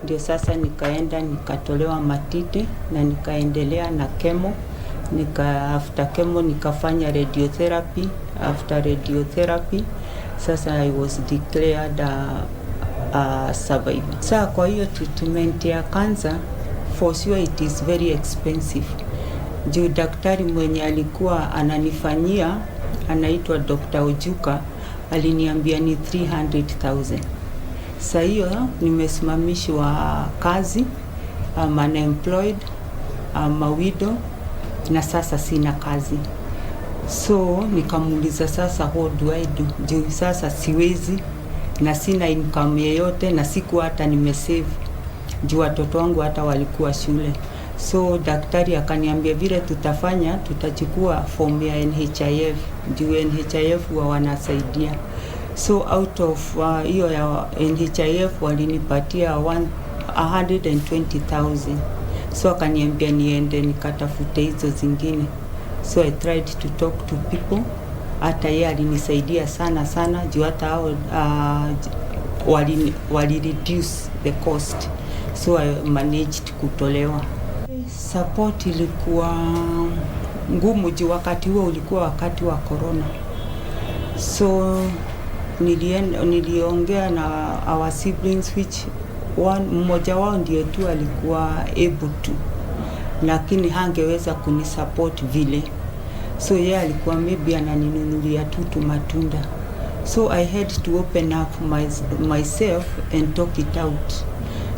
ndio sasa nikaenda nikatolewa matiti na nikaendelea na chemo. After chemo nikafanya radiotherapy. After radiotherapy sasa I was declared a survivor. Sasa kwa hiyo treatment ya cancer, for sure it is very expensive. Juu daktari mwenye alikuwa ananifanyia anaitwa Dr. Ojuka, aliniambia ni 300,000. Sasa hiyo nimesimamishwa kazi, I'm unemployed, I'm a widow, na sasa sina kazi. So nikamuuliza sasa what do I do? Juu sasa siwezi na sina income yoyote na siku hata nimesave. Juu watoto wangu hata walikuwa shule. So daktari akaniambia vile tutachukua form ya NHIF. Juu NHIF huwa wanasaidia. So out of hiyo ya NHIF walinipatia 120,000. So akaniambia niende nikatafute hizo zingine. So I tried to talk to people. Hata yeye alinisaidia sana juu hata hao wali reduce the cost. So I managed kutolewa. Support ilikuwa ngumu juu wakati huo ulikuwa wakati wa corona. So niliongea na our siblings, which mmoja wao ndiye tu alikuwa able to, lakini hangeweza kunisupport vile. So yeye alikuwa maybe ananinunulia tu matunda. So I had to open up myself and talk it out.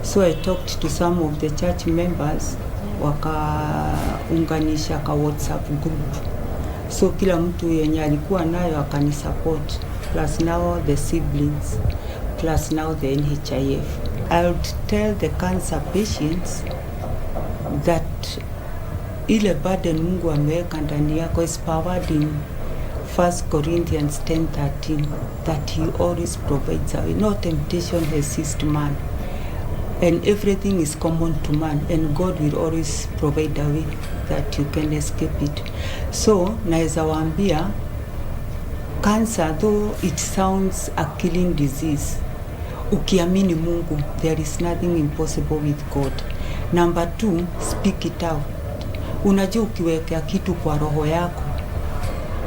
So I talked to some of the church members, wakaunganisha ka WhatsApp group. So kila mtu yenye alikuwa nayo akanisupport, plus now the siblings, plus now the NHIF. I would tell the cancer patients that ile burden Mungu ameweka ndani yako is powered in 1 Corinthians 10:13, that he always provides a way. No temptation has seized man, and everything is common to man, and God will always provide a way that you can escape it. So naweza waambia, cancer though it sounds a killing disease, ukiamini Mungu, there is nothing impossible with God. Number 2, speak it out. Unajua ukiwekea kitu kwa roho yako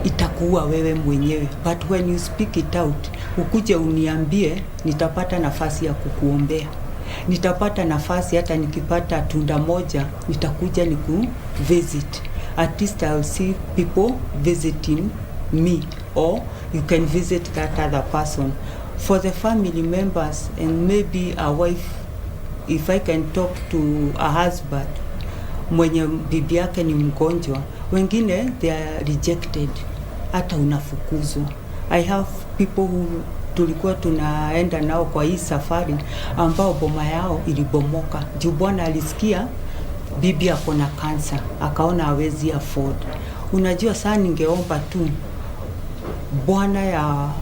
itakuwa wewe mwenyewe, but when you speak it out, ukuje uniambie, nitapata nafasi ya kukuombea, nitapata nafasi, hata nikipata tunda moja nitakuja visit. At least I'll see people visiting me, or you can visit that other person. For the family members and maybe a wife, if I can talk to a husband mwenye bibi yake ni mgonjwa, wengine they are rejected, hata unafukuzwa. I have people who tulikuwa tunaenda nao kwa hii safari ambao boma yao ilibomoka. Juu bwana alisikia bibi ako na cancer, akaona hawezi afford. Unajua sana ningeomba tu bwana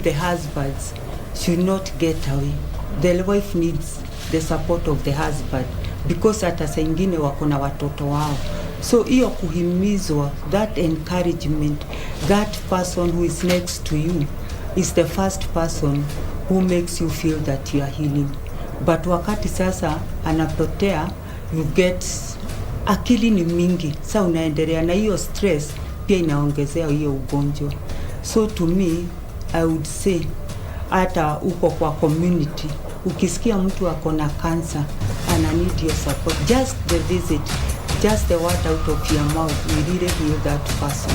the husbands should not get away. The wife needs the support of the husband because hata saa ingine wako na watoto wao. So hiyo kuhimizwa, that encouragement, that person who is next to you is the first person who makes you feel that you are healing. But wakati sasa anapotea, you get akili ni mingi, sasa unaendelea na hiyo stress, pia inaongezea hiyo ugonjwa. So to me, I would say hata uko kwa community, ukisikia mtu ako na cancer, ana need your support, just the visit, just the word out of your mouth will really heal that person.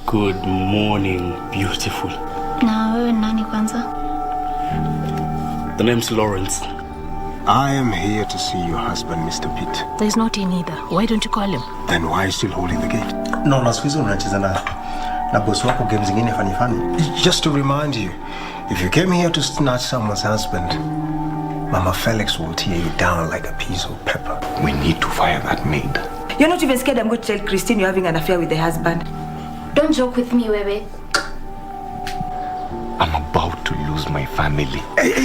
Good morning, beautiful. Na wewe nani kwanza? The name's Lawrence. I am here to see your husband, Mr. Pitt. There's not in either. Why don't you call him? Then why are you still holding the gate? No, na siku hizi unacheza na boss wako games zingine funny. Just to remind you, if you came here to snatch someone's husband, Mama Felix will tear you down like a piece of pepper. We need to fire that maid. You're not even scared I'm going to tell Christine you're having an affair with the husband? Don't joke with me, wewe. I'm about to lose my family.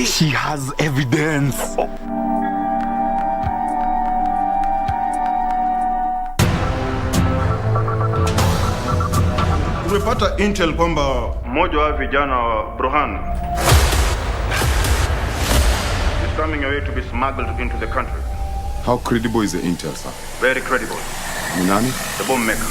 She has evidence. Tumepata intel kwamba mmoja wa vijana wa Burhan is coming away to be smuggled into the country. How credible is the intel, sir? Very credible. Ni nani? The bomb maker.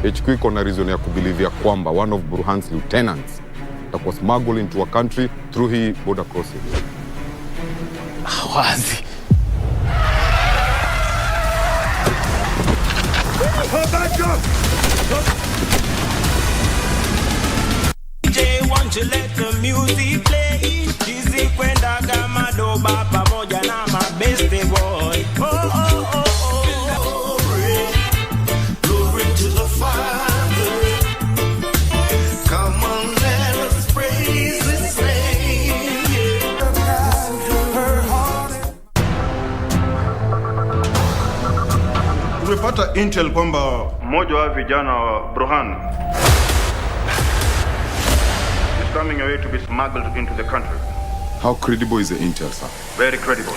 HQ iko na reason ya kubilivia kwamba one of Burhan's lieutenants atakuwa smuggled into a country through hii border crossing. Wazi. DJ, want you let the music play. Jizi kwenda kama doba pamoja na mabeste boy. Oh, oh, oh, oh. Glory to the Father. Come on, let us praise His name. Her heart. Tumepata intel kwamba mmoja wa vijana wa Burhan is coming away to be smuggled into the country. How credible is the intel, sir? Very credible.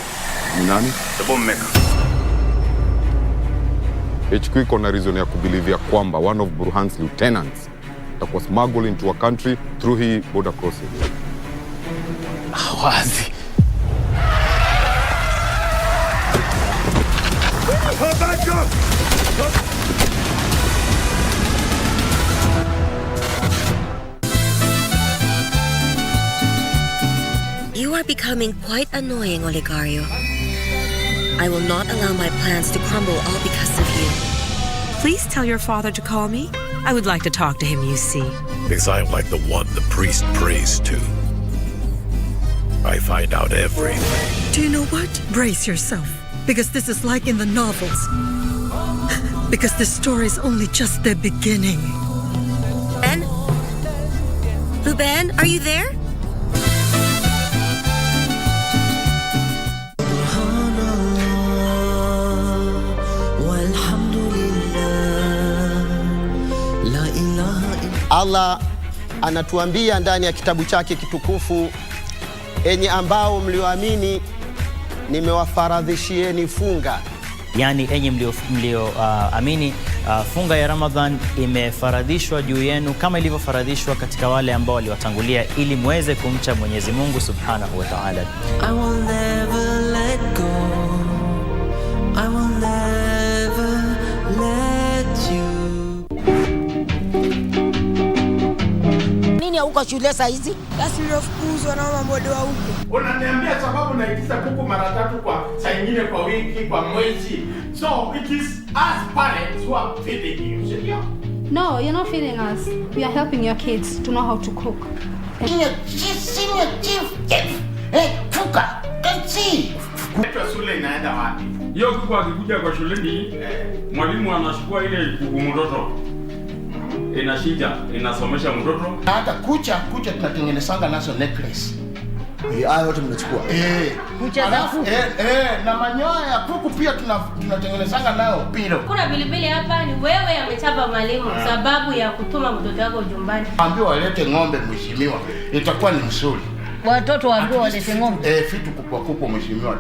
Ni nani? The bomb maker. HQ iko na reason ya kubilivia kwamba one of Burhan's lieutenants atakuwa smuggled into a country through hii border crossing. Wazi. You are becoming quite annoying, Olegario. I will not allow my plans to crumble all because of you. Please tell your father to call me. I would like to talk to him, you see. Because I'm like the one the priest prays to. I find out everything. Do you know what? Brace yourself, because this is like in the novels. Because this story is only just the beginning. Ben? Luben, are you there? Allah anatuambia ndani ya kitabu chake kitukufu, enyi ambao mlioamini nimewafaradhishieni funga. Yani enyi mlioamini funga ya Ramadhan imefaradhishwa juu yenu kama ilivyofaradhishwa katika wale ambao waliwatangulia, ili muweze kumcha Mwenyezi Mungu Subhanahu wa Ta'ala. I will never let go. I will never let you. Nini huko shule saa hizi? Basi nilifukuzwa na mabodi wa huko. Unaniambia sababu naitisha kuku mara 3 kwa saa nyingine kwa wiki, kwa mwezi. So it is us parents who are feeding you. Sio? No, you're not feeding us. We are helping your kids to know how to cook. Senior chief. Kuka. Can see. Kwa shule inaenda wapi? Hiyo kuku akikuja kwa shuleni, mwalimu anachukua ile kuku mtoto. Inashija, inasomesha mtoto. Hata kucha tunatengenezanga nazo necklace. Hayo yote mnachukua. Kucha za kuku. Na manyoya ya kuku pia tunatengenezanga nayo pilo. Kuna bilibili hapa, ni wewe amechapa mwalimu sababu ya kutuma mtoto wako jumbani. Ambia walete ng'ombe mheshimiwa, itakuwa ni mzuri. Watoto waambiwa walete ng'ombe. Vitu kwa kuku mheshimiwa.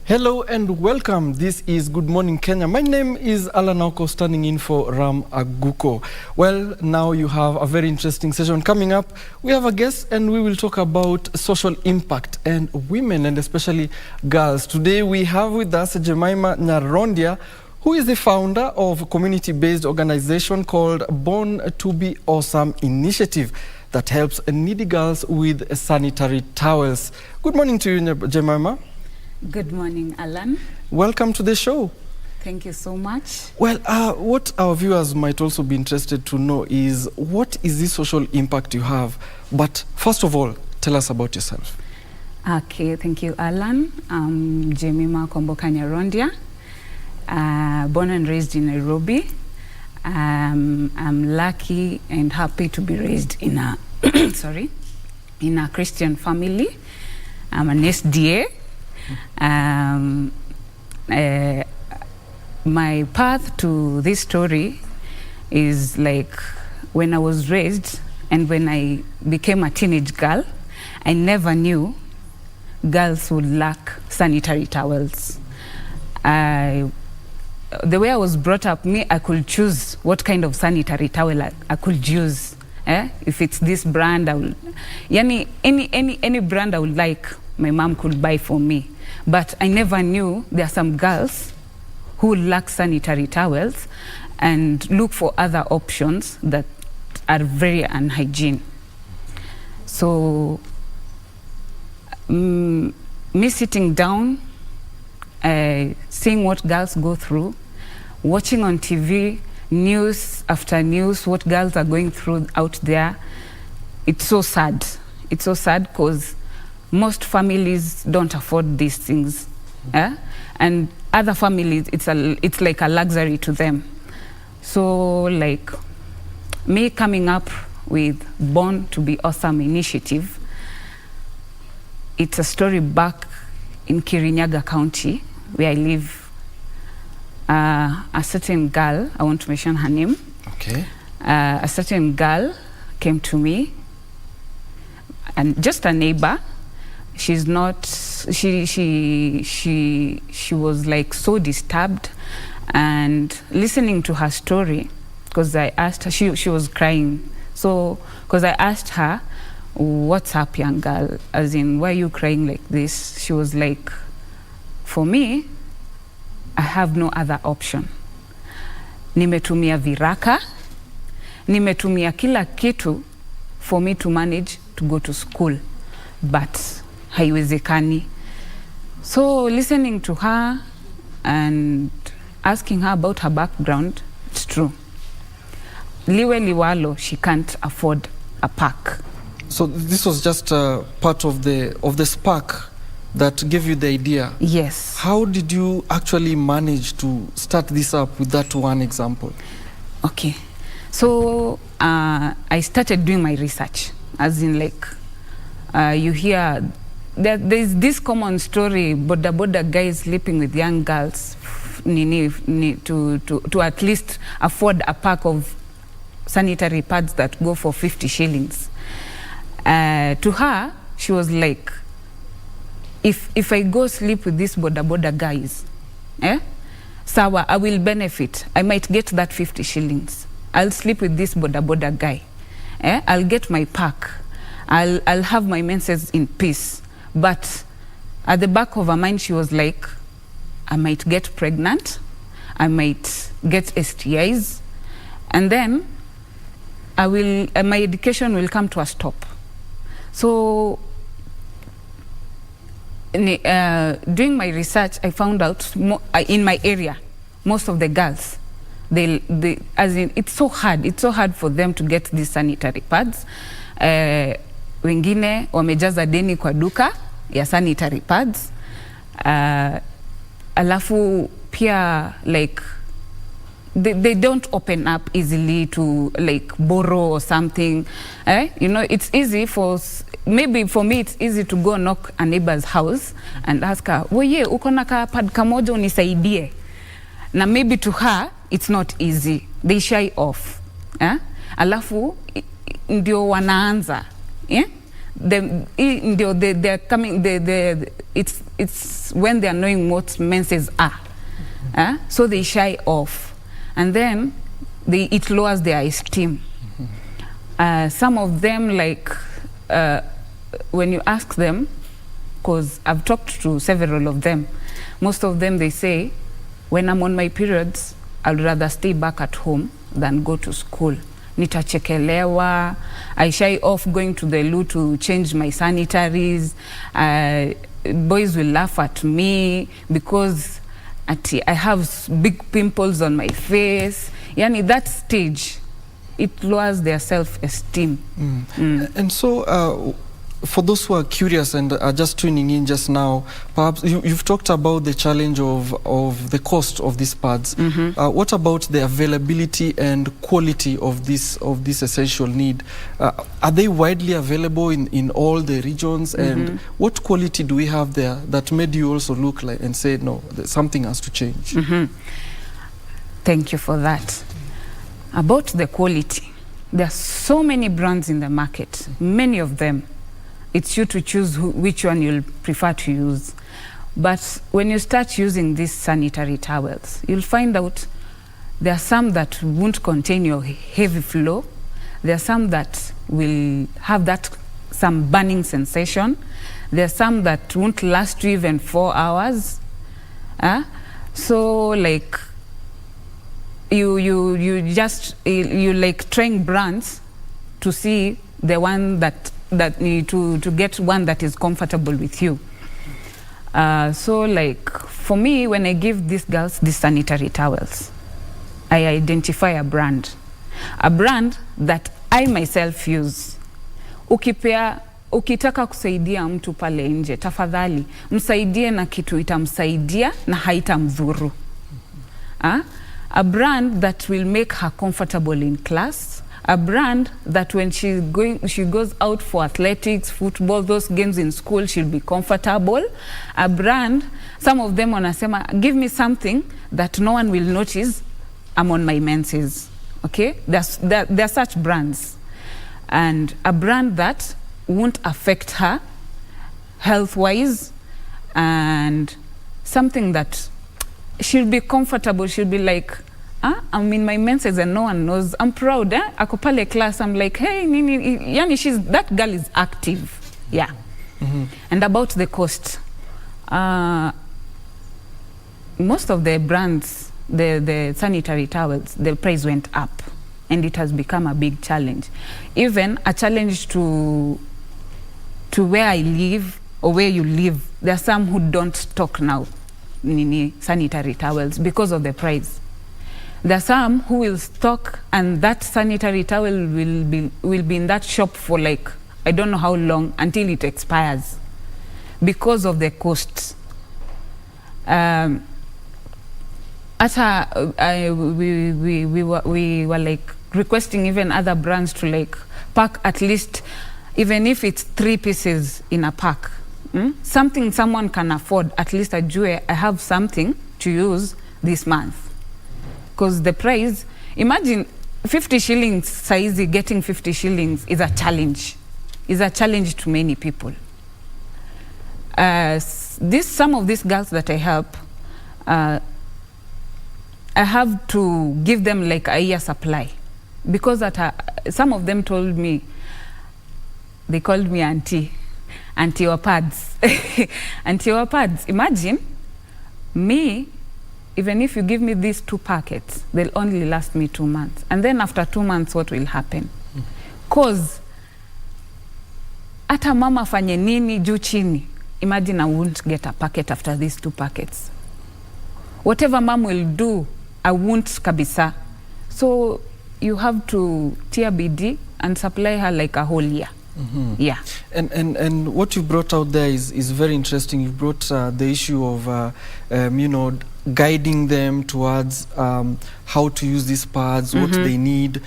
Hello and welcome. This is Good Morning Kenya. My name is Alan Oko, standing in for Ram Aguko. Well, now you have a very interesting session coming up. We have a guest and we will talk about social impact and women, and especially girls. Today we have with us Jemima Nyarondia, who is the founder of a community-based organization called Born to Be Awesome Initiative that helps needy girls with sanitary towels. Good morning to you, Jemima. Good morning, Alan. Welcome to the show. Thank you so much. Well, what our viewers might also be interested to know is, what is the social impact you have? But first of all, tell us about yourself. Okay, thank you, Alan. I'm Jemima Komboka Nyarondia, born and raised in Nairobi. I'm lucky and happy to be raised in a in a Christian family. I'm an SDA. My path to this story is like when I was raised and when I became a teenage girl, I never knew girls would lack sanitary towels. The way I was brought up, I could choose what kind of sanitary towel I could use. If it's this brand, I will, any brand I would like, my mom could buy for me. But I never knew there are some girls who lack sanitary towels and look for other options that are very unhygiene. So me sitting down, seeing what girls go through, watching on TV, news after news, what girls are going through out there, it's so sad. It's so sad because most families don't afford these things, and other families, it's like a luxury to them. So like me coming up with Born to Be Awesome Initiative, it's a story back in Kirinyaga County where I live. A certain girl, I won't mention her name. Okay. A certain girl came to me and just a neighbor. She's not, she was like so disturbed, and listening to her story, because I asked her, she was crying. So, because I asked her, what's up, young girl? As in, why are you crying like this? She was like, for me, I have no other option. Nimetumia viraka, nimetumia kila kitu for me to manage to go to school, but haiwezekani. So listening to her and asking her about her background, it's true. Liwe liwalo, she can't afford a pack. So this was just part of the spark that gave you the idea. Yes. How did you actually manage to start this up with that one example? Okay. So I started doing my research, as in like you hear there's this common story, boda guys sleeping with young girls to at least afford a pack of sanitary pads that go for 50 shillings. To her, she was like, if I go sleep with these boda guys, sawa, I will benefit. I might get that 50 shillings. I'll sleep with this boda guy. I'll get my pack. I'll have my menses in peace. But at the back of her mind, she was like, I might get pregnant. I might get STIs. And then my education will come to a stop. So doing my research, I found out in my area, most of the girls, as in, it's so hard for them to get these sanitary pads. Wengine wamejaza deni kwa duka ya sanitary pads. Alafu pia like they don't open up easily to like borrow or something. You know, it's easy maybe for me it's easy to go knock a neighbor's house and ask her, "Weye, uko na ka pad kamoja unisaidie?" Na maybe to her it's not easy. They shy off. Alafu ndio wanaanza. They're coming. It's when they are knowing what menses are. So they shy off, and then it lowers their esteem. Some of them, like when you ask them, because I've talked to several of them, most of them they say, when I'm on my periods, I'd rather stay back at home than go to school. Nitachekelewa. I shy off going to the loo to change my sanitaries. Boys will laugh at me because I have big pimples on my face. Yani that stage, it lowers their self-esteem. And so, for those who are curious and are just tuning in just now, perhaps you've talked about the challenge of the cost of these pads. What about the availability and quality of this essential need? Are they widely available in all the regions? And what quality do we have there that made you also look like and say, no, something has to change? Thank you for that. About the quality, there are so many brands in the market, many of them. It's you to choose which one you'll prefer to use. But when you start using these sanitary towels, you'll find out there are some that won't contain your heavy flow. There are some that will have some burning sensation. There are some that won't last you even 4 hours. So like you like trying brands to see the one that need to get one that is comfortable with you. So like for me, when I give these girls these sanitary towels, I identify a brand that I myself use. Ukitaka kusaidia mtu pale nje, tafadhali msaidie na kitu itamsaidia na haitamdhuru. A brand that will make her comfortable in class. A brand that when she goes out for athletics, football, those games in school, she'll be comfortable. A brand, some of them wanasema, give me something that no one will notice I'm on my menses. Okay? There are such brands. And a brand that won't affect her health-wise, and something that she'll be comfortable. She'll be like, I'm in my menses and no one knows. I'm proud. Ako pale class, I'm like, hey, nini, yani that girl is active. Yeah. And about the cost, most of the brands, the sanitary towels, the price went up, and it has become a big challenge. Even a challenge to where I live or where you live. There are some who don't stock now sanitary towels because of the price. There are some who will stock, and that sanitary towel will be in that shop for like, I don't know how long, until it expires because of the costs. We were like requesting even other brands to like pack at least, even if it's 3 pieces in a pack, something someone can afford. At least I have something to use this month, because the price, imagine 50 shillings saizi, getting 50 shillings is a challenge. Is a challenge to many people. Some of these girls that I help, I have to give them like a year supply, because some of them told me, they called me auntie or pads. Auntie or pads. Imagine me, even if you give me these 2 packets, they'll only last me 2 months. And then after 2 months, what will happen? Because ata mama fanye nini juu chini, imagine I won't get a packet after these 2 packets. Whatever mom will do, I won't kabisa. So you have to tia bidii and supply her like a whole year. Yeah. And what you brought out there is very interesting. You brought the issue of guiding them towards how to use these pads, what they need.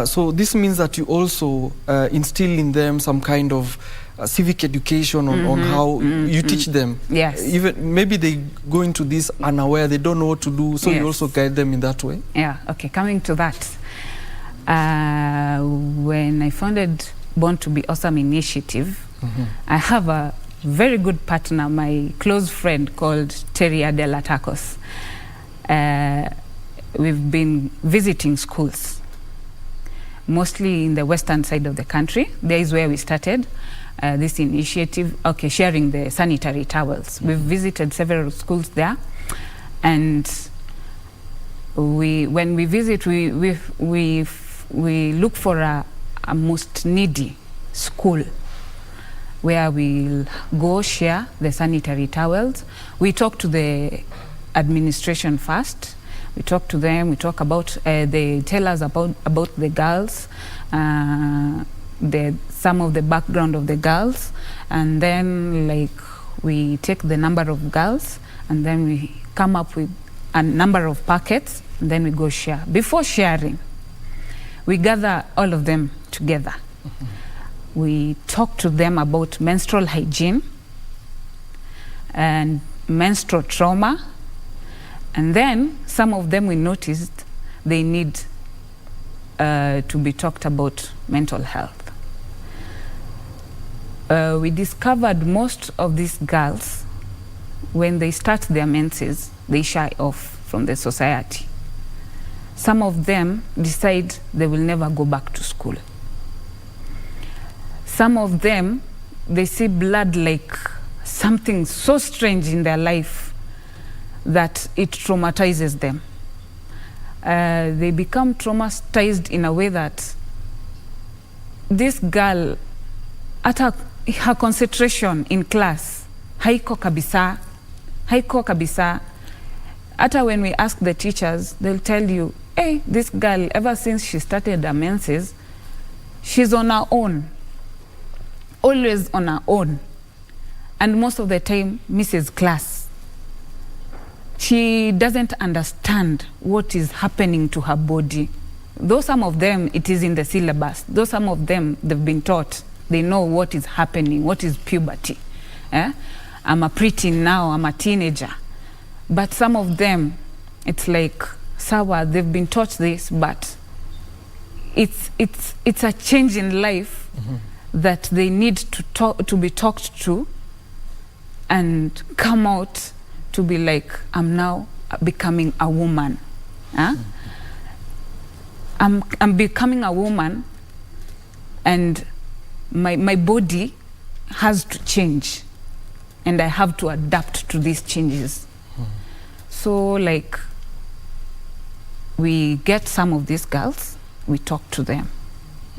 So this means that you also instill in them some kind of civic education on how you teach them. Yes. Even maybe they go into this unaware, they don't know what to do, so you also guide them in that way. Yeah, okay, coming to that. When I founded Born to Be Awesome Initiative, I have a very good partner, my close friend called Terry Adela Tacos. We've been visiting schools, mostly in the western side of the country. There is where we started this initiative, sharing the sanitary towels. We've visited several schools there, and when we visit, we look for a most needy school where we'll go share the sanitary towels. We talk to the administration first. We talk to them, we talk about, they tell us about the girls, some of the background of the girls, and then like we take the number of girls, and then we come up with a number of packets, and then we go share. Before sharing, we gather all of them together. We talk to them about menstrual hygiene and menstrual trauma, and then some of them we noticed they need to be talked about mental health. We discovered most of these girls, when they start their menses, they shy off from the society. Some of them decide they will never go back to school. Some of them, they see blood like something so strange in their life that it traumatizes them. They become traumatized in a way that this girl, at her concentration in class, haiko kabisa, haiko kabisa. Hata when we ask the teachers, they'll tell you, hey, this girl, ever since she started her menses, she's on her own, always on her own, and most of the time misses class. She doesn't understand what is happening to her body. Though some of them, it is in the syllabus, though some of them, they've been taught, they know what is happening, what is puberty. I'm a preteen now, I'm a teenager. But some of them, it's like, sawa, they've been taught this, but it's a change in life that they need to be talked to and come out to be like, I'm now becoming a woman. Huh? I'm becoming a woman, and my body has to change, and I have to adapt to these changes. So like, we get some of these girls, we talk to them.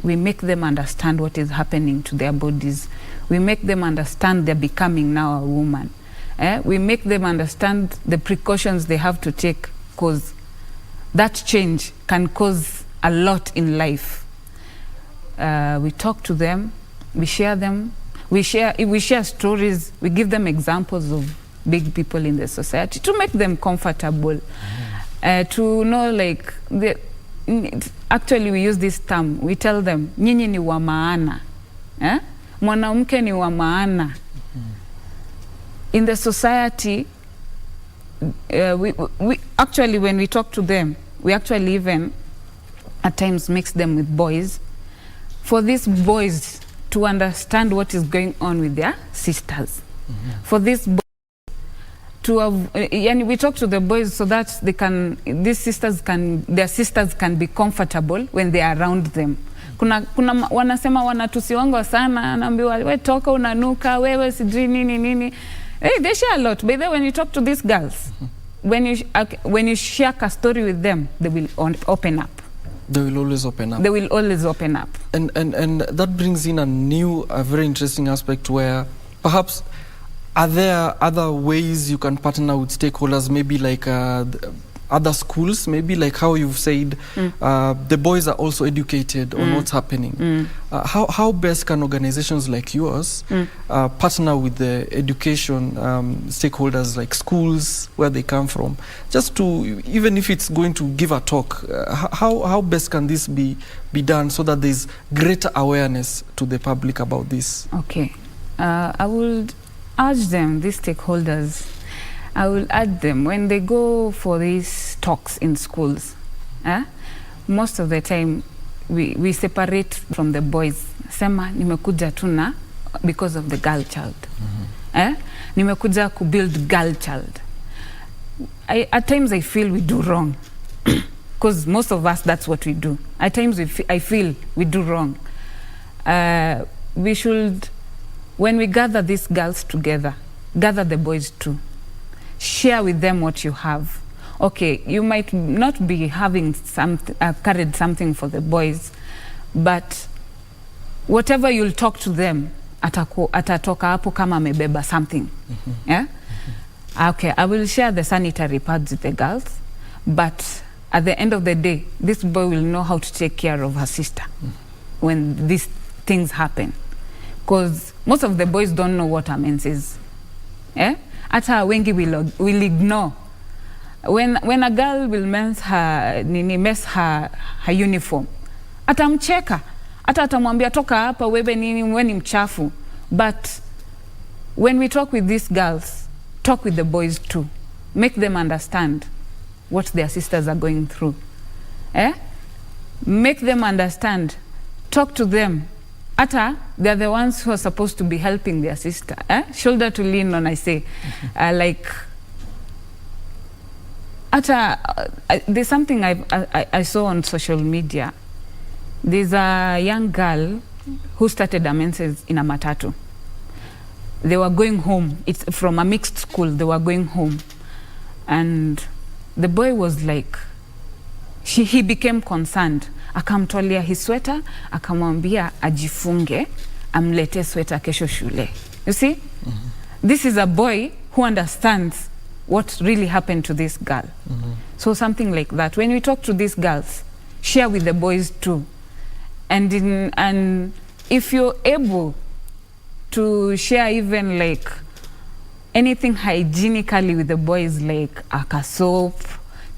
We make them understand what is happening to their bodies. We make them understand they're becoming now a woman. We make them understand the precautions they have to take, because that change can cause a lot in life. We talk to them, we share them, we share stories, we give them examples of big people in the society to make them comfortable. To know, like, actually we use this term, we tell them, nyinyi ni wa maana. Mwanamke ni wa maana. In the society, we actually, when we talk to them, we actually even at times mix them with boys, for these boys to understand what is going on with their sisters. For these boys to have, we talk to the boys so that their sisters can be comfortable when they are around them. Kuna wanasema wanatusiwangwa sana, anaambiwa we toka unanuka, wewe sijui nini. Hey, they share a lot. But then when you talk to these girls, when you share a story with them, they will open up. They will always open up. They will always open up. And that brings in a very interesting aspect where perhaps, are there other ways you can partner with stakeholders, maybe like other schools, maybe like how you've said, the boys are also educated on what's happening. How best can organizations like yours partner with the education stakeholders, like schools, where they come from, just to, even if it's going to give a talk, how best can this be done so that there's greater awareness to the public about this? Okay. I would urge them, these stakeholders, I will urge them, when they go for these talks in schools, most of the time we separate from the boys. Sema, nimekuja tuna because of the girl child. Nimekuja to build girl child. At times I feel we do wrong, because most of us, that's what we do. At times I feel we do wrong. We should, when we gather these girls together, gather the boys too. Share with them what you have. Okay, you might not be having carried something for the boys, but whatever you'll talk to them, atatoka hapo kama amebeba something. Okay, I will share the sanitary pads with the girls, but at the end of the day, this boy will know how to take care of her sister when these things happen. Because most of the boys don't know what a mens is. Ata wengi will ignore. When a girl will mess her uniform, atamcheka. Atamwambia toka hapa wewe nini, wewe ni mchafu. But when we talk with these girls, talk with the boys too. Make them understand what their sisters are going through. Make them understand. Talk to them. Ata, they're the ones who are supposed to be helping their sister. Shoulder to lean on, I say. Like, Ata, there's something I saw on social media. There's a young girl who started a menses in a matatu. They were going home. It's from a mixed school. They were going home. And the boy was like, he became concerned. Akamtolea his sweater, akamwambia ajifunge, amlete sweater kesho shule. You see? This is a boy who understands what really happened to this girl. So something like that. When we talk to these girls, share with the boys too. And if you're able to share even like anything hygienically with the boys, like a soap,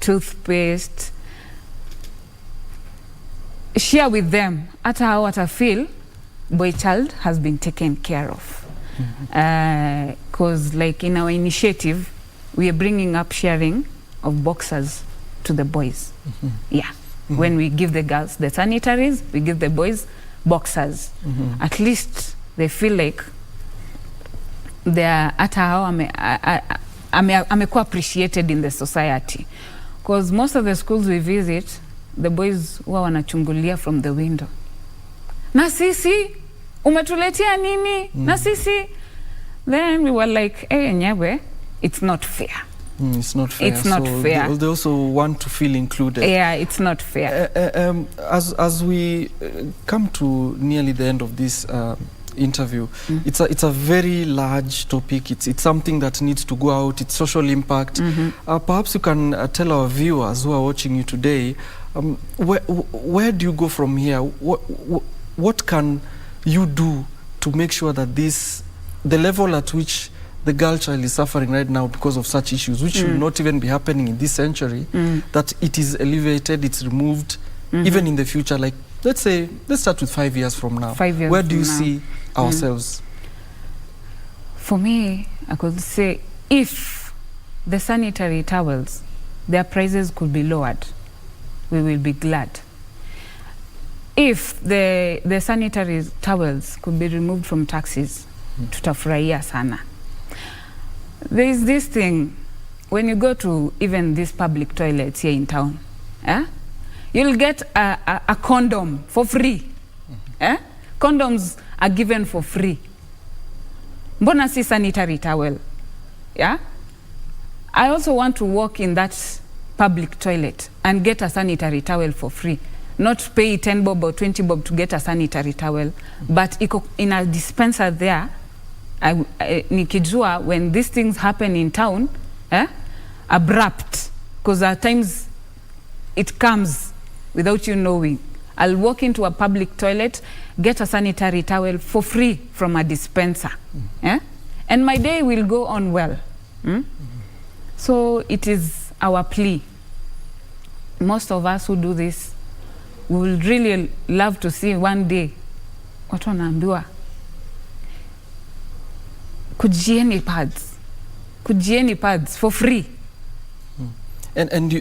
toothpaste, share with them at how what I feel boy child has been taken care of. Because like in our initiative, we are bringing up sharing of boxers to the boys. When we give the girls the sanitaries, we give the boys boxers. At least they feel like they are hata hao amekuwa appreciated in the society, because most of the schools we visit, the boys huwa wanachungulia from the window, na sisi umetuletea nini? Na sisi. Then we were like, hey, nyewe, it's not fair. It's not fair. It's not fair. They also want to feel included. Yeah, it's not fair. As we come to nearly the end of this interview, it's a very large topic. It's something that needs to go out. It's social impact. Perhaps you can tell our viewers who are watching you today, where do you go from here? What can you do to make sure that the level at which the girl child is suffering right now because of such issues, which will not even be happening in this century, that it is alleviated, it's removed, even in the future? Like, let's start with 5 years from now. 5 years Where do you from now. see ourselves? For me, I could say if the sanitary towels, their prices could be lowered, we will be glad. If the sanitary towels could be removed from taxis, tutafurahia sana. There is this thing, when you go to even these public toilets here in town, you'll get a condom for free. Condoms are given for free. Mbona si sanitary towel? Yeah? I also want to walk in that public toilet and get a sanitary towel for free. Not pay 10 bob or 20 bob to get a sanitary towel, but in a dispenser there, nikijua when these things happen in town, abrupt, because at times it comes without you knowing. I'll walk into a public toilet, get a sanitary towel for free from a dispenser, and my day will go on well. So it is our plea. Most of us who do this, we will really love to see one day watu wanaambiwa kujieni pads for free. And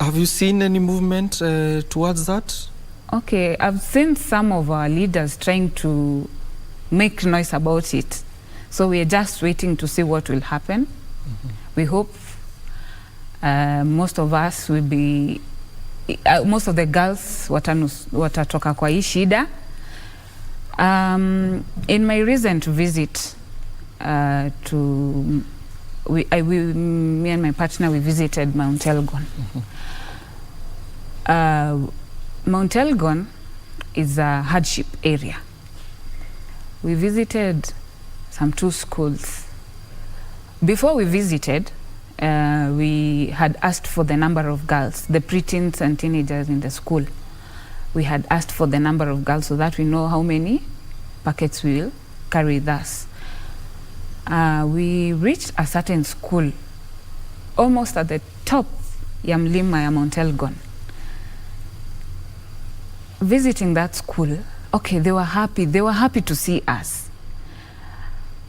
have you seen any movement towards that? Okay, I've seen some of our leaders trying to make noise about it. So we are just waiting to see what will happen. We hope most of us will be, most of the girls watatoka kwa hii shida. In my recent visit me and my partner, we visited Mount Elgon. Mount Elgon is a hardship area. We visited some 2 schools. Before we visited, we had asked for the number of girls, the preteens and teenagers in the school. We had asked for the number of girls so that we know how many packets we will carry with us. We reached a certain school, almost at the top ya mlima ya Mount Elgon. Visiting that school, okay, they were happy to see us.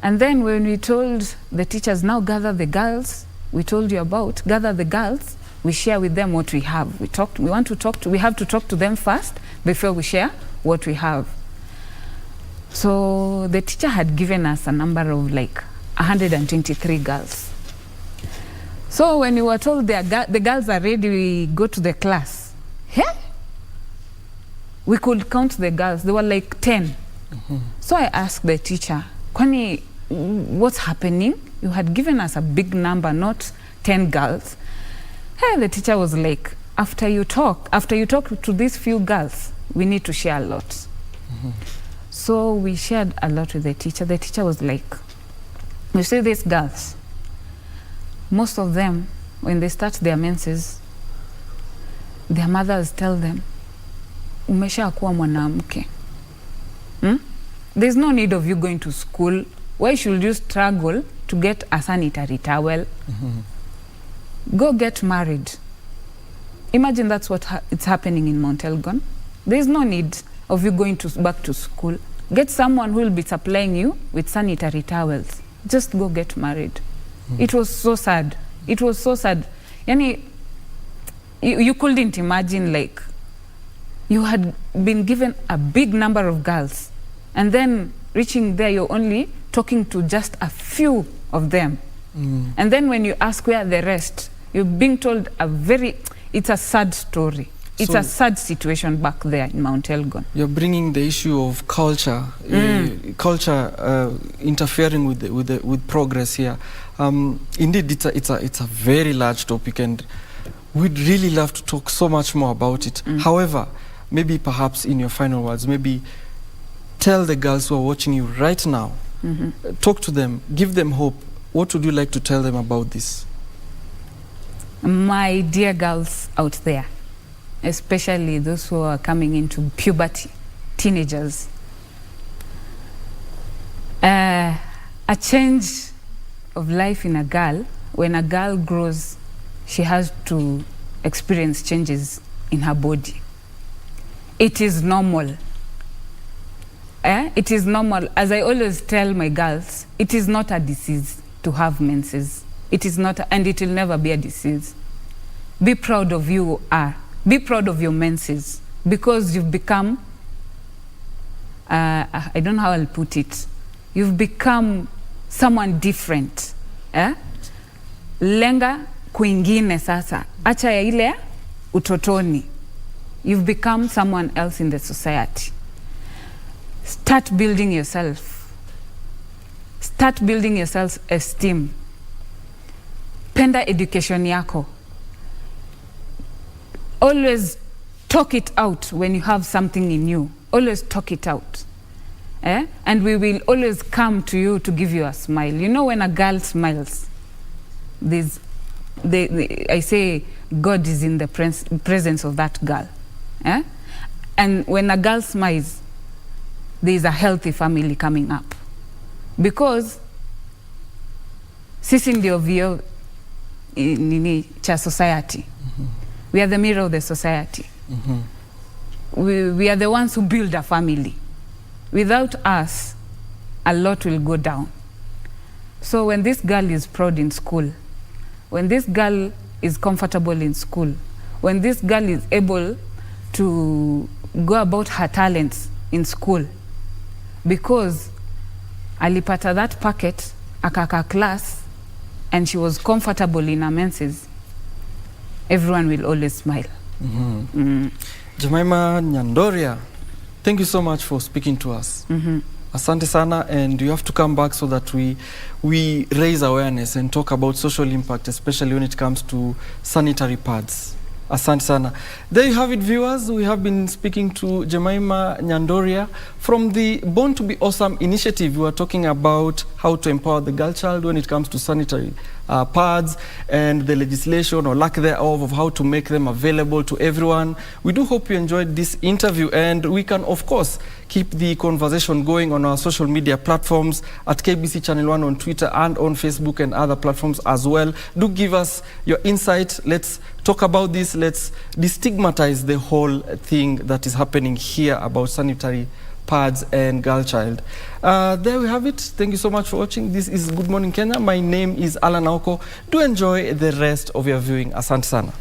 And then when we told the teachers, now gather the girls, we told you about, gather the girls, we share with them what we have. We have to talk to them first before we share what we have. So the teacher had given us a number of like 123 girls. So when we were told the girls are ready, we go to the class. We could count the girls, they were like 10. So I asked the teacher, Kwani, what's happening? You had given us a big number, not 10 girls. The teacher was like, after you talk to these few girls, we need to share a lot. So we shared a lot with the teacher. The teacher was like, you see these girls, most of them, when they start their menses, their mothers tell them, umesha kuwa mwanamke. There's no need of you going to school. Why should you struggle to get a sanitary towel? Go get married. Imagine that's what it's happening in Mount Elgon. There's no need of you going back to school. Get someone who will be supplying you with sanitary towels. Just go get married. It was so sad. It was so sad. Yani, you couldn't imagine like you had been given a big number of girls, and then reaching there, you're only talking to just a few of them. And then when you ask where the rest, you're being told it's a sad story. It's a sad situation back there in Mount Elgon. You're bringing the issue of culture, interfering with progress here. Indeed, it's a very large topic, and we'd really love to talk so much more about it. However, maybe perhaps in your final words, maybe tell the girls who are watching you right now, talk to them, give them hope. What would you like to tell them about this? My dear girls out there, especially those who are coming into puberty, teenagers, a change of life in a girl, when a girl grows, she has to experience changes in her body. It is normal. It is normal. As I always tell my girls, it is not a disease to have menses. It is not, and it will never be a disease. Be proud of you are. Be proud of your menses, because you've become, I don't know how I'll put it, you've become someone different. Lenga kwingine sasa. Acha ya ile utotoni. You've become someone else in the society. Start building yourself. Start building your self-esteem. Penda education yako. Always talk it out when you have something in you. Always talk it out. And we will always come to you to give you a smile. You know, when a girl smiles, I say God is in the presence of that girl. And when a girl smiles, there is a healthy family coming up. Because sisi ndio vioo cha society. We are the mirror of the society. We are the ones who build a family. Without us, a lot will go down. So when this girl is proud in school, when this girl is comfortable in school, when this girl is able to go about her talents in school, because alipata that packet, akaka class, and she was comfortable in her menses, everyone will always smile. Jemima Nyandoria, thank you so much for speaking to us. Asante sana, and you have to come back so that we raise awareness and talk about social impact, especially when it comes to sanitary pads. Asante sana. There you have it, viewers. We have been speaking to Jemima Nyandoria from the Born to be Awesome initiative. We are talking about how to empower the girl child when it comes to sanitary pads and the legislation or lack thereof of how to make them available to everyone. We do hope you enjoyed this interview, and we can, of course, keep the conversation going on our social media platforms at KBC Channel 1 on Twitter and on Facebook and other platforms as well. Do give us your insight. Let's talk about this. Let's destigmatize the whole thing that is happening here about sanitary pads and girl child. There we have it. Thank you so much for watching. This is Good Morning Kenya. My name is Alan Naoko. Do enjoy the rest of your viewing. Asante sana.